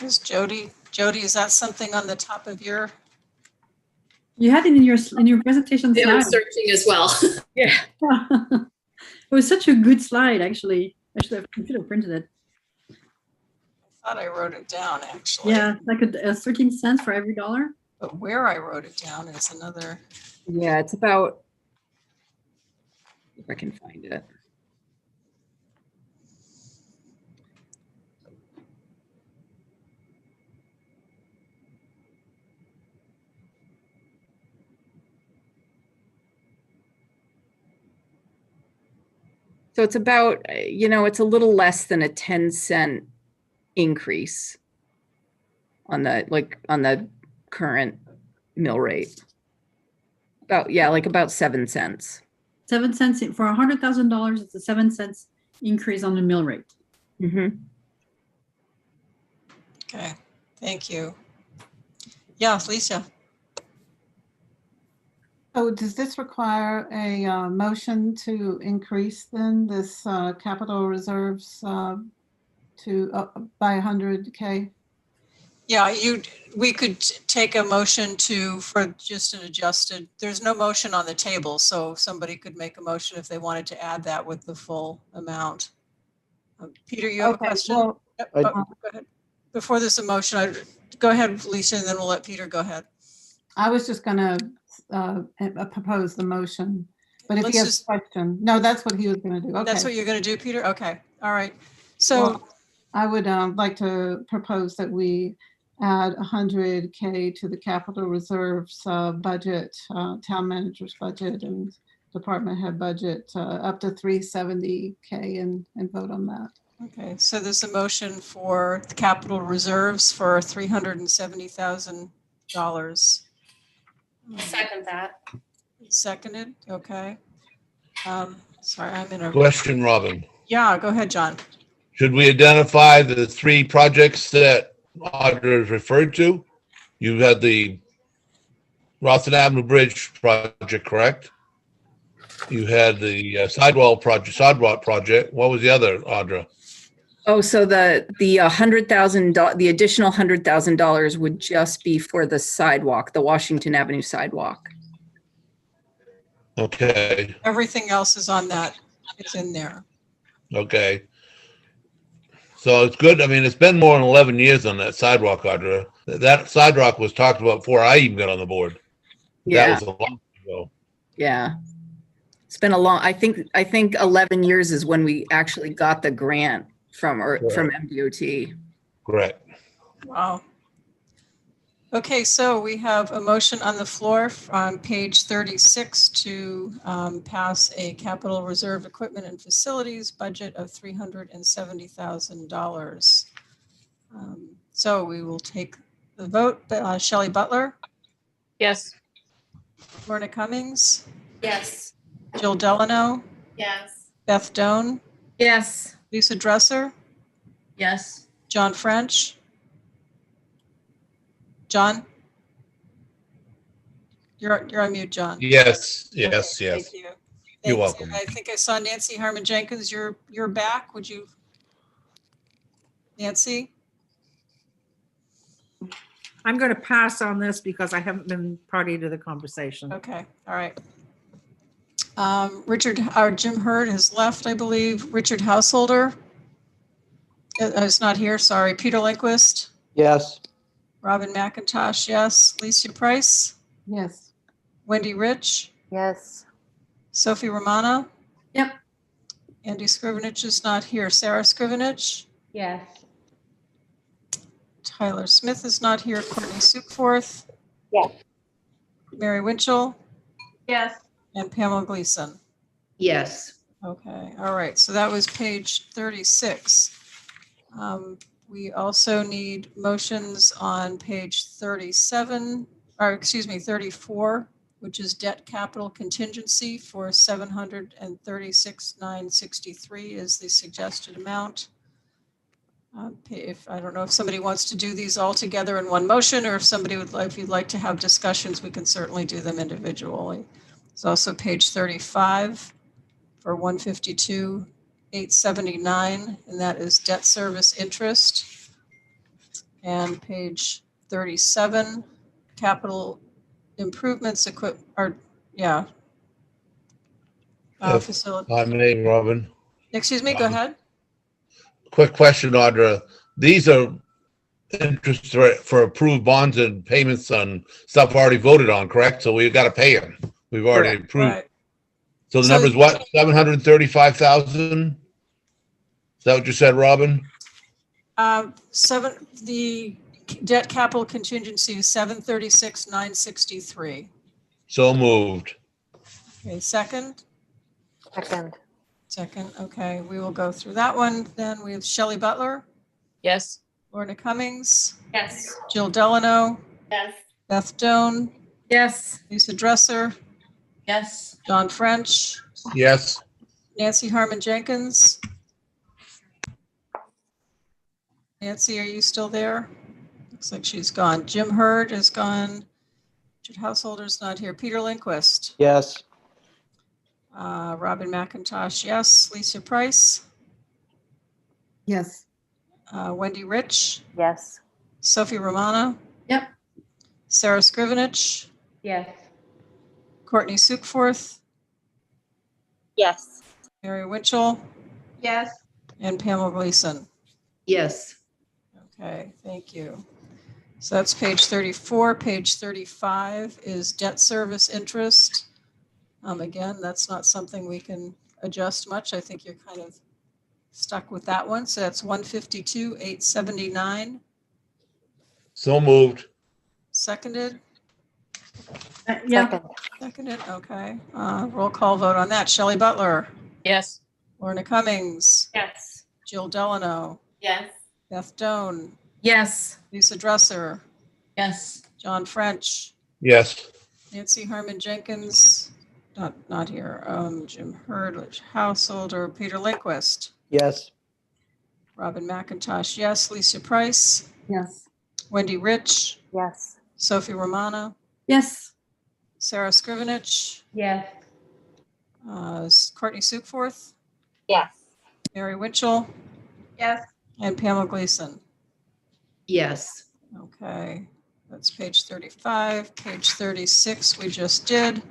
Is Jody, is that something on the top of your? You had it in your presentation They slide. were searching as well. Yeah. It was such a good slide, actually. I should have printed it. I thought I wrote it down, actually. Yeah, like a 13 cents for every dollar. But where I wrote it down is another. Yeah, it's about, if I can find it. So it's about, it's a little less than a 10-cent increase on the current mill rate. About 7 cents. 7 cents for $100,000. It's a 7 cents increase on the mill rate. Mm-hmm. Okay, thank you. Yeah, Lisa. So does this require a motion to increase then this capital reserves to by 100K? Yeah, we could take a motion for just an adjusted, there's no motion on the table, so somebody could make a motion if they wanted to add that with the full amount. Peter, you have a question? Well, go ahead. Before there's a motion, go ahead, Lisa, and then we'll let Peter go ahead. I was just going to propose the motion, but if he has a question, no, that's what he was going to do. Okay. That's what you're going to do, Peter? Okay, all right. So well, I would like to propose that we add 100K to the capital reserves budget, town manager's budget, and department head budget up to 370K and vote on that. Okay, so there's a motion for the capital reserves for $370,000. Second that. Seconded, okay. Sorry, I'm in a, Question, Robin. yeah, go ahead, John. Should we identify the 3 projects that Audra has referred to? You had the Rosslyn Avenue Bridge project, correct? You had the Sidewalk project. What was the other, Audra? Oh, so the $100,000, the additional $100,000 would just be for the sidewalk, the Washington Avenue sidewalk. Okay, Everything else is on that, it's in there. okay. So it's good. I mean, it's been more than 11 years on that sidewalk, Audra. That sidewalk was talked about before I even got on the board. Yeah. That was a long time ago. Yeah. It's been a long, I think 11 years is when we actually got the grant from MDOT. Correct. Wow. Okay, so we have a motion on the floor on page 36 to pass a capital reserve equipment and facilities budget of $370,000. So we will take the vote. Shelley Butler? Yes. Lorna Cummings? Yes. Jill Delano? Yes. Beth Doan? Yes. Lisa Dresser? Yes. John French? John? You're on mute, John. Yes, yes, Okay, yes. Thank you. You're Thanks. welcome. I think I saw Nancy Harmon Jenkins. You're back. Would you? Nancy? I'm going to pass on this because I haven't been party to the conversation. Okay, all right. Jim Hurd has left, I believe. Richard Householder is not here, sorry. Peter Lindquist? Yes. Robin McIntosh, yes. Lisa Price? Yes. Wendy Rich? Yes. Sophie Romano? Yep. Andy Scrivenich is not here. Sarah Scrivenich? Yes. Tyler Smith is not here. Courtney Sukeforth? Yes. Mary Winchell? Yes. And Pamela Gleason? Yes. Okay, all right, so that was page 36. We also need motions on page 37, or excuse me, 34, which is debt capital contingency for $736,963 is the suggested amount. If I don't know if somebody wants to do these all together in one motion, or if somebody would like, if you'd like to have discussions, we can certainly do them individually. There's also page 35 for $152,879, and that is debt service interest. And page 37, capital improvements facility. I may, Robin. Excuse me, go ahead. Quick question, Audra. These are interest for approved bonds and payments on stuff already voted on, correct? So we've got to pay them. We've already approved. Right. So the number is what? 735,000? Is that what you said, Robin? The debt capital contingency is 736,963. So moved. Okay, second? Second. Second, okay, we will go through that one. Then we have Shelley Butler, Yes. Lorna Cummings, Yes. Jill Delano, Yes. Beth Doan, Yes. Lisa Dresser, Yes. John French, Yes. Nancy Harmon Jenkins. Nancy, are you still there? Looks like she's gone. Jim Hurd is gone. Richard Householder's not here. Peter Lindquist. Yes. Robin McIntosh, yes. Lisa Price. Yes. Wendy Rich. Yes. Sophie Romano. Yep. Sarah Scrivenich. Yes. Courtney Sukeforth. Yes. Mary Winchell. Yes. And Pamela Gleason. Yes. Okay, thank you. So that's page 34. Page 35 is debt service interest. Again, that's not something we can adjust much. I think you're kind of stuck with that one. So that's 152,879. So moved. Seconded. Yeah. Second. Seconded, okay. Roll call vote on that. Shelley Butler, Yes. Lorna Cummings, Yes. Jill Delano, Yes. Beth Doan, Yes. Lisa Dresser, Yes. John French, Yes. Nancy Harmon Jenkins, not here. Jim Hurd, Householder, Peter Lindquist, Yes. Robin McIntosh, yes. Lisa Price, Yes. Wendy Rich, Yes. Sophie Romano, Yes. Sarah Scrivenich, Yes. Courtney Sukforth, Yes. Mary Winchell, Yes. and Pamela Gleason. Yes. Okay, that's page 35. Page 36 we just did.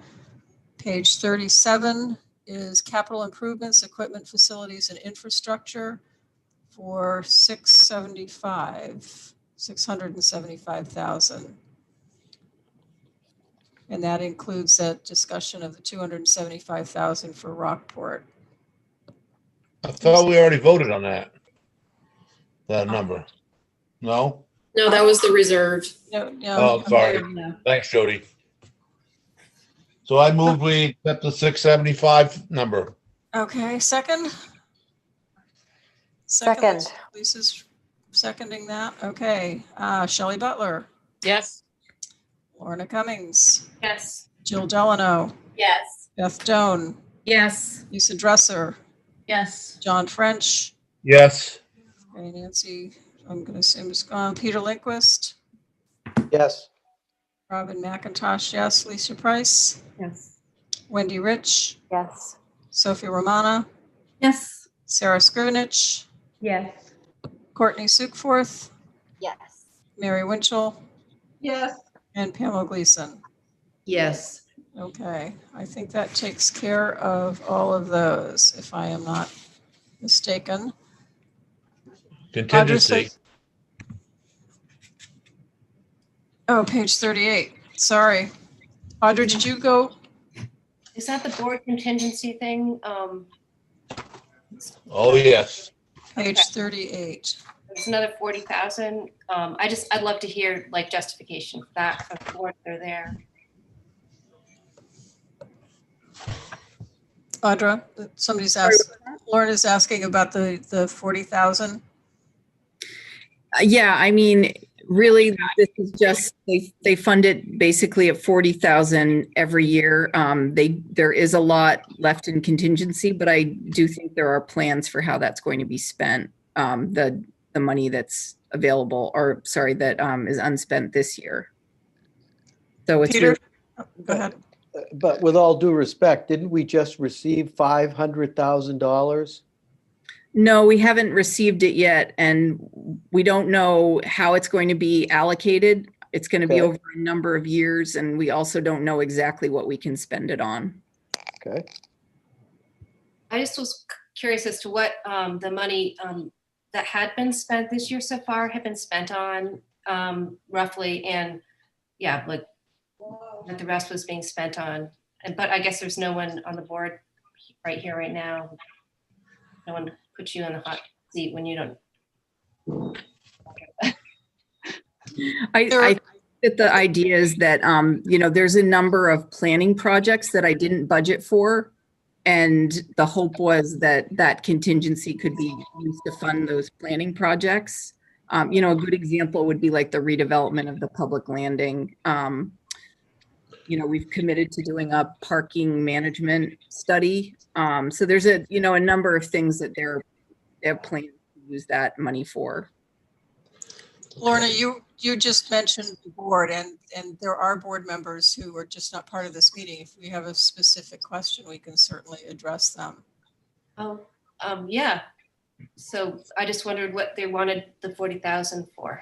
Page 37 is capital improvements, equipment, facilities, and infrastructure for 675,000. And that includes that discussion of the 275,000 for Rockport. I thought we already voted on that number. No? No, that was the reserve. No, Oh, sorry. No. Thanks, Jody. So I moved we accept the 675 number. Okay, second? Second. Lisa's seconding that. Okay, Shelley Butler, Yes. Lorna Cummings, Yes. Jill Delano, Yes. Beth Doan, Yes. Lisa Dresser, Yes. John French, Yes. okay, Nancy, I'm gonna assume is gone, Peter Lindquist, Yes. Robin McIntosh, yes, Lisa Price, Yes. Wendy Rich, Yes. Sophie Romana, Yes. Sarah Scrivenich, Yes. Courtney Sukforth, Yes. Mary Winchell, Yes. and Pamela Gleason. Yes. Okay, I think that takes care of all of those, if I am not mistaken. Contingency. Oh, page 38, sorry. Audra, did you go? Is that the board contingency thing? Oh, yes. Page Okay. 38. There's another 40,000. I'd love to hear like justification for that from the board. They're there. Audra, somebody's asked, Lauren is asking about the 40,000. Yeah, I mean, really, this is just, they fund it basically at 40,000 every year. There is a lot left in contingency, but I do think there are plans for how that's going to be spent. The money that's available, or sorry, that is unspent this year. So it's Peter, really, go ahead. But with all due respect, didn't we just receive $500,000? no, we haven't received it yet, and we don't know how it's going to be allocated. It's going to be Okay. over a number of years, and we also don't know exactly what we can spend it on. Okay. I just was curious as to what the money that had been spent this year so far had been spent on roughly, and yeah, like what the rest was being spent on. But I guess there's no one on the board right here, right now. No one puts you in the hot seat when you don't. I think that the idea is that, there's a number of planning projects that I didn't budget for. And the hope was that that contingency could be used to fund those planning projects. A good example would be like the redevelopment of the public landing. We've committed to doing a parking management study. So there's a number of things that they're planning to use that money for. Lorna, you just mentioned the board, and there are board members who are just not part of this meeting. If we have a specific question, we can certainly address them. Oh, yeah. So I just wondered what they wanted the 40,000 for.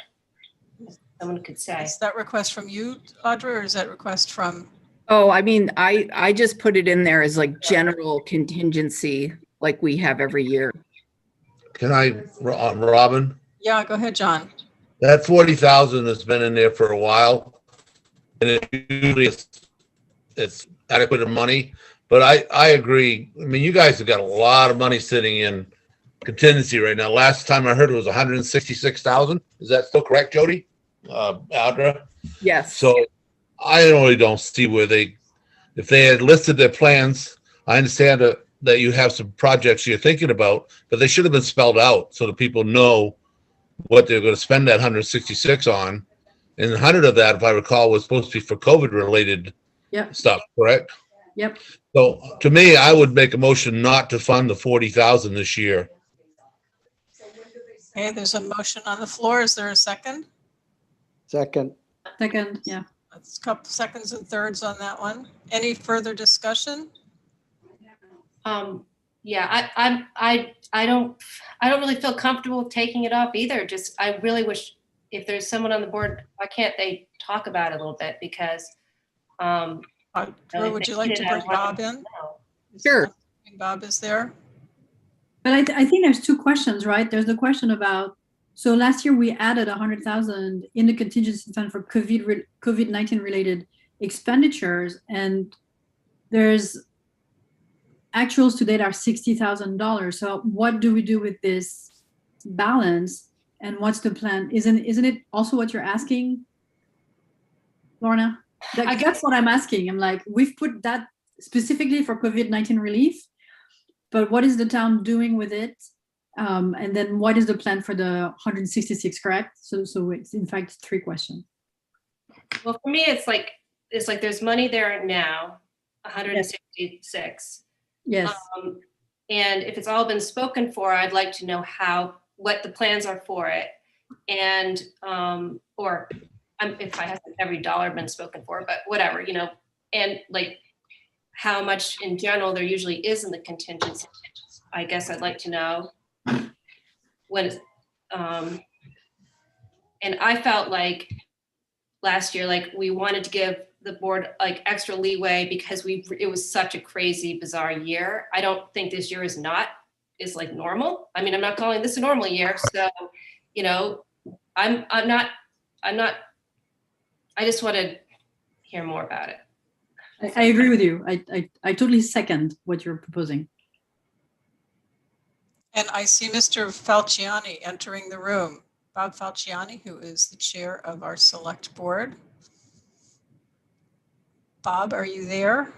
Someone could say. Is that request from you, Audra, or is that request from? Oh, I mean, I just put it in there as like general contingency, like we have every year. Can I, Robin? Yeah, go ahead, John. That 40,000 has been in there for a while, and it usually it's adequate of money. But I agree. I mean, you guys have got a lot of money sitting in contingency right now. Last time I heard it was 166,000. Is that still correct, Jody? Audra? Yes. So I really don't see where they if they had listed their plans, I understand that you have some projects you're thinking about, but they should have been spelled out so that people know what they're going to spend that 166 on. And 100 of that, if I recall, was supposed to be for COVID related stuff, correct? Yep. So to me, I would make a motion not to fund the 40,000 this year. Okay, there's a motion on the floor. Is there a second? Second. Second, yeah. That's a couple seconds and thirds on that one. Any further discussion? Yeah, I don't really feel comfortable taking it up either. Just, I really wish if there's someone on the board, why can't they talk about it a little bit? Because, would you like to bring Bob in? Sure. Bob is there. But I think there's two questions, right? There's the question about, so last year we added 100,000 in the contingency fund for COVID-19 related expenditures, and there's actuals to date are $60,000. So what do we do with this balance, and what's the plan? Isn't it also what you're asking, Lorna? That's what I'm asking. I'm like, we've put that specifically for COVID-19 relief, but what is the town doing with it? And then what is the plan for the 166, correct? So it's in fact 3 questions. Well, for me, it's like there's money there now, 166. Yes. And if it's all been spoken for, I'd like to know what the plans are for it. And, or if I haven't every dollar been spoken for, but whatever, and like how much in general there usually is in the contingency. I guess I'd like to know when, and I felt like last year, like we wanted to give the board like extra leeway because it was such a crazy, bizarre year. I don't think this year is like normal. I mean, I'm not calling this a normal year. So, I'm not, I just want to hear more about it. I agree with you. I totally second what you're proposing. And I see Mr. Falciani entering the room. Bob Falciani, who is the chair of our select board. Bob, are you there?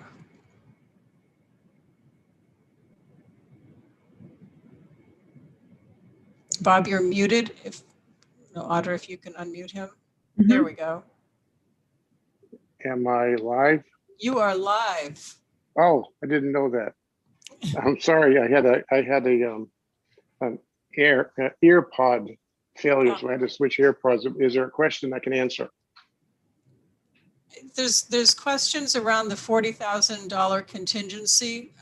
Bob, you're muted. Audra, if you can unmute him. Mm-hmm. There we go. Am I live? You are live. Oh, I didn't know that. I'm sorry. I had an ear pod failure, so I had to switch AirPods. Is there a question I can answer? There's questions around the $40,000 contingency,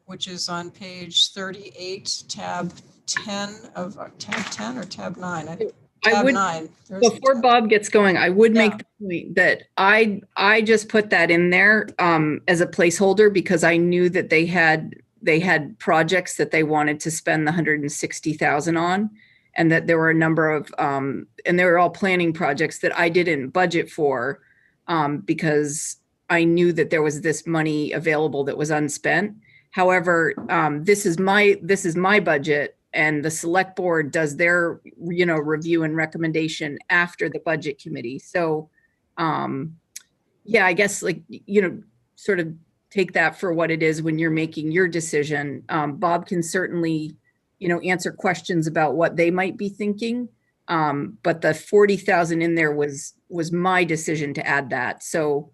which is on page 38, tab 10 of tab 10 or tab 9. Tab 9. Before Bob gets going, I would make the point that I just put that in there as a placeholder because I knew that they had projects that they wanted to spend the 160,000 on, and that there were a number of and they were all planning projects that I didn't budget for because I knew that there was this money available that was unspent. However, this is my budget, and the select board does their review and recommendation after the budget committee. So I guess sort of take that for what it is when you're making your decision. Bob can certainly answer questions about what they might be thinking, but the 40,000 in there was my decision to add that. So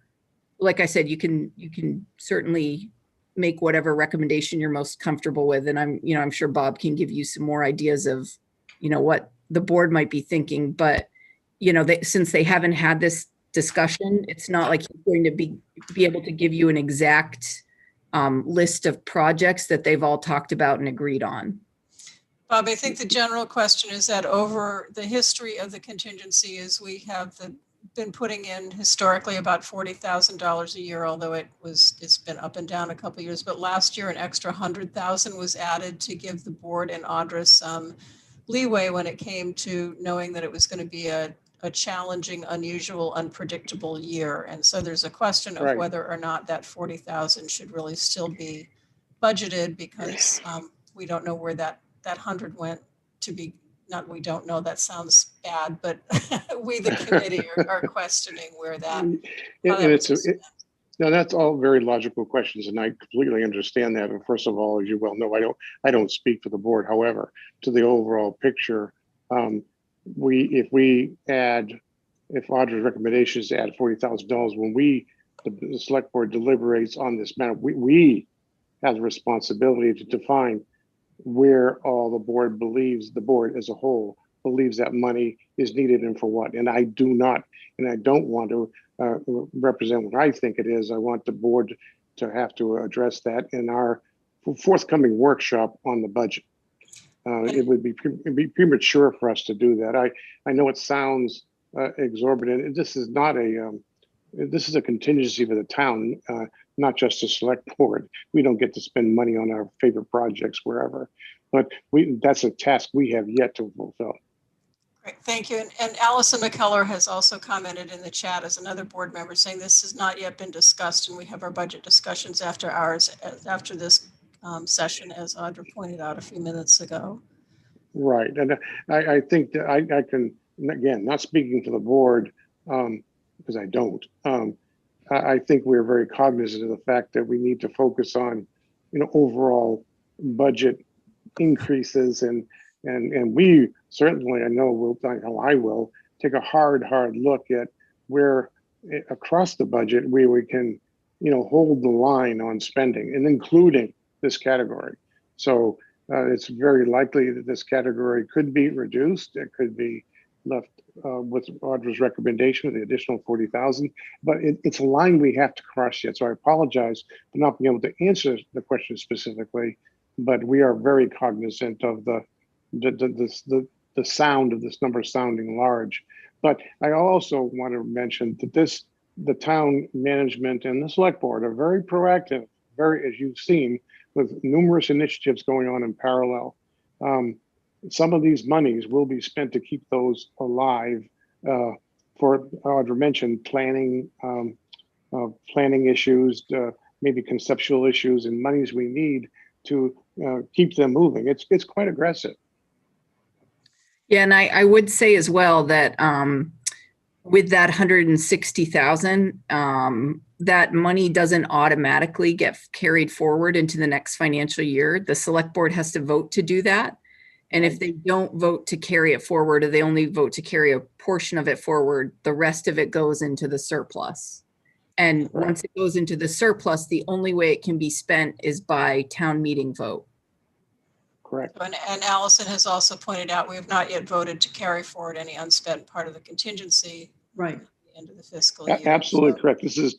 like I said, you can certainly make whatever recommendation you're most comfortable with. And I'm sure Bob can give you some more ideas of, what the board might be thinking, but since they haven't had this discussion, it's not like he's going to be able to give you an exact list of projects that they've all talked about and agreed on. Bob, I think the general question is that over the history of the contingency is we have been putting in historically about $40,000 a year, although it's been up and down a couple of years. But last year, an extra 100,000 was added to give the board and Audra some leeway when it came to knowing that it was going to be a challenging, unusual, unpredictable year. And so there's a question of whether or not that 40,000 should really still be budgeted, because we don't know where that 100 went to be. Not we don't know, that sounds bad, but we, the committee, are questioning where that. Now, that's all very logical questions, and I completely understand that. And first of all, as you well know, I don't speak for the board. However, to the overall picture, if Audra's recommendation is to add $40,000, when the select board deliberates on this matter, we have the responsibility to define where all the board as a whole believes that money is needed and for what. And I do not, and I don't want to represent what I think it is. I want the board to have to address that in our forthcoming workshop on the budget. It would be premature for us to do that. I know it sounds exorbitant. This is not this is a contingency for the town, not just the select board. We don't get to spend money on our favorite projects wherever, but that's a task we have yet to fulfill. Great, thank you. And Allison McKellar has also commented in the chat as another board member saying this has not yet been discussed, and we have our budget discussions after this session, as Audra pointed out a few minutes ago. Right, and I think that I can, again, not speaking for the board, because I don't. I think we're very cognizant of the fact that we need to focus on, overall budget increases, and we certainly, I know I will take a hard look at where across the budget where we can, hold the line on spending, and including this category. So it's very likely that this category could be reduced. It could be left with Audra's recommendation of the additional 40,000, but it's a line we have to cross yet. So I apologize for not being able to answer the question specifically, but we are very cognizant of the sound of this number sounding large. But I also want to mention that the town management and the select board are very proactive, as you've seen, with numerous initiatives going on in parallel. Some of these monies will be spent to keep those alive. For Audra mentioned planning issues, maybe conceptual issues, and monies we need to keep them moving. It's quite aggressive. Yeah, and I would say as well that with that 160,000, that money doesn't automatically get carried forward into the next financial year. The select board has to vote to do that. And if they don't vote to carry it forward, or they only vote to carry a portion of it forward, the rest of it goes into the surplus. And once it goes into the surplus, the only way it can be spent is by town meeting vote. Correct. And Allison has also pointed out we have not yet voted to carry forward any unspent part of the contingency. Right. At the end of the fiscal year. Absolutely correct. This is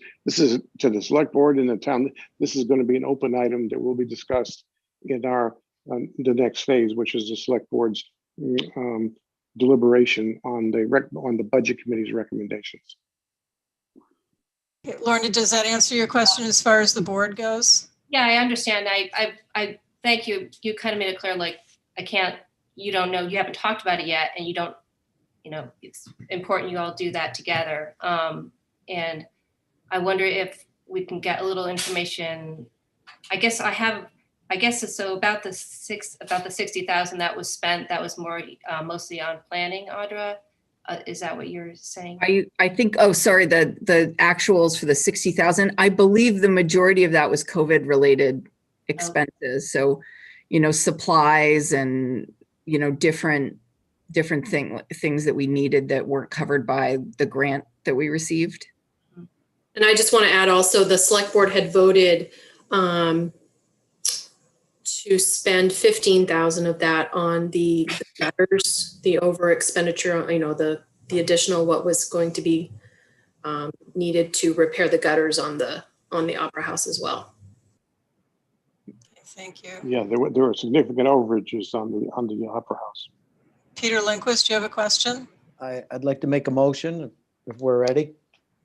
to the select board in the town. This is going to be an open item that will be discussed in our the next phase, which is the select board's deliberation on the budget committee's recommendations. Okay, Lorna, does that answer your question as far as the board goes? Yeah, I understand. I thank you. You kind of made it clear, like, you don't know, you haven't talked about it yet, and you don't, it's important you all do that together. And I wonder if we can get a little information. I guess so about the 60,000 that was spent, that was more mostly on planning, Audra. Is that what you're saying? I think, sorry, the actuals for the 60,000, I believe the majority of that was COVID related expenses. So, supplies and, different things that we needed that weren't covered by the grant that we received. And I just want to add also, the select board had voted to spend 15,000 of that on the gutters, the over expenditure, the additional what was going to be needed to repair the gutters on the Opera House as well. Thank you. Yeah, there were significant overages on the Opera House. Peter Lindquist, do you have a question? I'd like to make a motion if we're ready.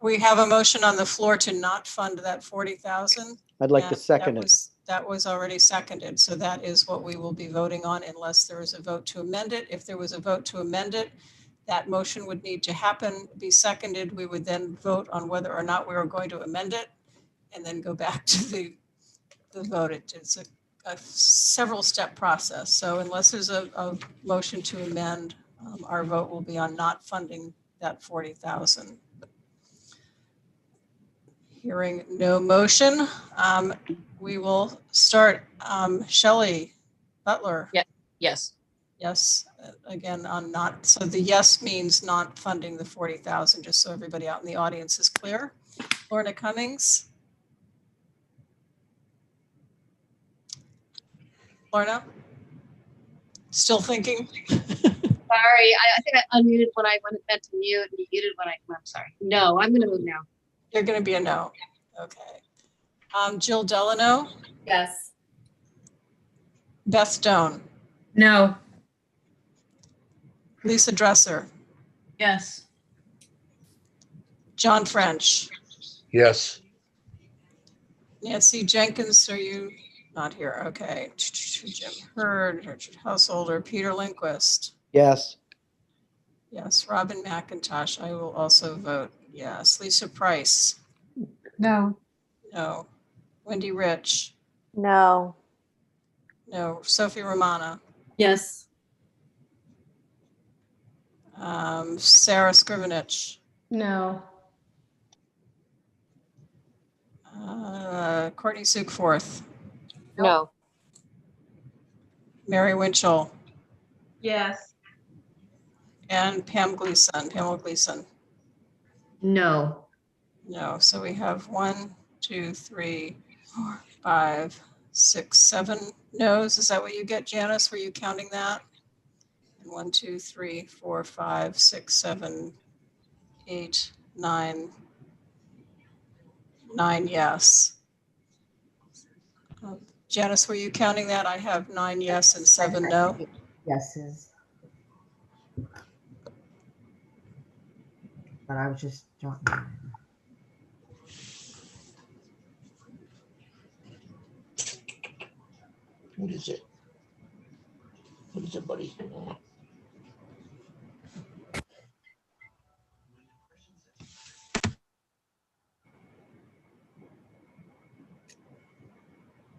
We have a motion on the floor to not fund that 40,000. I'd like to second it. That was already seconded. So that is what we will be voting on unless there is a vote to amend it. If there was a vote to amend it, that motion would need to be seconded. We would then vote on whether or not we are going to amend it and then go back to the vote. It's a several step process. So unless there's a motion to amend, our vote will be on not funding that 40,000. Hearing no motion, we will start. Shelley Butler. Yeah. Yes. Yes, again, on not, so the yes means not funding the 40,000, just so everybody out in the audience is clear. Lorna Cummings. Lorna? Still thinking? Sorry, I think I unmuted when I meant to mute and muted when I'm sorry. No, I'm gonna move now. You're gonna be a no. Okay. Jill Delano. Yes. Beth Stone. No. Lisa Dresser. Yes. John French. Yes. Nancy Jenkins, are you not here? Okay. Jim Hurd, Richard Householder, Peter Lindquist. Yes. Yes. Robin McIntosh, I will also vote yes. Lisa Price. No. No. Wendy Rich. No. No. Sophie Romana. Yes. Sarah Scrivenich. No. Courtney Sukforth. No. Mary Winchell. Yes. And Pam Gleason. Pamela Gleason. No. No. So we have 1, 2, 3, 4, 5, 6, 7 no's. Is that what you get, Janice? Were you counting that? 1, 2, 3, 4, 5, 6, 7, 8, 9. 9 yes. Janice, were you counting that? I have 9 yes and 7 no. Yeses. But I was just jotting. What is it? What is it, buddy?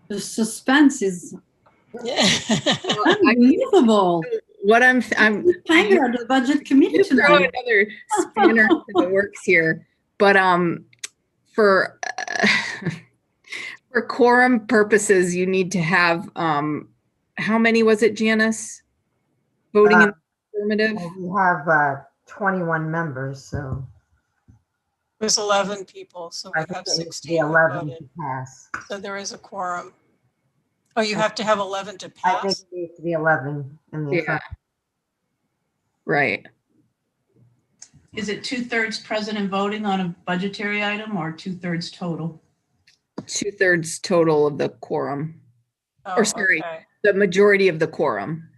The suspense is unbelievable. What I'm Tiger, the budget committee just throw tonight. another spanner to the works here, but for for quorum purposes, you need to have how many was it, Janice? Voting in the affirmative. We have 21 members, so There's 11 people, so we have 16 who 11 voted. to pass. So there is a quorum. Oh, you have to have 11 to I think pass? it needs to be 11 in the Yeah. affirmative. Right. Is it 2/3 president voting on a budgetary item or 2/3 total? 2/3 total of the quorum. Oh, Or sorry, okay. the majority of the quorum.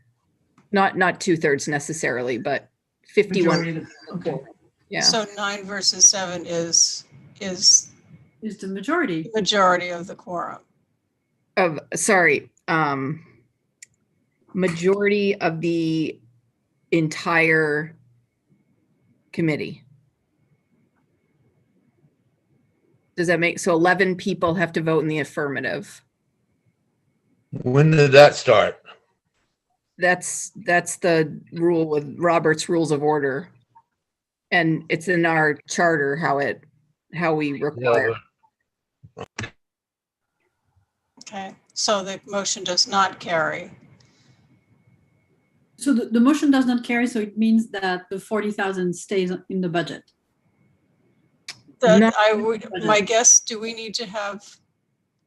Not 2/3 necessarily, but 51. Majority of the- okay. Yeah. So 9 versus 7 is the majority. Majority of the quorum. Majority of the entire committee. Does that make, so 11 people have to vote in the affirmative? When did that start? That's the rule with Robert's Rules of Order. And it's in our charter how we require. Okay, so the motion does not carry. So the motion does not carry, so it means that the 40,000 stays in the budget. That I would, my guess, do we need to have?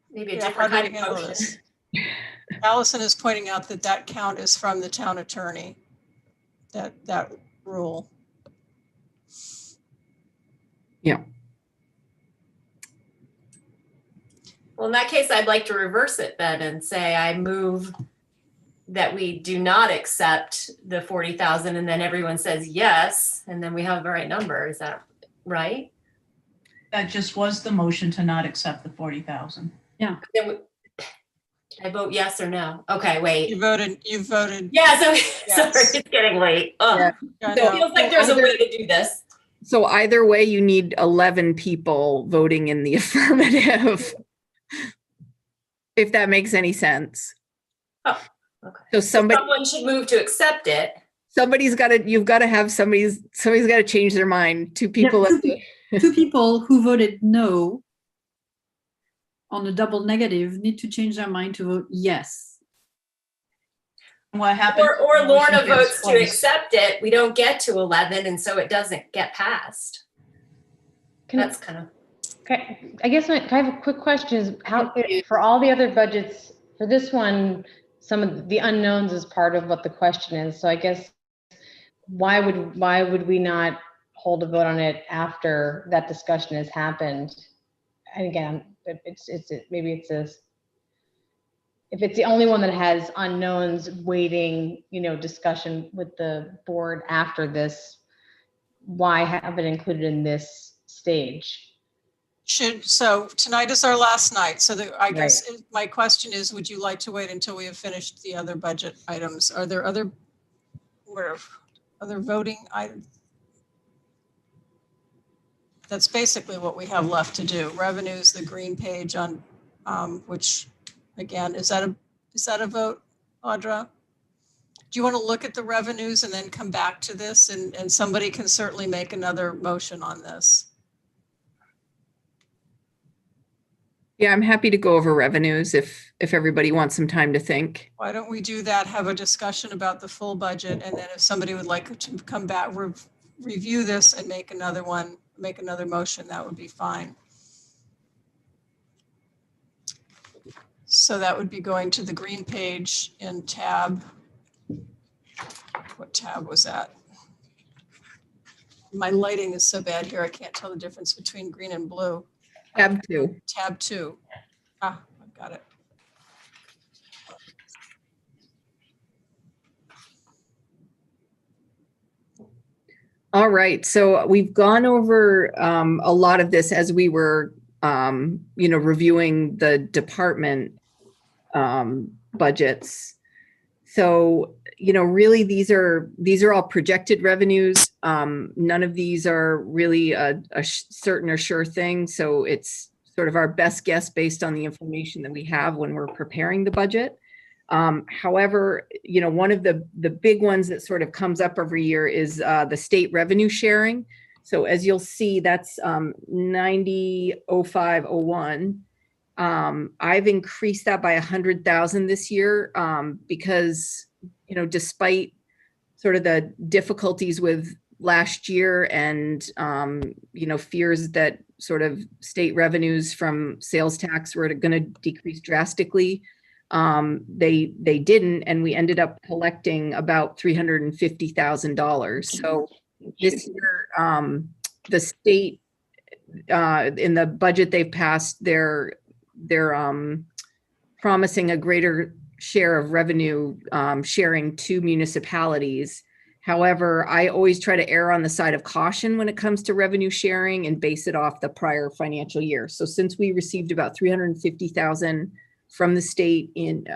Maybe a Yeah, different how do kind we of handle motion. this? Allison is pointing out that that count is from the town attorney. That rule. Yeah. Well, in that case, I'd like to reverse it then and say I move that we do not accept the 40,000 and then everyone says yes, and then we have the right number. Is that right? That just was the motion to not accept the 40,000. Yeah. Then I vote yes or no. Okay, wait. You voted. Yeah, so Yes. sorry, it's getting late. Ugh. Yeah. I So know. it feels like there's a way to do this. So either way, you need 11 people voting in the affirmative. If that makes any sense. Oh, okay. So Someone should move to accept it. you've got to have somebody's got to change their mind. Two people. Two people who voted no on a double negative need to change their mind to vote yes. What happens? Or if the motion Lorna gets votes to closed? accept it, we don't get to 11, and so it doesn't get passed. That's kind of. Okay, I guess can I have a quick question is how, for all the other budgets, for this one, some of the unknowns is part of what the question is. So I guess why would we not hold a vote on it after that discussion has happened? And again, maybe it's this, if it's the only one that has unknowns waiting, discussion with the board after this, why have it included in this stage? So tonight is our last night. So I guess my question is, would you like to wait until we have finished the other budget items? Are there other voting items? That's basically what we have left to do. Revenues, the green page on, which again, is that a vote, Audra? Do you want to look at the revenues and then come back to this? And somebody can certainly make another motion on this. Yeah, I'm happy to go over revenues if everybody wants some time to think. Why don't we do that, have a discussion about the full budget, and then if somebody would like to come back, review this and make another motion, that would be fine. So that would be going to the green page in tab. What tab was that? My lighting is so bad here, I can't tell the difference between green and blue. Tab 2. Tab 2. Ah, I've got it. All right, so we've gone over a lot of this as we were, reviewing the department budgets. So, really these are all projected revenues. None of these are really a certain or sure thing. So it's sort of our best guess based on the information that we have when we're preparing the budget. However, one of the big ones that sort of comes up every year is the state revenue sharing. So as you'll see, that's 90,0501. I've increased that by 100,000 this year because, despite sort of the difficulties with last year and, fears that sort of state revenues from sales tax were going to decrease drastically, they didn't, and we ended up collecting about $350,000. So this year, the state, in the budget they've passed, they're promising a greater share of revenue sharing to municipalities. However, I always try to err on the side of caution when it comes to revenue sharing and base it off the prior financial year. So since we received about $350,000 from the state in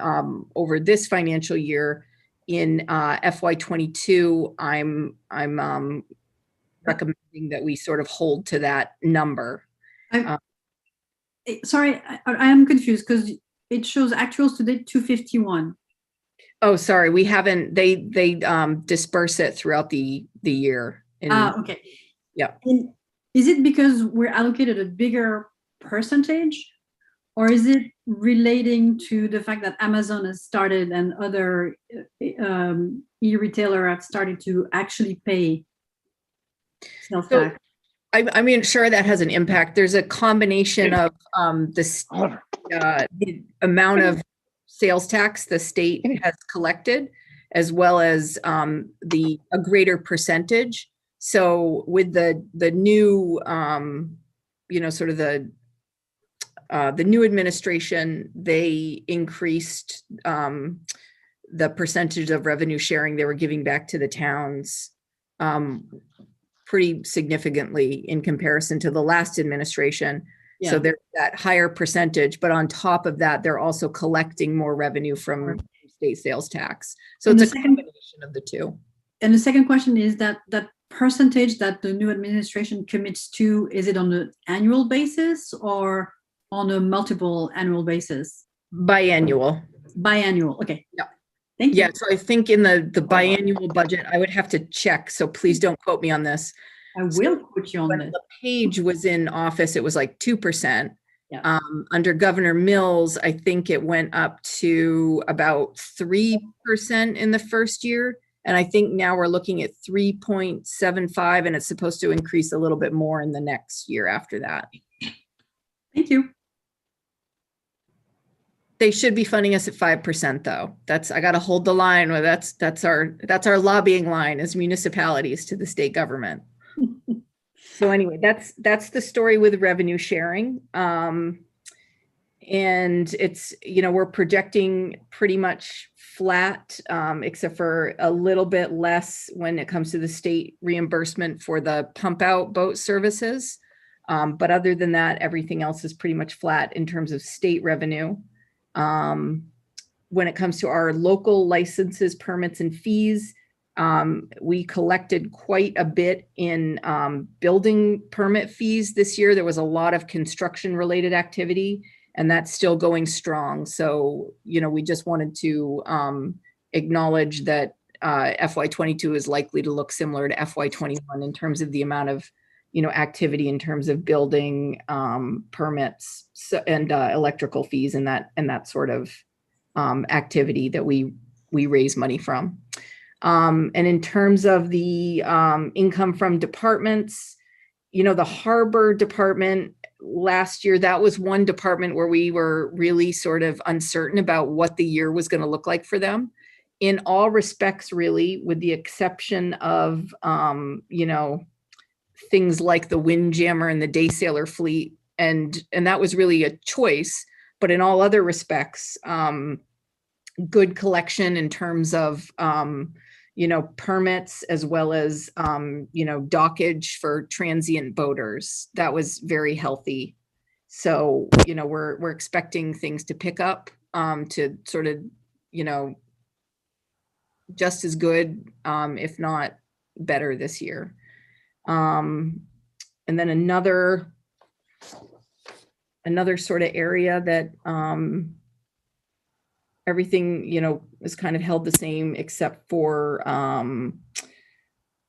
over this financial year in FY22, I'm recommending that we sort of hold to that number. Sorry, I am confused because it shows actuals today 251. Oh, sorry, we haven't. They disperse it throughout the year. Okay. Yeah. And is it because we're allocated a bigger percentage, or is it relating to the fact that Amazon has started and other e-retailer have started to actually pay sales tax? I mean, sure, that has an impact. There's a combination of the amount of sales tax the state has collected, as well as a greater percentage. So with the new, sort of the new administration, they increased the percentage of revenue sharing they were giving back to the towns pretty significantly in comparison to the last administration. Yeah. So there's that higher percentage, but on top of that, they're also collecting more revenue from state sales tax. So it's a combination of the two. And the second question is that percentage that the new administration commits to, is it on an annual basis or on a multiple annual basis? Biannual. Biannual, okay. Yeah. Thank you. Yeah, so I think in the biannual budget, I would have to check, so please don't quote me on this. I will quote you on this. The page was in office, it was like 2%. Yeah. Under Governor Mills, I think it went up to about 3% in the first year. And I think now we're looking at 3.75, and it's supposed to increase a little bit more in the next year after that. Thank you. They should be funding us at 5% though. I got to hold the line. Well, that's our lobbying line as municipalities to the state government. So anyway, that's the story with revenue sharing. And it's, we're projecting pretty much flat, except for a little bit less when it comes to the state reimbursement for the pump out boat services. But other than that, everything else is pretty much flat in terms of state revenue. When it comes to our local licenses, permits, and fees, we collected quite a bit in building permit fees this year. There was a lot of construction related activity, and that's still going strong. So, we just wanted to acknowledge that FY22 is likely to look similar to FY21 in terms of the amount of activity in terms of building permits and electrical fees and that sort of activity that we raise money from. And in terms of the income from departments, the harbor department last year, that was one department where we were really sort of uncertain about what the year was going to look like for them. In all respects, really, with the exception of, things like the Windjammer and the Day Sailor fleet. And that was really a choice, but in all other respects, good collection in terms of, permits as well as, dockage for transient boaters. That was very healthy. So, we're expecting things to pick up, to sort of, just as good, if not better this year. And then another sort of area that everything, is kind of held the same except for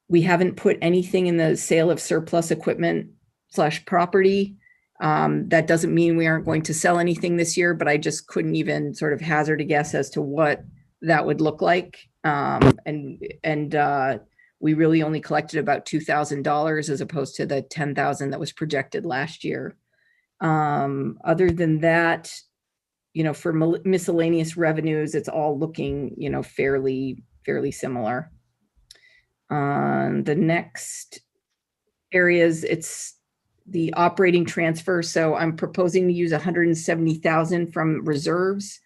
we haven't put anything in the sale of surplus equipment / property. That doesn't mean we aren't going to sell anything this year, but I just couldn't even sort of hazard a guess as to what that would look like. We really only collected about $2,000 as opposed to the $10,000 that was projected last year. Other than that, for miscellaneous revenues, it's all looking, fairly similar. The next areas, it's the operating transfer. So I'm proposing to use $170,000 from reserves.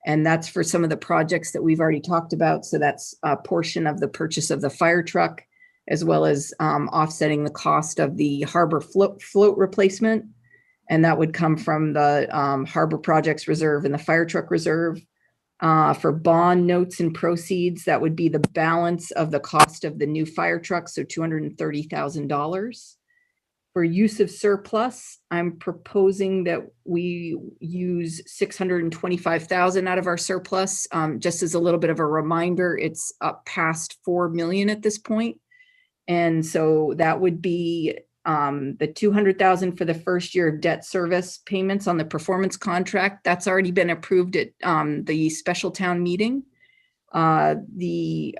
And that's for some of the projects that we've already talked about. So that's a portion of the purchase of the fire truck, as well as offsetting the cost of the harbor float replacement. And that would come from the harbor projects reserve and the fire truck reserve. For bond notes and proceeds, that would be the balance of the cost of the new fire truck, so $230,000. For use of surplus, I'm proposing that we use $625,000 out of our surplus. Just as a little bit of a reminder, it's up past 4 million at this point. And so that would be the $200,000 for the first year of debt service payments on the performance contract. That's already been approved at the special town meeting. The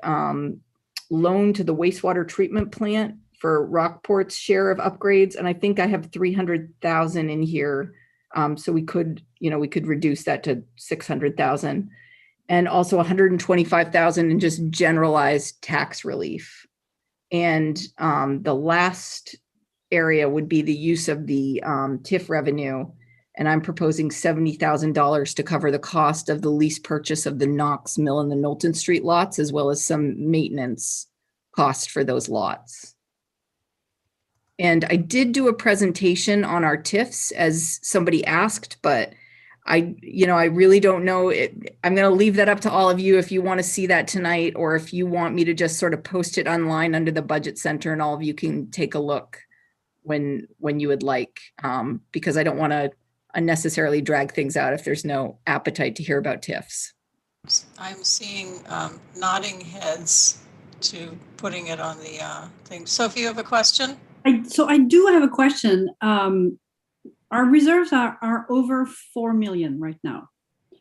loan to the wastewater treatment plant for Rockport's share of upgrades. And I think I have 300,000 in here. So we could reduce that to 600,000, and also 125,000 in just generalized tax relief. And the last area would be the use of the TIF revenue. And I'm proposing $70,000 to cover the cost of the lease purchase of the Knox Mill and the Knowlton Street lots, as well as some maintenance cost for those lots. And I did do a presentation on our TIFs as somebody asked, but I really don't know. I'm going to leave that up to all of you if you want to see that tonight, or if you want me to just sort of post it online under the Budget Center and all of you can take a look when you would like, because I don't want to unnecessarily drag things out if there's no appetite to hear about TIFs. I'm seeing nodding heads to putting it on the thing. Sophie, you have a question? So I do have a question. Our reserves are over 4 million right now.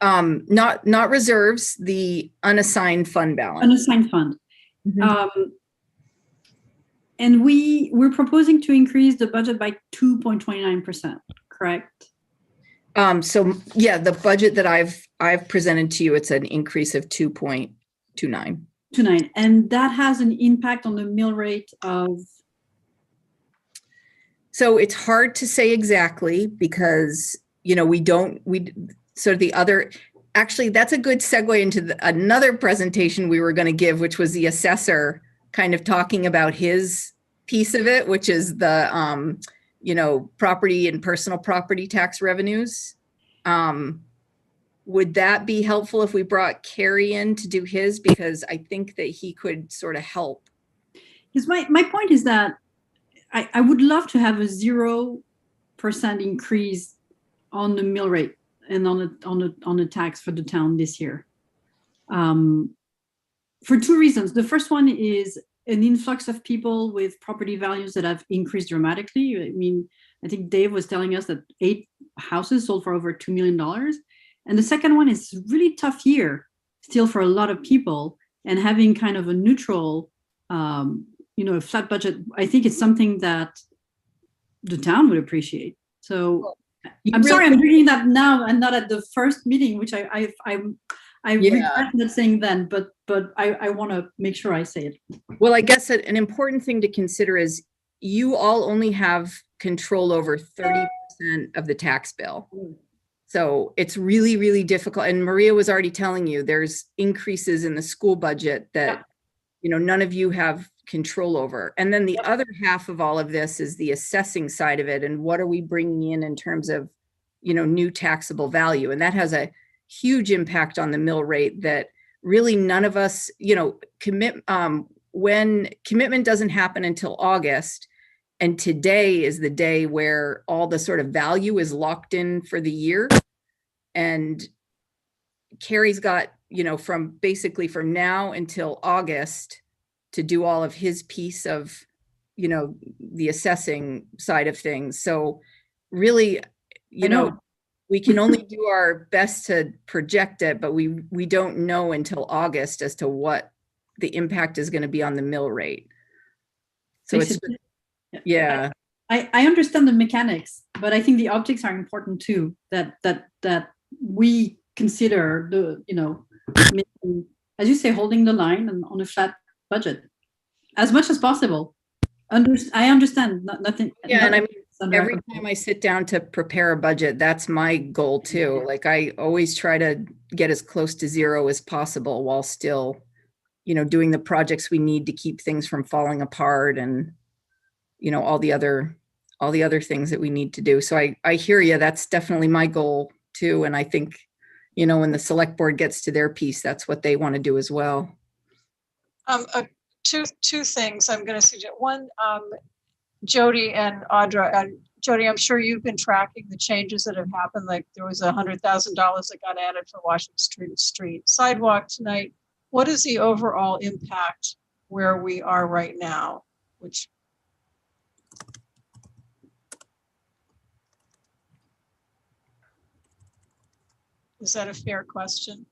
Not reserves, the unassigned fund balance. Unassigned fund. And we're proposing to increase the budget by 2.29%, correct? So yeah, the budget that I've presented to you, it's an increase of 2.29. 29, and that has an impact on the mill rate of. So it's hard to say exactly because, actually that's a good segue into another presentation we were going to give, which was the assessor kind of talking about his piece of it, which is the, property and personal property tax revenues. Would that be helpful if we brought Carrie in to do his? Because I think that he could sort of help. Because my point is that I would love to have a 0% increase on the mill rate and on the tax for the town this year. For two reasons. The first one is an influx of people with property values that have increased dramatically. I mean, I think Dave was telling us that 8 houses sold for over $2 million. And the second one is really tough year still for a lot of people, and having kind of a neutral, a flat budget, I think it's something that the town would appreciate. So I'm sorry, I'm bringing that now and not at the first meeting, which I regret not saying then, but I want to make sure I say it. Well, I guess an important thing to consider is you all only have control over 30% of the tax bill. So it's really, really difficult. And Maria was already telling you there's increases in the school budget that, none of you have control over. And then the other half of all of this is the assessing side of it. And what are we bringing in terms of, new taxable value? And that has a huge impact on the mill rate that really none of us, when commitment doesn't happen until August, and today is the day where all the sort of value is locked in for the year. And Carrie's got, from now until August to do all of his piece of, the assessing side of things. So really, we can only do our best to project it, but we don't know until August as to what the impact is going to be on the mill rate. So yeah. I understand the mechanics, but I think the optics are important too, that we consider as you say, holding the line and on a flat budget as much as possible. I understand nothing. Yeah, and I mean, every time I sit down to prepare a budget, that's my goal too. Like I always try to get as close to 0 as possible while still, doing the projects we need to keep things from falling apart and, all the other things that we need to do. So I hear you. That's definitely my goal too. And I think, when the select board gets to their piece, that's what they want to do as well. Two things I'm going to suggest. One, Jody and Audra, and Jody, I'm sure you've been tracking the changes that have happened. Like there was $100,000 that got added for Washington Street Sidewalk tonight. What is the overall impact where we are right now? Is that a fair question?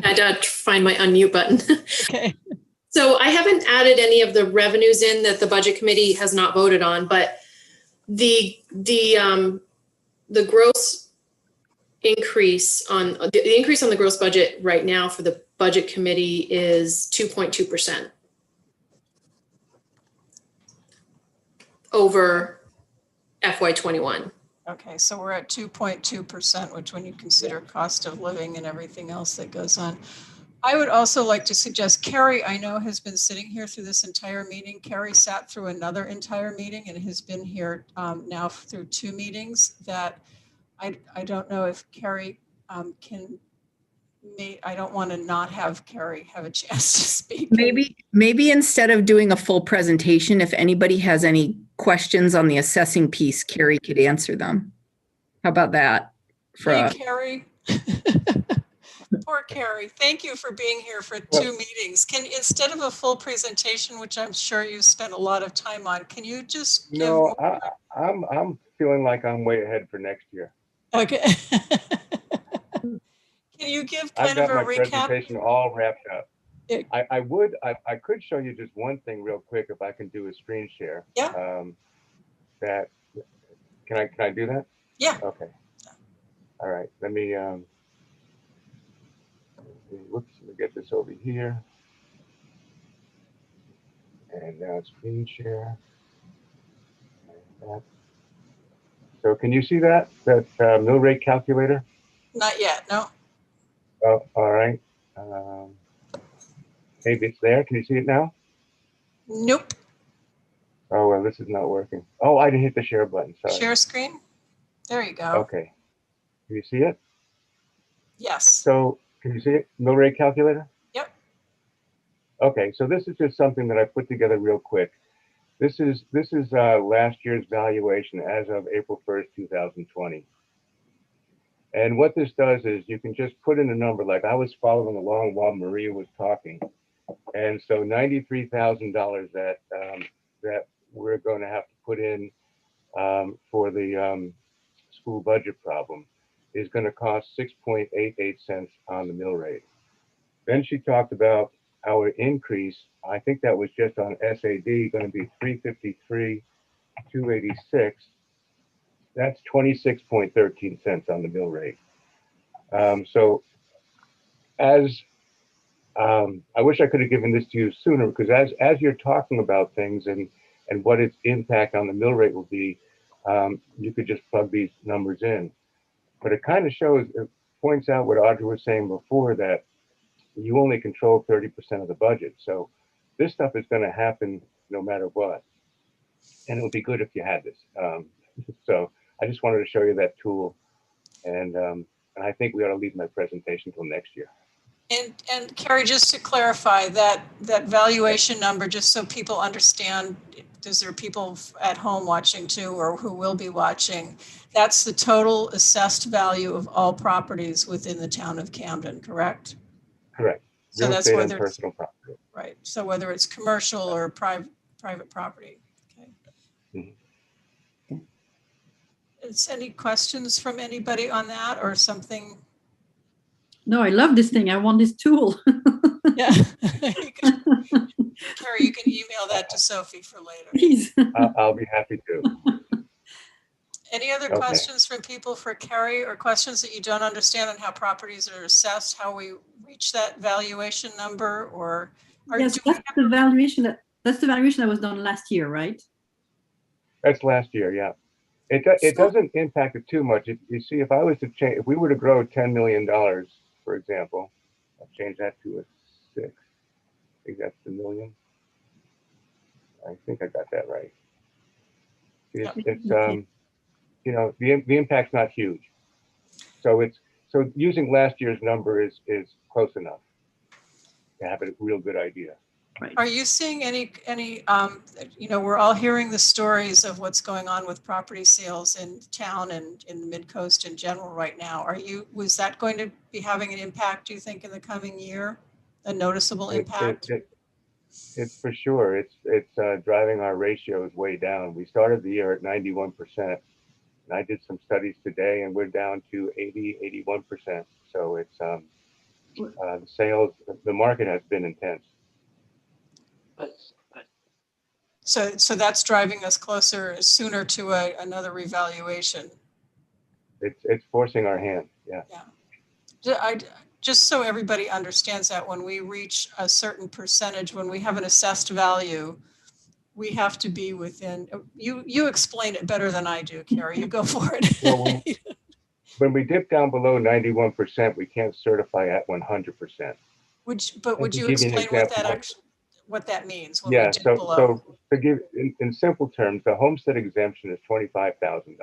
I had to find my unmute button. Okay. So I haven't added any of the revenues in that the budget committee has not voted on, but the gross increase on the increase on the gross budget right now for the budget committee is 2.2% over FY21. Okay, so we're at 2.2%, which when you consider cost of living and everything else that goes on. I would also like to suggest, Carrie, I know has been sitting here through this entire meeting. Carrie sat through another entire meeting and has been here now through 2 meetings that I don't know if Carrie I don't want to not have Carrie have a chance to speak. Maybe instead of doing a full presentation, if anybody has any questions on the assessing piece, Carrie could answer them. How about that? Hey, Carrie. Poor Carrie. Thank you for being here for 2 meetings. Instead of a full presentation, which I'm sure you spent a lot of time on, can you just give? No, I'm feeling like I'm way ahead for next year. Okay. Can you give I've kind of got a my recap? presentation all wrapped up. It- I could show you just one thing real quick if I can do a screen share. Yeah. That can I do that? Yeah. Okay. All right. Let me whoops, let me get this over here. And now screen share. Like that. So can you see that mill rate calculator? Not yet, no. Oh, all right. Maybe it's there. Can you see it now? Nope. Oh, well, this is not working. Oh, I didn't hit the share button. Sorry. Share screen. There you go. Okay. Can you see it? Yes. So can you see it? Mill rate calculator? Yep. Okay. So this is just something that I put together real quick. This is last year's valuation as of April 1st, 2020. And what this does is you can just put in a number, like I was following along while Maria was talking. And so $93,000 that we're going to have to put in for the school budget problem is going to cost 6.88 cents on the mill rate. Then she talked about our increase. I think that was just on SAD, going to be 353, 286. That's 26.13 cents on the mill rate. So as I wish I could have given this to you sooner, because as you're talking about things and what its impact on the mill rate will be, you could just plug these numbers in. But it kind of shows, it points out what Audrey was saying before, that you only control 30% of the budget. So this stuff is going to happen no matter what. And it would be good if you had this. So I just wanted to show you that tool. And I think we ought to leave my presentation till next year. And Carrie, just to clarify that valuation number, just so people understand, because there are people at home watching too, or who will be watching, that's the total assessed value of all properties within the town of Camden, correct? Correct. So Real that's estate whether and personal property. Right. So whether it's commercial or private property. Okay. Mm-hmm. Is any questions from anybody on that or something? No, I love this thing. I want this tool. Yeah. Carrie, you can email that to Sophie for later. Please. I'll be happy to. Any other Okay. questions from people for Carrie, or questions that you don't understand on how properties are assessed, how we reach that valuation number, or Yes, that's the valuation that was done last year, right? That's last year, yeah. It doesn't impact it too much. You see, if I was to change, if we were to grow $10 million, for example, I'll change that to a 6. I think that's the million. I think I got that right. It's you know, the impact's not huge. So using last year's number is close enough to have a real good idea. Right. Are you seeing any, you know, we're all hearing the stories of what's going on with property sales in town and in the mid-coast in general right now. Was that going to be having an impact, do you think, in the coming year? A noticeable impact? It's for sure. It's driving our ratios way down. We started the year at 91%. And I did some studies today and we're down to 81%. So it's the sales, the market has been intense. So that's driving us sooner to another revaluation. It's forcing our hand. Yeah. Just so everybody understands that when we reach a certain percentage, when we have an assessed value, we have to be within, you explain it better than I do, Carrie, you go for it. Well, when we dip down below 91%, we can't certify at 100%. Would you explain what that means when we dip below? So to give in simple terms, the homestead exemption is $25,000.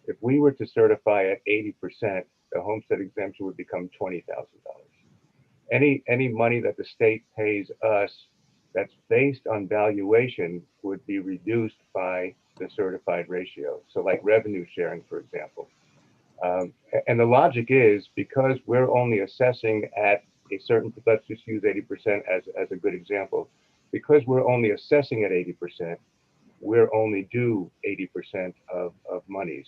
If we were to certify at 80%, the homestead exemption would become $20,000. Any money that the state pays us that's based on valuation would be reduced by the certified ratio. So like revenue sharing, for example. And the logic is because we're only assessing at a certain, let's just use 80% as a good example. Because we're only assessing at 80%, we're only due 80% of monies.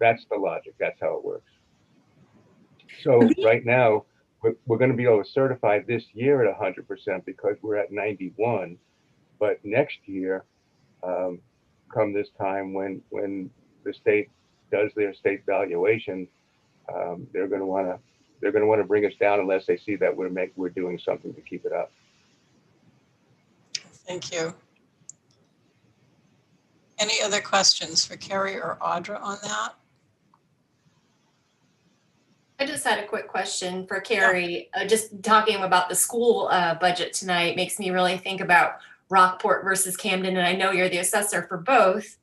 That's the logic. That's how it works. So right now, we're going to be able to certify this year at 100% because we're at 91. But next year, come this time when the state does their state valuation, they're going to want to bring us down unless they see that we're doing something to keep it up. Thank you. Any other questions for Carrie or Audra on that? I just had a quick question for Carrie. Just talking about the school budget tonight makes me really think about Rockport versus Camden, and I know you're the assessor for both.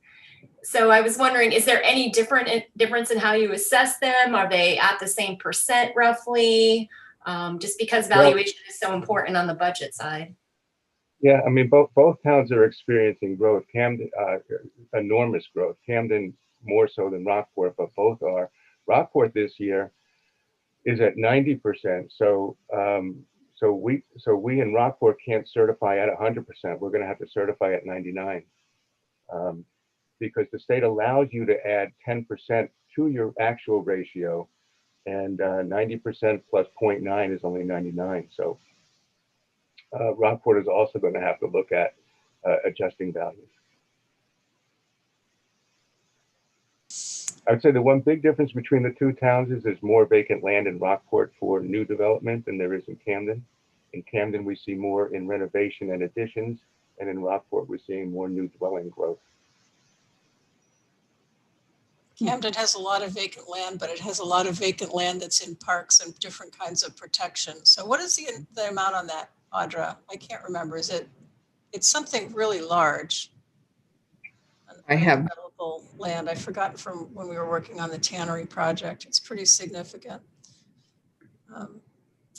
So I was wondering, is there any difference in how you assess them? Are they at the same percent roughly? Just because valuation is so important on the budget side. Yeah, I mean, both towns are experiencing growth. Camden, enormous growth. Camden more so than Rockport, but both are. Rockport this year is at 90%. So we in Rockport can't certify at 100%. We're going to have to certify at 99 because the state allows you to add 10% to your actual ratio, and 90% plus 0.9 is only 99. So Rockport is also going to have to look at adjusting values. I would say the one big difference between the two towns is there's more vacant land in Rockport for new development than there is in Camden. In Camden, we see more in renovation and additions, and in Rockport, we're seeing more new dwelling growth. Camden has a lot of vacant land, but it has a lot of vacant land that's in parks and different kinds of protection. So what is the amount on that, Audra? I can't remember. It's something really large. I have Land. I've forgotten from when we were working on the tannery project. It's pretty significant.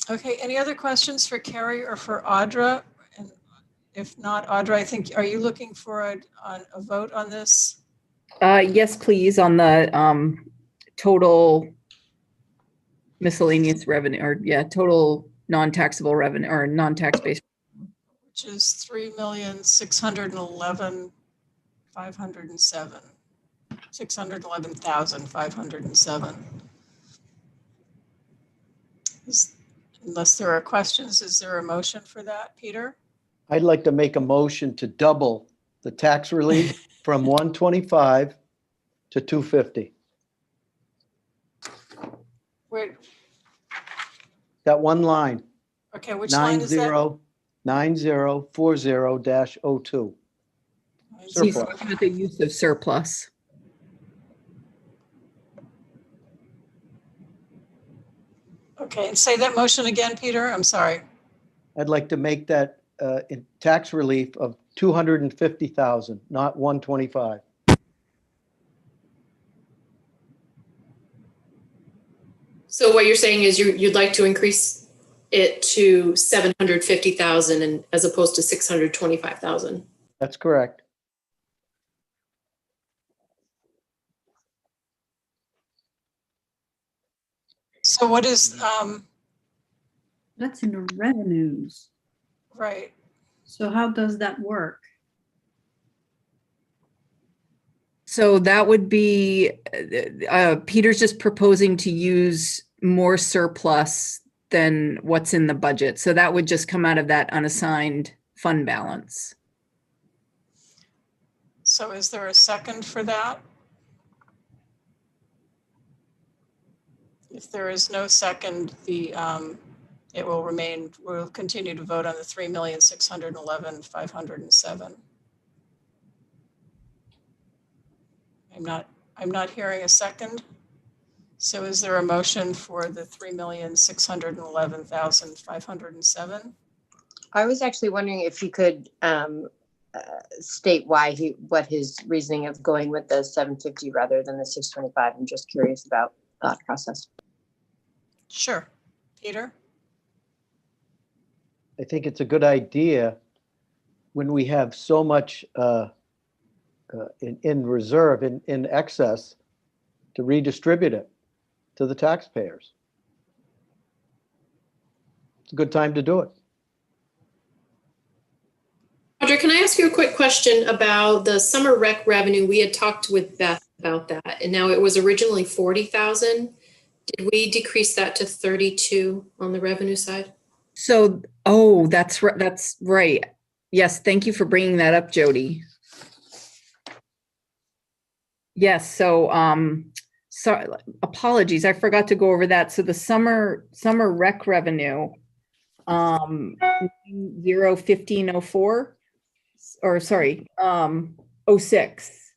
Okay, any other questions for Carrie or for Audra? And if not, Audra, I think, are you looking for a vote on this? Yes, please, on the total miscellaneous revenue, or total non-taxable revenue or non-tax based. Which is 3,611,507. 611,507. Unless there are questions, is there a motion for that, Peter? I'd like to make a motion to double the tax relief from 125 to 250. Wait. That one line. Okay, which line is that? 9040-02. He's talking about the use of surplus. Okay, and say that motion again, Peter. I'm sorry. I'd like to make that in tax relief of 250,000, not 125. So what you're saying is you'd like to increase it to 750,000 and as opposed to 625,000. That's correct. So what is That's in the revenues. right? So how does that work? So that would be, Peter's just proposing to use more surplus than what's in the budget. So that would just come out of that unassigned fund balance. So is there a second for that? If there is no second, it will remain, we'll continue to vote on the 3,611,507. I'm not hearing a second. So is there a motion for the 3,611,507? I was actually wondering if you could state what his reasoning of going with the 750 rather than the 625. I'm just curious about that process. Sure. Peter? I think it's a good idea when we have so much in reserve, in excess, to redistribute it to the taxpayers. It's a good time to do it. Audra, Audra, can I ask you a quick question about the summer rec revenue? We had talked with Beth about that, and now it was originally 40,000. Did we decrease that to 32 on the revenue side? So, that's right. That's right. Yes, thank you for bringing that up, Jody. Yes, so, sorry, apologies, I forgot to go over that. So the summer rec revenue, 01504, or sorry, 06.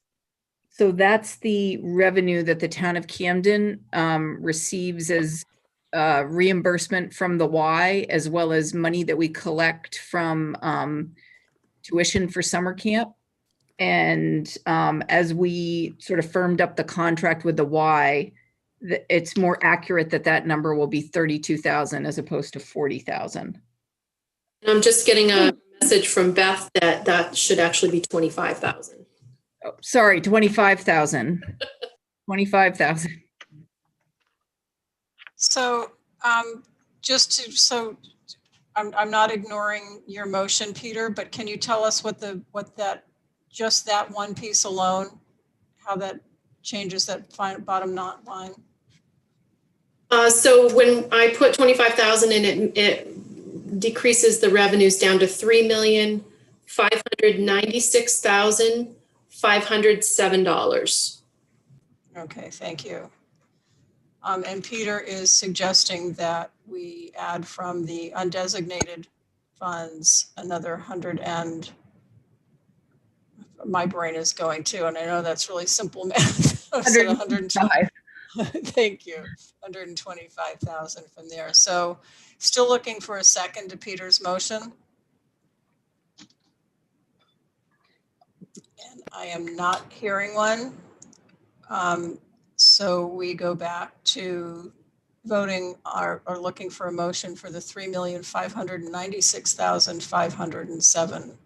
So that's the revenue that the town of Camden receives as reimbursement from the Y, as well as money that we collect from tuition for summer camp. And as we sort of firmed up the contract with the Y, it's more accurate that that number will be 32,000 as opposed to 40,000. I'm just getting a message from Beth that that should actually be 25,000. Oh, sorry, 25,000. 25,000. So I'm not ignoring your motion, Peter, but can you tell us just that one piece alone, how that changes that bottom line? So when I put 25,000 in, it decreases the revenues down to $3,596,507. Okay, thank you. And Peter is suggesting that we add from the undesignated funds another 100 and my brain is going too, and I know that's really simple math. 125. Thank you. 125,000 from there. So still looking for a second to Peter's motion. And I am not hearing one. So we go back to voting or looking for a motion for the 3,596,507.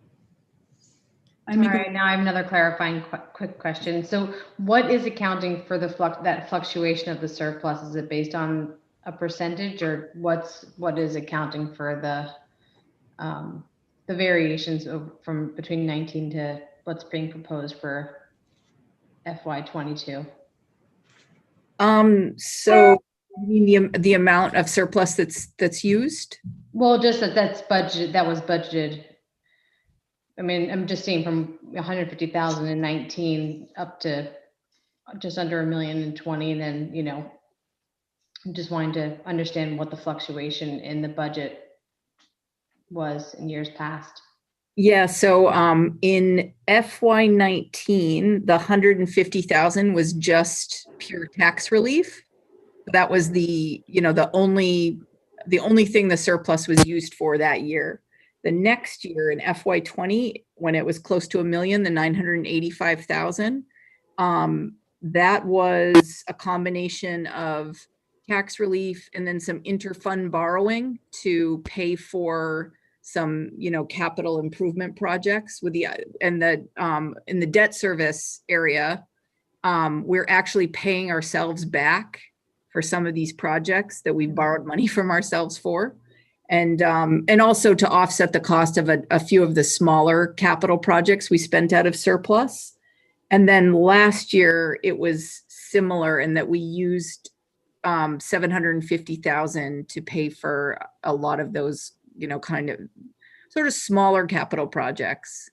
All right, now I have another clarifying quick question. So what is accounting for that fluctuation of the surplus? Is it based on a percentage, or what is accounting for the variations from between 19 to what's being proposed for FY22? So you mean the amount of surplus that's used? Well, just that's budgeted. That was budgeted. I mean, I'm just seeing from 150,000 in 19 up to just under $1 million in 20, and then I'm just wanting to understand what the fluctuation in the budget was in years past. Yeah, so in FY19, the 150,000 was just pure tax relief. That was the only thing the surplus was used for that year. The next year in FY20, when it was close to $1 million, the 985,000, that was a combination of tax relief and then some interfund borrowing to pay for some, capital improvement projects with in the debt service area. We're actually paying ourselves back for some of these projects that we borrowed money from ourselves for. And also to offset the cost of a few of the smaller capital projects we spent out of surplus. And then last year it was similar in that we used 750,000 to pay for a lot of those, kind of sort of smaller capital projects.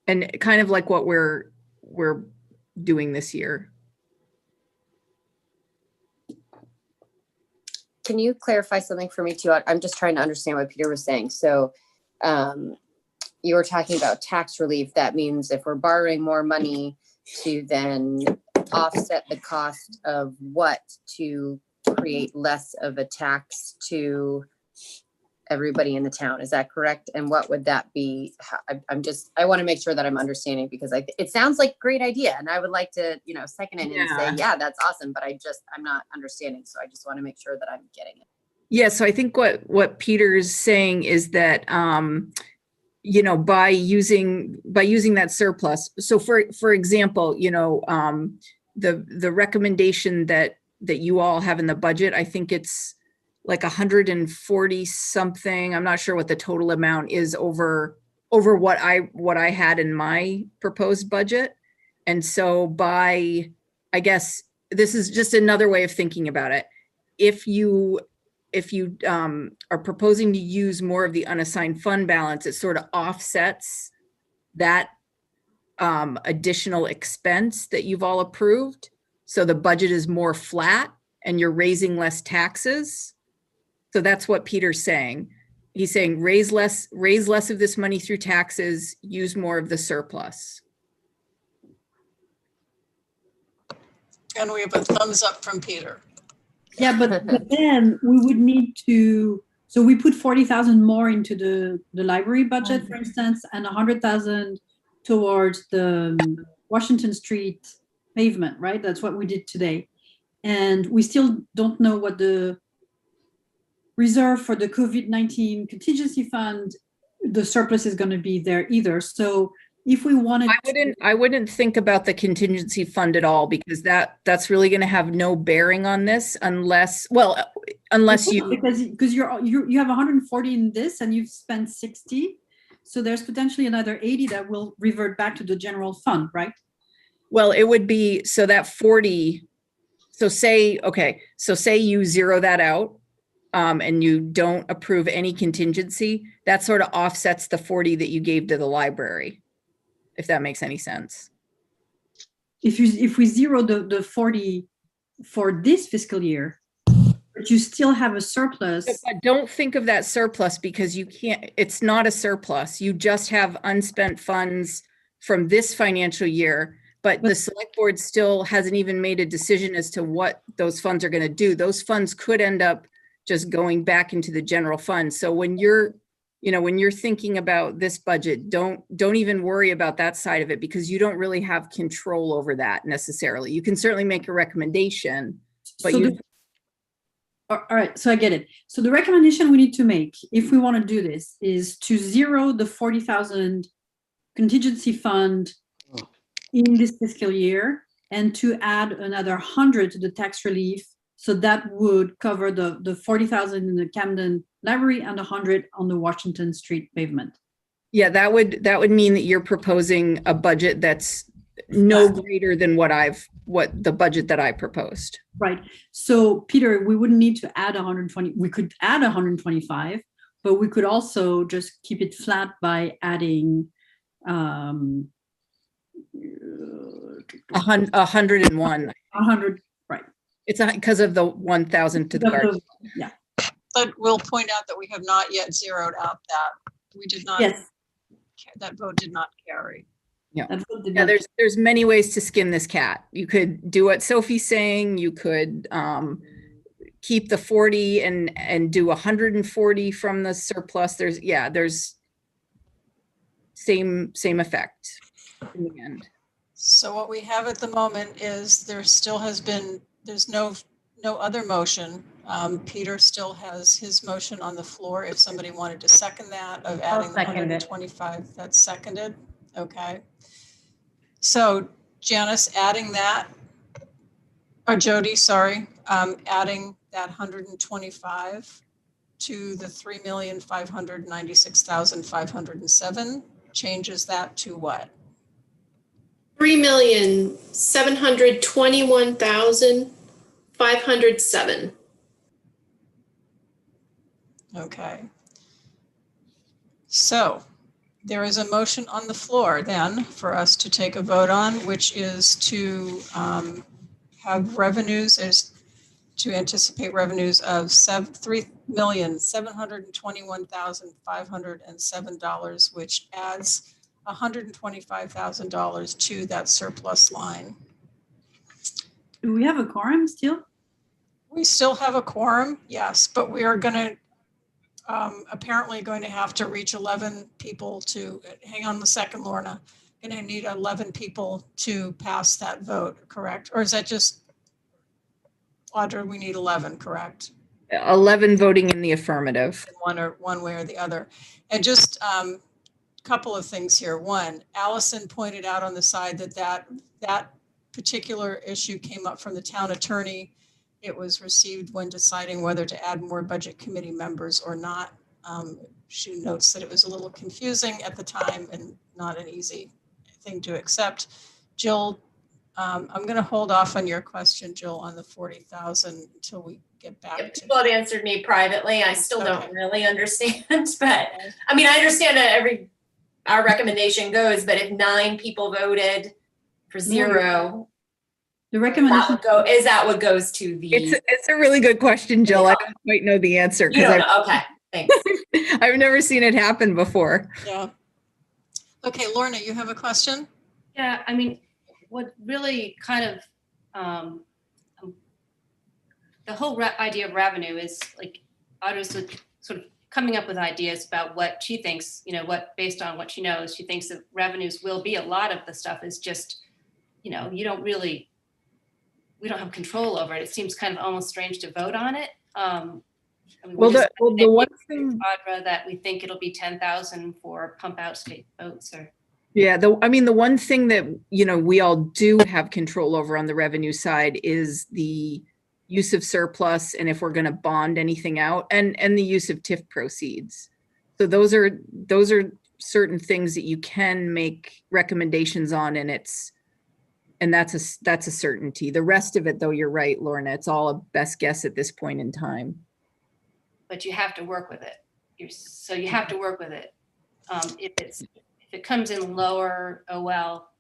And kind of like what we're doing this year. Can you clarify something for me too? I'm just trying to understand what Peter was saying. So you were talking about tax relief. That means if we're borrowing more money to then offset the cost of what to create less of a tax to everybody in the town. Is that correct? And what would that be? I want to make sure that I'm understanding, because it sounds like a great idea. And I would like to, second it and say, yeah, that's awesome. But I'm not understanding. So I just want to make sure that I'm getting it. Yeah. So I think what Peter's saying is that, by using that surplus. So for example, the recommendation that you all have in the budget, I think it's like 140 something. I'm not sure what the total amount is over what I had in my proposed budget. And so I guess this is just another way of thinking about it. If you are proposing to use more of the unassigned fund balance, it sort of offsets that additional expense that you've all approved. So the budget is more flat and you're raising less taxes. So that's what Peter's saying. He's saying raise less of this money through taxes, use more of the surplus. And we have a thumbs up from Peter. Yeah, but then we would need to, so we put 40,000 more into the library budget, for instance, and 100,000 towards the Washington Street pavement, right? That's what we did today. And we still don't know what the reserve for the COVID-19 contingency fund, the surplus is going to be there either. So if we wanted, I wouldn't think about the contingency fund at all, because that's really going to have no bearing on this unless you, because you have 140 in this and you've spent 60. So there's potentially another 80 that will revert back to the general fund, right? Well, it would be, so that 40, so say you zero that out and you don't approve any contingency, that sort of offsets the 40 that you gave to the library, if that makes any sense. If we zero the 40 for this fiscal year, but you still have a surplus. But don't think of that surplus, because you can't, it's not a surplus. You just have unspent funds from this financial year, but the select board still hasn't even made a decision as to what those funds are going to do. Those funds could end up just going back into the general fund. So when you're thinking about this budget, don't even worry about that side of it, because you don't really have control over that necessarily. You can certainly make a recommendation, but all right, so I get it. So the recommendation we need to make, if we want to do this, is to zero the 40,000 contingency fund in this fiscal year and to add another 100 to the tax relief. So that would cover the 40,000 in the Camden Library and 100 on the Washington Street pavement. Yeah, that would mean that you're proposing a budget that's no greater than what the budget that I proposed. Right. So Peter, we wouldn't need to add 120. We could add 125, but we could also just keep it flat by adding 101. 100. Right. It's because of the 1,000 to the garden. Yeah. But we'll point out that we have not yet zeroed out that. We did not. Yes. That vote did not carry. Yeah. There's many ways to skin this cat. You could do what Sophie's saying. You could keep the 40 and do 140 from the surplus. There's same effect in the end. So what we have at the moment is there's no other motion. Peter still has his motion on the floor. If somebody wanted to second that of adding 125, that's seconded. Okay. So Janice adding that, or Jody, sorry, adding that 125 to the 3,596,507 changes that to what? 3,721,507. Okay. So there is a motion on the floor then for us to take a vote on, which is to have revenues to anticipate revenues of $3,721,507, which adds $125,000 to that surplus line. Do we have a quorum still? We still have a quorum, yes, but we are going to apparently going to have to reach 11 people to, hang on a second, Lorna, going to need 11 people to pass that vote, correct? Or is that just, Audra, we need 11, correct? 11 voting in the affirmative. One way or the other. And just a couple of things here. One, Allison pointed out on the side that particular issue came up from the town attorney it was received when deciding whether to add more budget committee members or not. She notes that it was a little confusing at the time and not an easy thing to accept. Jill, I'm going to hold off on your question, Jill, on the 40,000 until we get back to. People have answered me privately. I still don't really understand, but I mean, I understand that our recommendation goes, but if 9 people voted for 0, the recommendation is that what goes to the? It's a really good question, Jill. I don't quite know the answer because okay, thanks. I've never seen it happen before. Yeah. Okay, Lorna, you have a question? Yeah, I mean, what really kind of the whole idea of revenue is like Audra's sort of coming up with ideas about what she thinks, what based on what she knows, she thinks that revenues will be. A lot of the stuff is just, we don't have control over it. It seems kind of almost strange to vote on it. The one thing, Audra, that we think it'll be 10,000 for pump out state votes or. Yeah, the one thing that, we all do have control over on the revenue side is the use of surplus and if we're going to bond anything out and the use of TIF proceeds. So those are certain things that you can make recommendations on and that's a certainty. The rest of it though, you're right, Lorna, it's all a best guess at this point in time. But you have to work with it. You have to work with it. If it comes in lower, oh well.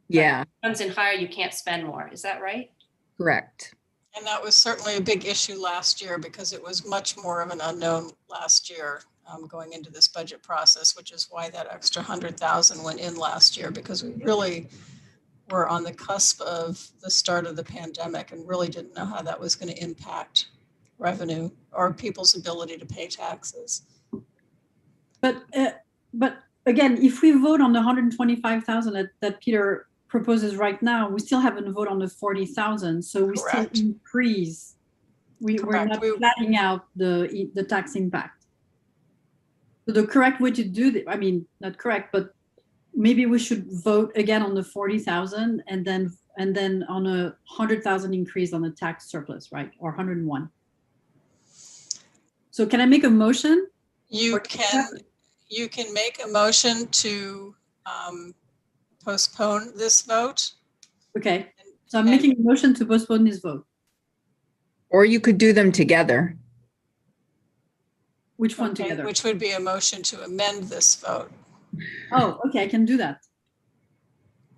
Yeah. If it comes in higher, you can't spend more. Is that right? Correct. And that was certainly a big issue last year because it was much more of an unknown last year going into this budget process, which is why that extra 100,000 went in last year, because we really were on the cusp of the start of the pandemic and really didn't know how that was going to impact revenue or people's ability to pay taxes. But again, if we vote on the 125,000 that Peter proposes right now, we still haven't voted on the 40,000, so we still increase. We're not flattening out the tax impact. So the correct way to do not correct, but maybe we should vote again on the 40,000 and then on a 100,000 increase on the tax surplus, right? Or 101. So can I make a motion? You can make a motion to postpone this vote. Okay, so I'm making a motion to postpone this vote. Or you could do them together. Which one together? Which would be a motion to amend this vote. Oh, okay, I can do that.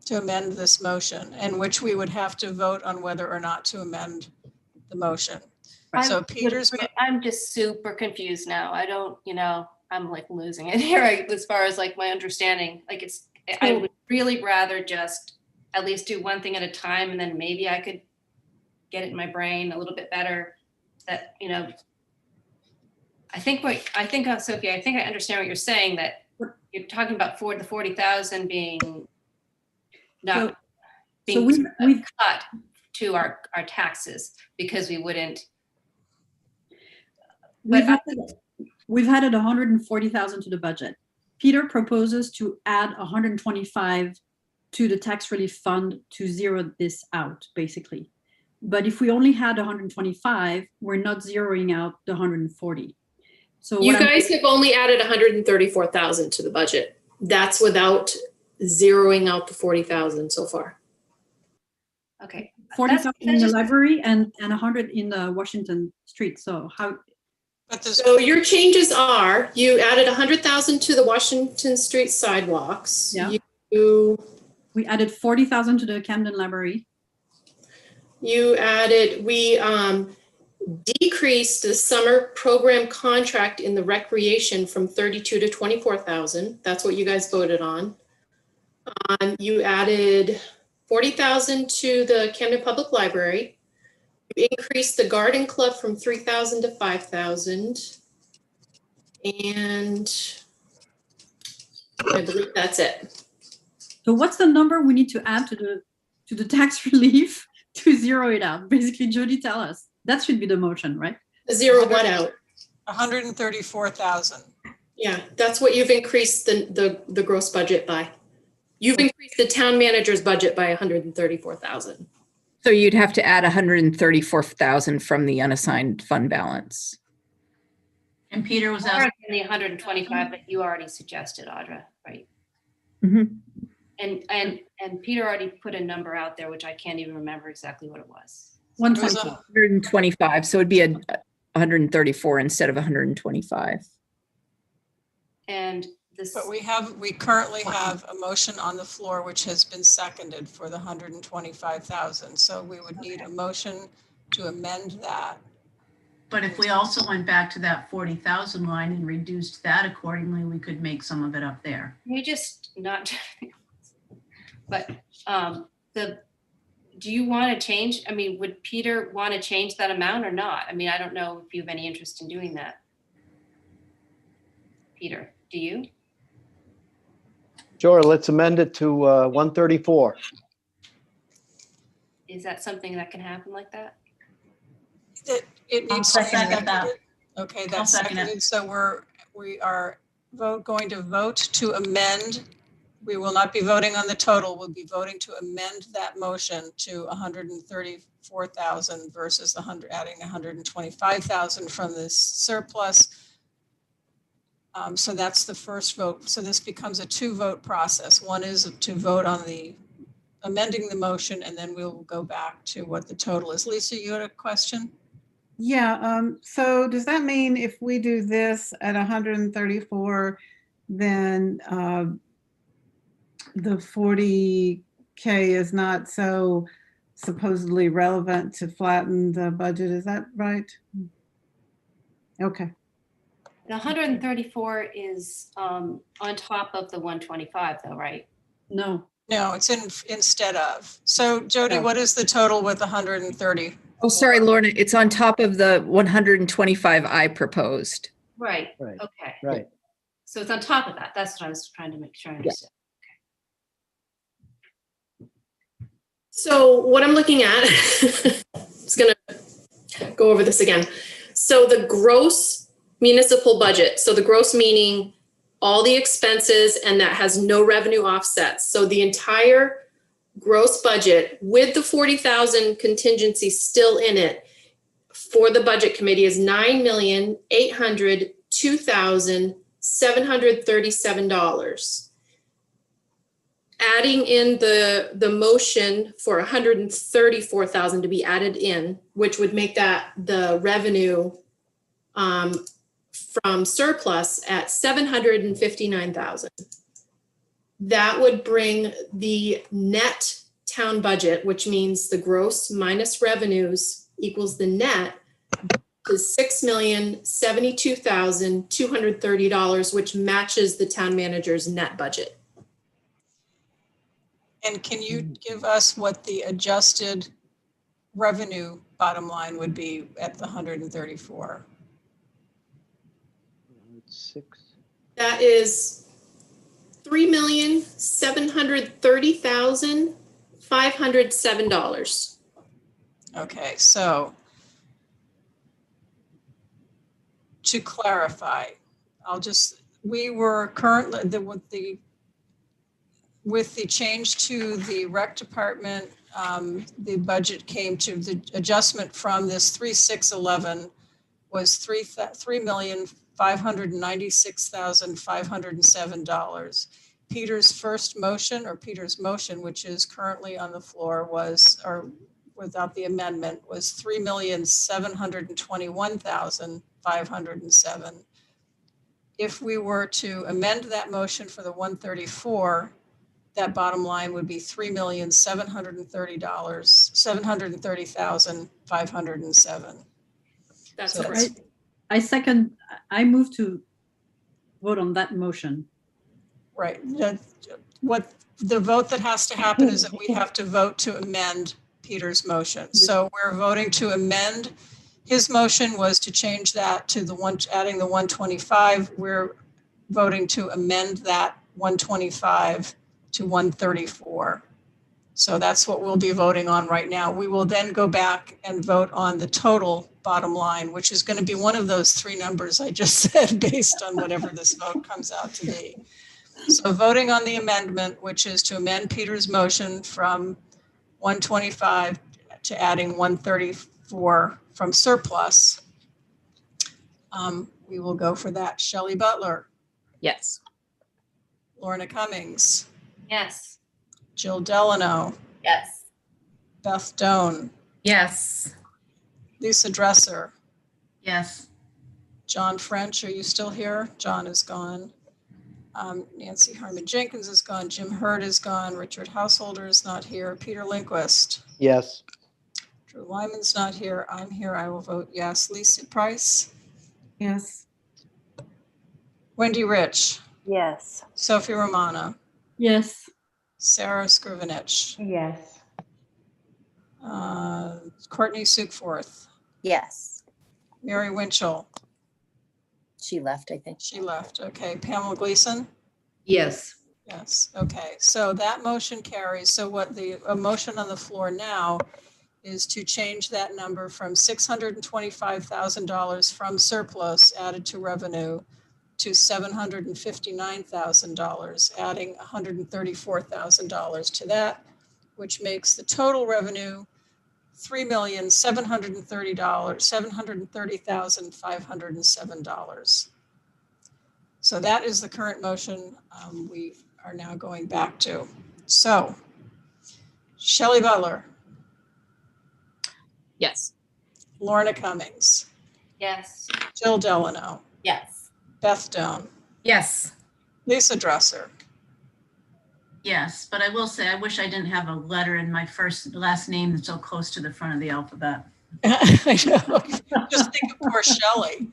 To amend this motion, and which we would have to vote on whether or not to amend the motion. So I'm just super confused now. I don't, I'm like losing it here as far as like my understanding. Like I would really rather just at least do one thing at a time, and then maybe I could get it in my brain a little bit better. That Sophia, I think I understand what you're saying. That you're talking about the 40,000 being not being cut to our taxes because we wouldn't. We've added 140,000 to the budget. Peter proposes to add 125 to the tax relief fund to zero this out, basically. But if we only had 125, we're not zeroing out the 140. So you guys have only added 134,000 to the budget. That's without zeroing out the 40,000 so far. Okay. 40,000 in the library and 100 in the Washington Street. So how? So your changes are, you added 100,000 to the Washington Street sidewalks. Yeah. We added 40,000 to the Camden Library. We decreased the summer program contract in the recreation from 32 to 24,000. That's what you guys voted on. You added 40,000 to the Camden Public Library. You increased the garden club from 3,000 to 5,000. And I believe that's it. So what's the number we need to add to the tax relief to zero it out? Basically, Jody, tell us. That should be the motion, right? Zero what out? 134,000. Yeah, that's what you've increased the gross budget by. You've increased the town manager's budget by 134,000. So you'd have to add 134,000 from the unassigned fund balance. And Peter was More asking. than the 125 that you already suggested, Audra, right? Mhm. And Peter already put a number out there, which I can't even remember exactly what it was. 125. So it'd be 134 instead of 125. And this. But we currently have a motion on the floor which has been seconded for the 125,000. So we would need a motion to amend that. But if we also went back to that 40,000 line and reduced that accordingly, we could make some of it up there. We just not, but do you want to change? I mean, would Peter want to change that amount or not? I mean, I don't know if you have any interest in doing that. Peter, do you? Sure, let's amend it to 134. Is that something that can happen like that? It needs to be second that. seconded. Okay, I'll that's second it. seconded. So we are going to vote to amend. We will not be voting on the total. We'll be voting to amend that motion to 134,000 versus adding 125,000 from this surplus. So that's the first vote. So this becomes a 2-vote process. One is to vote on the amending the motion, and then we'll go back to what the total is. Lisa, you had a question? Yeah, so does that mean if we do this at 134, then the 40K is not so supposedly relevant to flatten the budget? Is that right? Okay. The 134 is on top of the 125 though, right? No. No, it's instead of. So Jody, what is the total with 130? Oh, sorry, Lorna. It's on top of the 125 I proposed. Right. Right. Okay. Right. So it's on top of that. That's what I was trying to make sure I understood. So what I'm looking at, just gonna go over this again. So the gross municipal budget, so the gross meaning all the expenses and that has no revenue offsets. So the entire gross budget with the 40,000 contingency still in it for the budget committee is $9,802,737. Adding in the motion for 134,000 to be added in, which would make that the revenue from surplus at 759,000. That would bring the net town budget, which means the gross minus revenues equals the net, to $6,072,230, which matches the town manager's net budget. And can you give us what the adjusted revenue bottom line would be at the 134? 6. That is $3,730,507. Okay, so to clarify, we were currently, with the change to the rec department, the budget came to, the adjustment from this 3,611 was $3,596,507. Peter's first motion, or Peter's motion, which is currently on the floor, was, or without the amendment, was $3,721,507. If we were to amend that motion for the 134, that bottom line would be $3,730,507. That's So correct. I move to vote on that motion. Right. What the vote that has to happen is that we have to vote to amend Peter's motion. So we're voting to amend. His motion was to change that to the one, adding the 125. We're voting to amend that 125 to 134. So that's what we'll be voting on right now. We will then go back and vote on the total bottom line, which is going to be one of those 3 numbers I just said based on whatever this vote comes out to be. So voting on the amendment, which is to amend Peter's motion from 125 to adding 134 from surplus. We will go for that. Shelley Butler, Yes. Lorna Cummings, Yes. Jill Delano, Yes. Beth Doan, Yes. Lisa Dresser, Yes. John French, are you still here? John is gone. Nancy Harmon Jenkins is gone. Jim Hurd is gone. Richard Householder is not here. Peter Lindquist. Yes. Drew Lyman's not here. I'm here. I will vote yes. Lisa Price. Yes. Wendy Rich. Yes. Sophie Romano. Yes. Sarah Scrivenich. Yes. Courtney Sukeforth. Yes. Mary Winchell. She left, I think. She left. Okay. Pamela Gleason. Yes. Yes. Okay. So that motion carries. So what the motion on the floor now is to change that number from $625,000 from surplus added to revenue to $759,000, adding $134,000 to that, which makes the total revenue $3,730,507. So that is the current motion we are now going back to. So, Shelley Butler, Yes. Lorna Cummings, Yes. Jill Delano, Yes. Beth Doan, Yes. Lisa Dresser. Yes, but I will say, I wish I didn't have a letter in my last name that's so close to the front of the alphabet. I know. Just think of poor Shelley.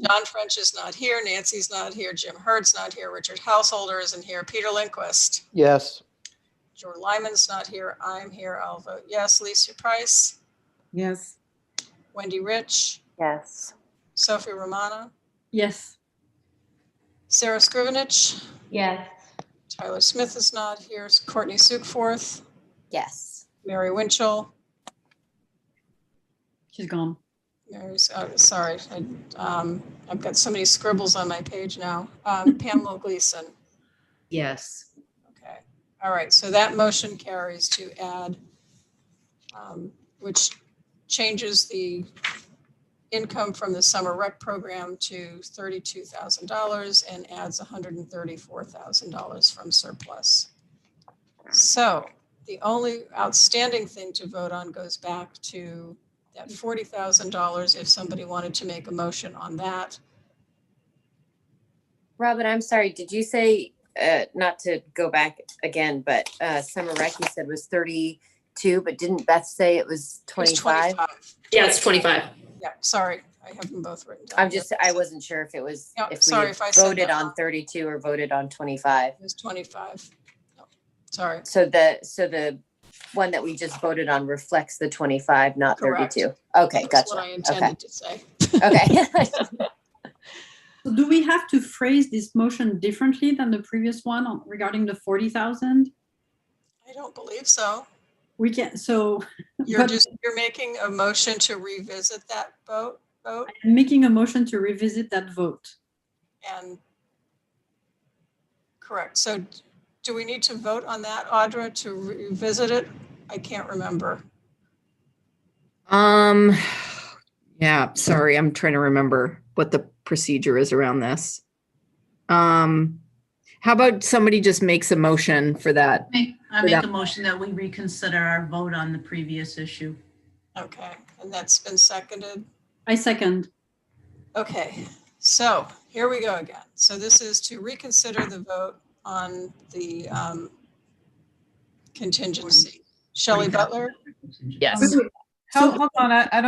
John French is not here. Nancy's not here. Jim Hurd's not here. Richard Householder isn't here. Peter Lindquist. Yes. George Lyman's not here. I'm here. I'll vote yes. Lisa Price. Yes. Wendy Rich. Yes. Sophie Romano. Yes. Sarah Scrivenich. Yes. Tyler Smith is not here. Courtney Sukeforth. Yes. Mary Winchell. She's gone. Mary's, sorry. I've got so many scribbles on my page now. Pamela Gleason. Yes. Okay. All right. So that motion carries to add, which changes the income from the summer rec program to $32,000 and adds $134,000 from surplus. So the only outstanding thing to vote on goes back to that $40,000 if somebody wanted to make a motion on that. Robin, I'm sorry. Did you say, not to go back again, but summer rec you said was 32, but didn't Beth say it was 25? Yeah, it's 25. Yeah, sorry. I have them both written down. I wasn't sure if it was, No, if sorry we if I said voted that on wrong. 32 or voted on 25. It was 25. No, sorry. So the one that we just voted on reflects the 25, not Correct. 32. Okay, That's gotcha. what I intended to say. Okay. So do we have to phrase this motion differently than the previous one regarding the 40,000? I don't believe so. We can, so. You're making a motion to revisit that vote? I'm making a motion to revisit that vote. And correct. So do we need to vote on that, Audra, to revisit it? I can't remember. Yeah, sorry, I'm trying to remember what the procedure is around this. How about somebody just makes a motion for that? I make a motion that we reconsider our vote on the previous issue. Okay, and that's been seconded. I second. Okay, so here we go again. So this is to reconsider the vote on the contingency. Shelley Butler? Yes. Hold on, I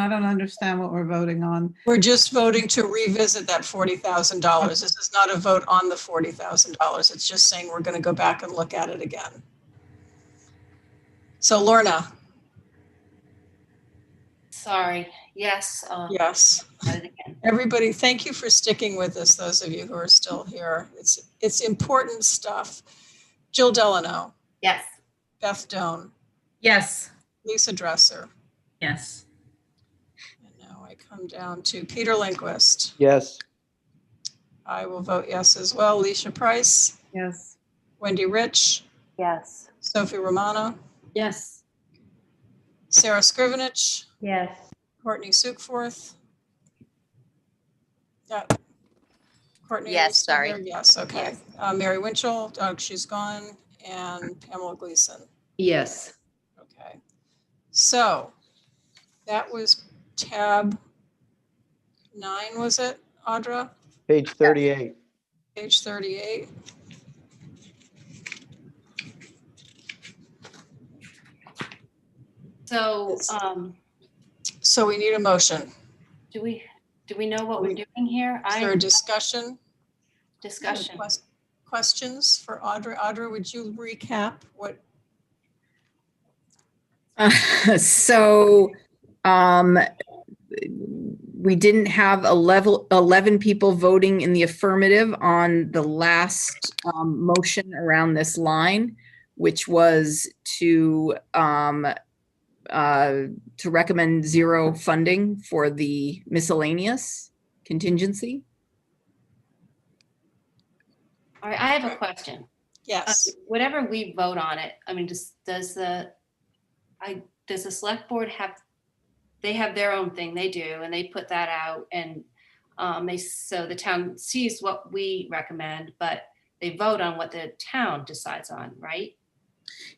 don't understand what we're voting on. We're just voting to revisit that $40,000. This is not a vote on the $40,000. It's just saying we're going to go back and look at it again. So Lorna? Sorry. Yes. Yes. Everybody, thank you for sticking with us, those of you who are still here. It's important stuff. Jill Delano? Yes. Beth Doan? Yes. Lisa Dresser? Yes. And now I come down to Peter Lindquist. Yes. I will vote yes as well. Lisa Price? Yes. Wendy Rich? Yes. Sophie Romano? Yes. Sarah Scrivenich, Yes. Courtney Sukforth. Courtney, are you Yes, still sorry. there? Yes, okay. Mary Winchell, she's gone, and Pamela Gleason. Yes. Okay. So that was tab 9, was it, Audra? Page 38. Page 38. So, So we need a motion. do we know what we're doing here? Is there a discussion? Discussion. Questions for Audra? Audra, would you recap what? So we didn't have 11 people voting in the affirmative on the last motion around this line, which was to recommend 0 funding for the miscellaneous contingency. All right, I have a question. Yes. Whatever we vote on it, I mean, does the select board have, they have their own thing they do and they put that out, and so the town sees what we recommend, but they vote on what the town decides on, right?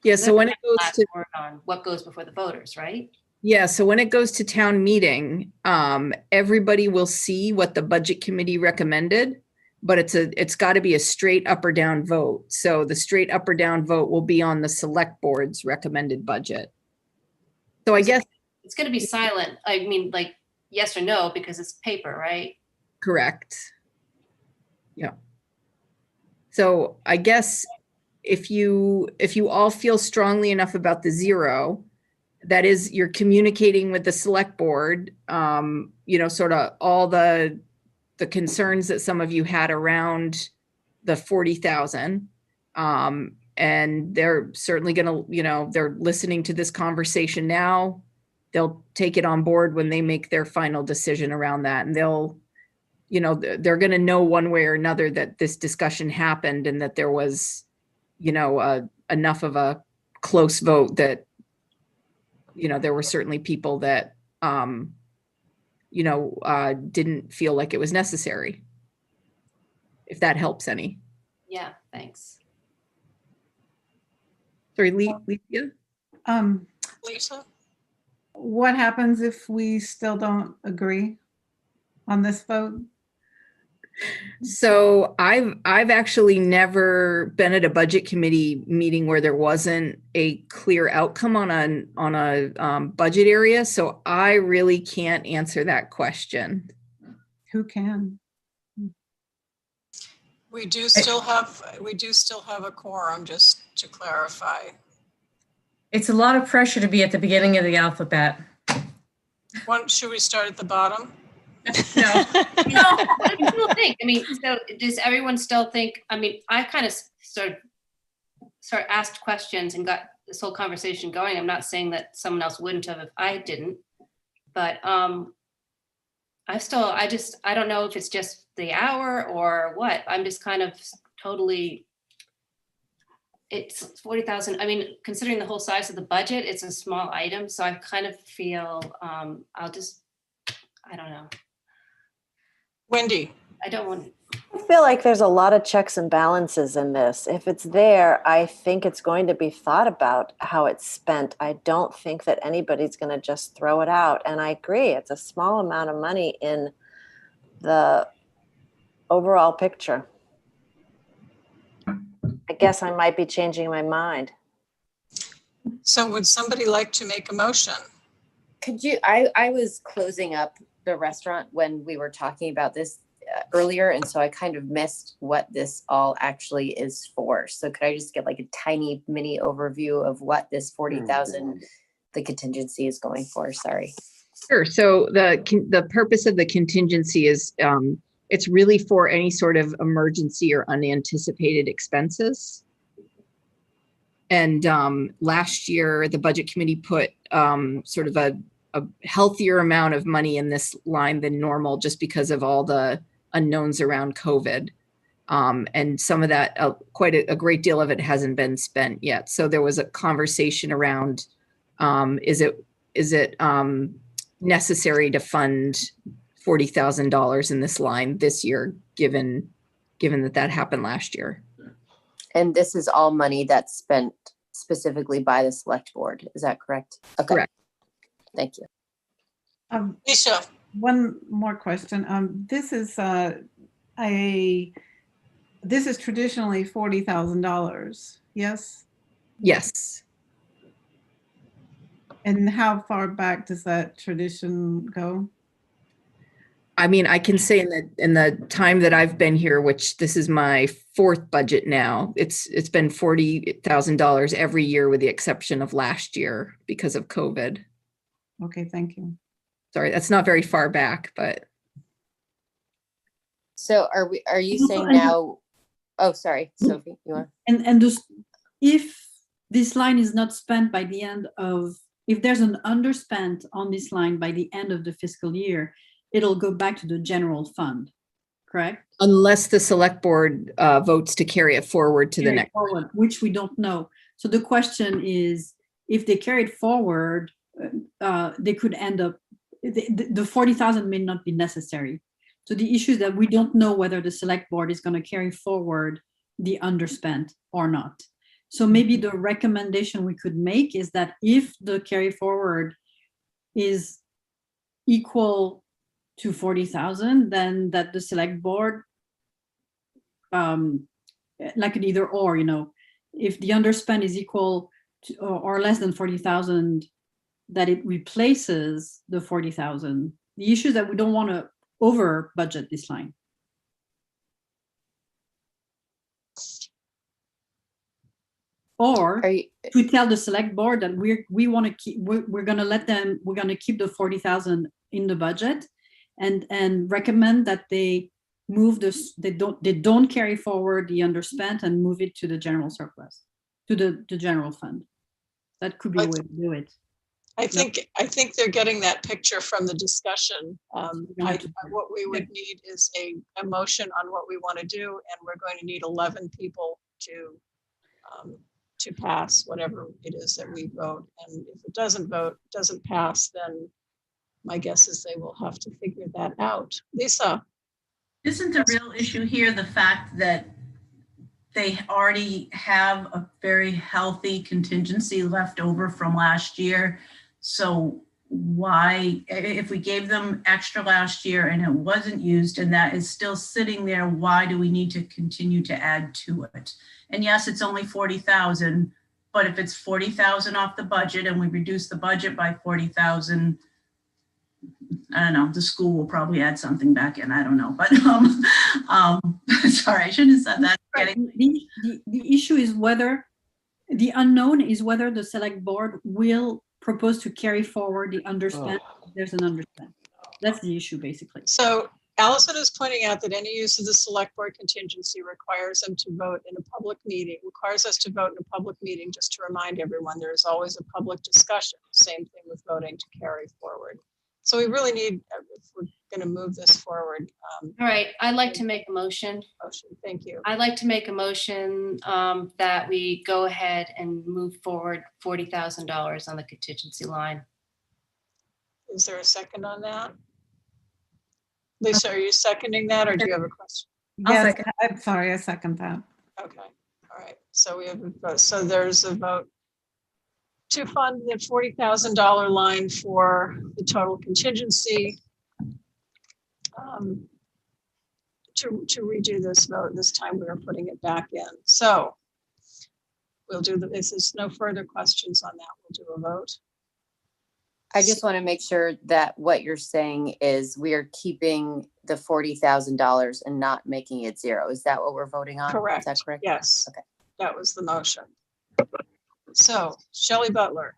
Yeah, so when it goes to word on what goes before the voters, right? Yeah, so when it goes to town meeting, everybody will see what the budget committee recommended, but it's got to be a straight up or down vote. So the straight up or down vote will be on the select board's recommended budget. So I guess it's going to be silent. I mean, like yes or no, because it's paper, right? Correct. Yeah. So I guess if you all feel strongly enough about the 0, that is, you're communicating with the select board, sort of all the concerns that some of you had around the 40,000. And they're certainly going to, they're listening to this conversation now. They'll take it on board when they make their final decision around that. And they'll, they're going to know one way or another that this discussion happened and that there was, enough of a close vote that, there were certainly people that, didn't feel like it was necessary. If that helps any. Yeah, thanks. Sorry, Lisa? Lisa? What happens if we still don't agree on this vote? So I've actually never been at a budget committee meeting where there wasn't a clear outcome on a budget area. So I really can't answer that question. Who can? We do still have a quorum, just to clarify. It's a lot of pressure to be at the beginning of the alphabet. Should we start at the bottom? No. No, what do people think? I mean, so does everyone still think, I mean, I kind of sort of asked questions and got this whole conversation going. I'm not saying that someone else wouldn't have if I didn't, but I don't know if it's just the hour or what. I'm just kind of totally, it's 40,000. I mean, considering the whole size of the budget, it's a small item. So I kind of feel, I don't know. Wendy. I don't want. I feel like there's a lot of checks and balances in this. If it's there, I think it's going to be thought about how it's spent. I don't think that anybody's going to just throw it out. And I agree, it's a small amount of money in the overall picture. I guess I might be changing my mind. So would somebody like to make a motion? Could you, I was closing up the restaurant when we were talking about this earlier, and so I kind of missed what this all actually is for. So could I just get like a tiny mini overview of what this 40,000, the contingency is going for? Sorry. Sure. So the purpose of the contingency is it's really for any sort of emergency or unanticipated expenses. And last year, the budget committee put sort of a healthier amount of money in this line than normal, just because of all the unknowns around COVID. And some of that, quite a great deal of it hasn't been spent yet. So there was a conversation around, is it necessary to fund $40,000 in this line this year, given that happened last year. And this is all money that's spent specifically by the select board. Is that correct? Okay. Correct. Thank you. Lisa. One more question. This is traditionally $40,000. Yes. Yes. And how far back does that tradition go? I mean, I can say in the time that I've been here, which this is my fourth budget now, it's been $40,000 every year with the exception of last year because of COVID. Okay, thank you. Sorry, that's not very far back, but. So are you saying now? Oh, sorry, Sophie, you are. And just if this line is not spent by the end of, if there's an underspent on this line by the end of the fiscal year, it'll go back to the general fund, correct? Unless the select board votes to carry it forward to the next. Forward, which we don't know. So the question is, if they carry it forward, they could end up, the 40,000 may not be necessary. So the issue is that we don't know whether the select board is going to carry forward the underspent or not. So maybe the recommendation we could make is that if the carry forward is equal to 40,000, then that the select board, like an either or, if the underspend is equal to or less than 40,000, that it replaces the 40,000. The issue is that we don't want to over budget this line. Or to tell the select board that we want to keep, we're going to let them, we're going to keep the 40,000 in the budget and recommend that they move this, they don't carry forward the underspent and move it to the general surplus, to the general fund. That could be a way to do it. I think they're getting that picture from the discussion. What we would need is a motion on what we want to do, and we're going to need 11 people to pass whatever it is that we vote. And if it doesn't pass, then my guess is they will have to figure that out. Lisa. Isn't the real issue here the fact that they already have a very healthy contingency left over from last year? So why, if we gave them extra last year and it wasn't used and that is still sitting there, why do we need to continue to add to it? And yes, it's only 40,000, but if it's 40,000 off the budget and we reduce the budget by 40,000, I don't know, the school will probably add something back in, I don't know, but sorry, I shouldn't have said that. The issue is whether, the unknown is whether the select board will propose to carry forward the underspend. There's an underspend. That's the issue, basically. So Allison is pointing out that any use of the select board contingency requires them to vote in a public meeting, requires us to vote in a public meeting. Just to remind everyone, there is always a public discussion. Same thing with voting to carry forward. So we really need, if we're going to move this forward. All right, I'd like to make a motion. Thank you. I'd like to make a motion that we go ahead and move forward $40,000 on the contingency line. Is there a second on that? Lisa, are you seconding that, or do you have a question? Yes, I'm sorry, I second that. Okay, all right. So we have a vote. So there's a vote to fund the $40,000 line for the total contingency. To redo this vote, this time we are putting it back in. So we'll do this. There's no further questions on that. We'll do a vote. I just want to make sure that what you're saying is we are keeping the $40,000 and not making it zero. Is that what we're voting on? Correct. Is that correct? Yes. Okay. That was the motion. So Shelley Butler.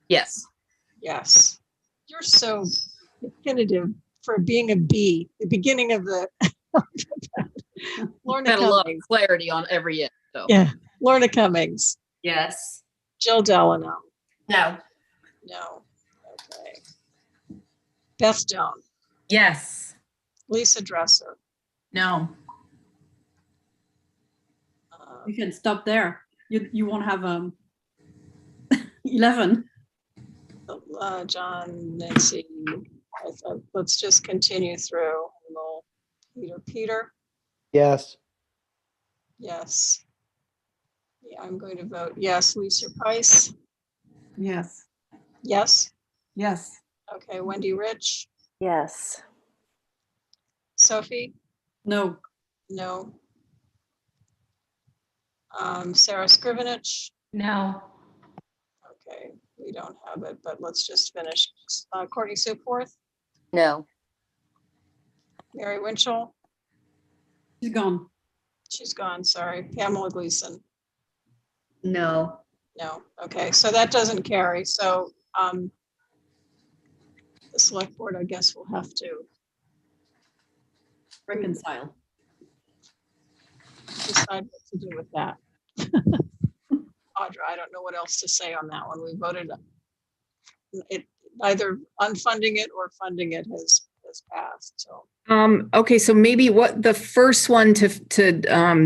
Yes. Yes. You're so definitive for being a B, the beginning of the. Lorna Had a lot of Cummings. clarity on every end. So. Yeah. Lorna Cummings. Yes. Jill Delano. No. No. Okay. Beth Stone. Yes. Lisa Dresser. No. You can stop there. You won't have 11. John, Nancy, let's just continue through. Peter, Yes. yes. Yeah, I'm going to vote yes. Lisa Price, Yes. yes. Yes. Okay, Wendy Rich, Yes. Sophie, No. no. Sarah Scrivenich, No. okay, we don't have it, but let's just finish. Courtney Sueporth, No. Mary Winchell, She's gone. she's gone, sorry. Pamela Gleason, No. no. Okay, so that doesn't carry. So the select board, I guess, will have to Reconcile. decide what to do with that. Audra, I don't know what else to say on that one. We voted it, either unfunding it or funding it has passed, so. Okay, so maybe what the first one to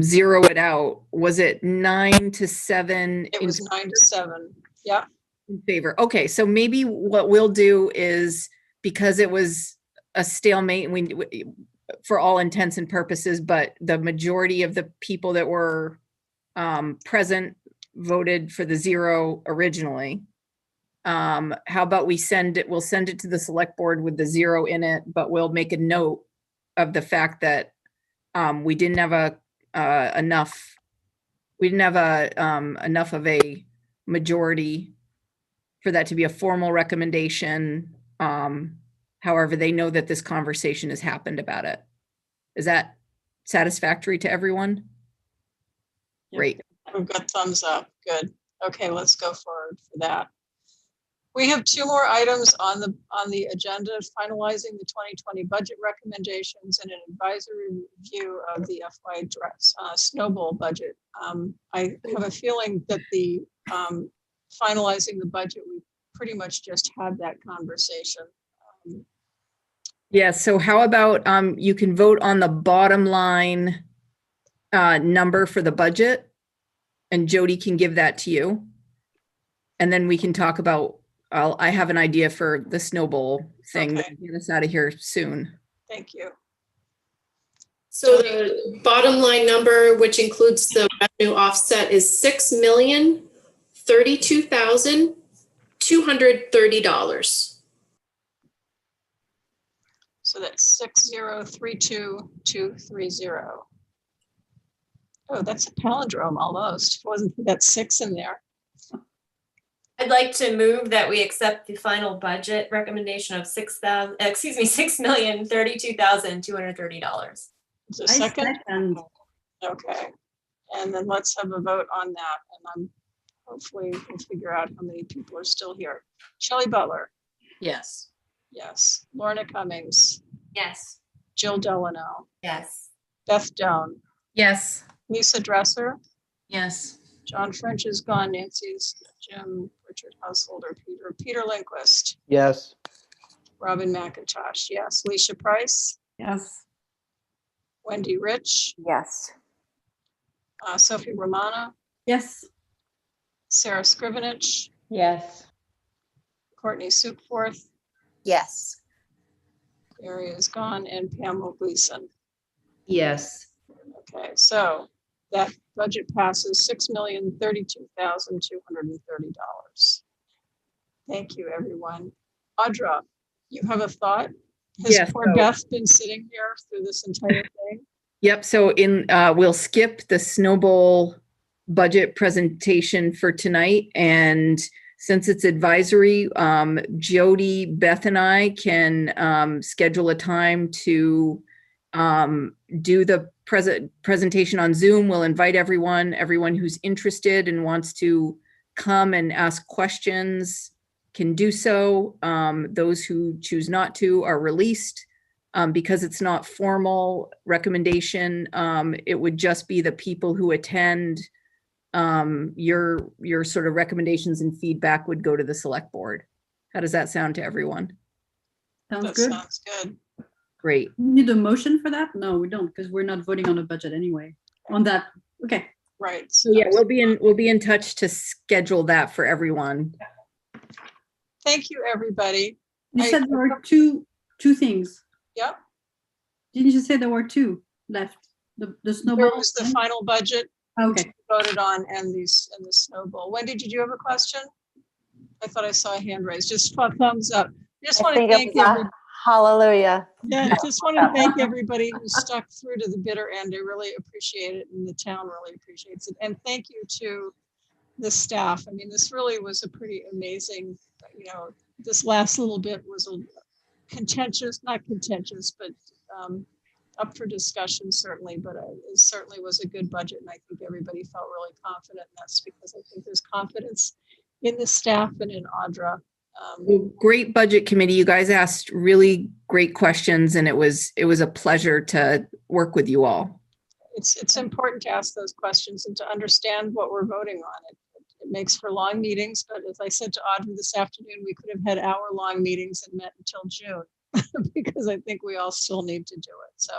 zero it out, was it 9 to 7? It was 9 to 7, yeah. In favor. Okay, so maybe what we'll do is, because it was a stalemate, we for all intents and purposes, but the majority of the people that were present voted for the 0 originally. How about we'll send it to the select board with the 0 in it, but we'll make a note of the fact that we didn't have enough of a majority for that to be a formal recommendation. However, they know that this conversation has happened about it. Is that satisfactory to everyone? Yep. Great. We've got thumbs up, good. Okay, let's go forward for that. We have 2 more items on the agenda, finalizing the 2020 budget recommendations and an advisory review of the FY snowball budget. I have a feeling that the finalizing the budget, we pretty much just had that conversation. Yeah, so how about you can vote on the bottom line number for the budget, and Jody can give that to you. And then we can talk about, I have an idea for the snowball thing that will get us out of here soon. Thank you. So the bottom line number, which includes the revenue offset, is $6,032,230. So that's 6032230. Oh, that's a palindrome almost. Wasn't that 6 in there? I'd like to move that we accept the final budget recommendation of $6,032,230. Is there a second? Okay, and then let's have a vote on that. And hopefully we'll figure out how many people are still here. Shelley Butler. Yes. Yes. Lorna Cummings. Yes. Jill Delano. Yes. Beth Doan. Yes. Lisa Dresser. Yes. John French is gone. Nancy's Jim, Richard Householder, Peter Lindquist. Yes. Robin McIntosh. Yes. Leisha Price. Yes. Wendy Rich. Yes. Sophie Romana. Yes. Sarah Scrivenich. Yes. Courtney Sueporth. Yes. Mary is gone, and Pamela Gleason. Yes. Okay, so that budget passes $6,032,230. Thank you, everyone. Audra, you have a thought? Has Yes, poor Beth been sitting here through this entire thing? Yep, so we'll skip the snowball budget presentation for tonight, and since it's advisory, Jody, Beth, and I can schedule a time to do the presentation on Zoom. We'll invite everyone who's interested and wants to come and ask questions can do so. Those who choose not to are released. Because it's not formal recommendation, it would just be the people who attend. Your sort of recommendations and feedback would go to the select board. How does that sound to everyone? Sounds good. Sounds good. Great. You need a motion for that? No, we don't, because we're not voting on a budget anyway. On that, okay. Right. So yeah, we'll be in touch to schedule that for everyone. thank you, everybody. You said there were two things. Yep. Didn't you say there were two left? The snowball? There was the final budget. Okay. Which we voted on and the snowball. Wendy, did you have a question? I thought I saw a hand raised. Just thumbs up. Just want to thank everybody. Hallelujah. Yeah, just want to thank everybody who stuck through to the bitter end. I really appreciate it, and the town really appreciates it. And thank you to the staff. I mean, this really was a pretty amazing, this last little bit was a contentious, not contentious, but up for discussion certainly, but it certainly was a good budget, and I think everybody felt really confident, and that's because I think there's confidence in the staff and in Audra. Great budget committee. You guys asked really great questions, and it was a pleasure to work with you all. It's important to ask those questions and to understand what we're voting on. It makes for long meetings, but as I said to Audra this afternoon, we could have had hour-long meetings and met until June because I think we all still need to do it.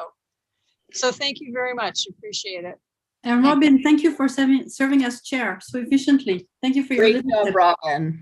So thank you very much. Appreciate it. And Robin, thank you for serving as chair so efficiently. Thank you for your Great job, Robin.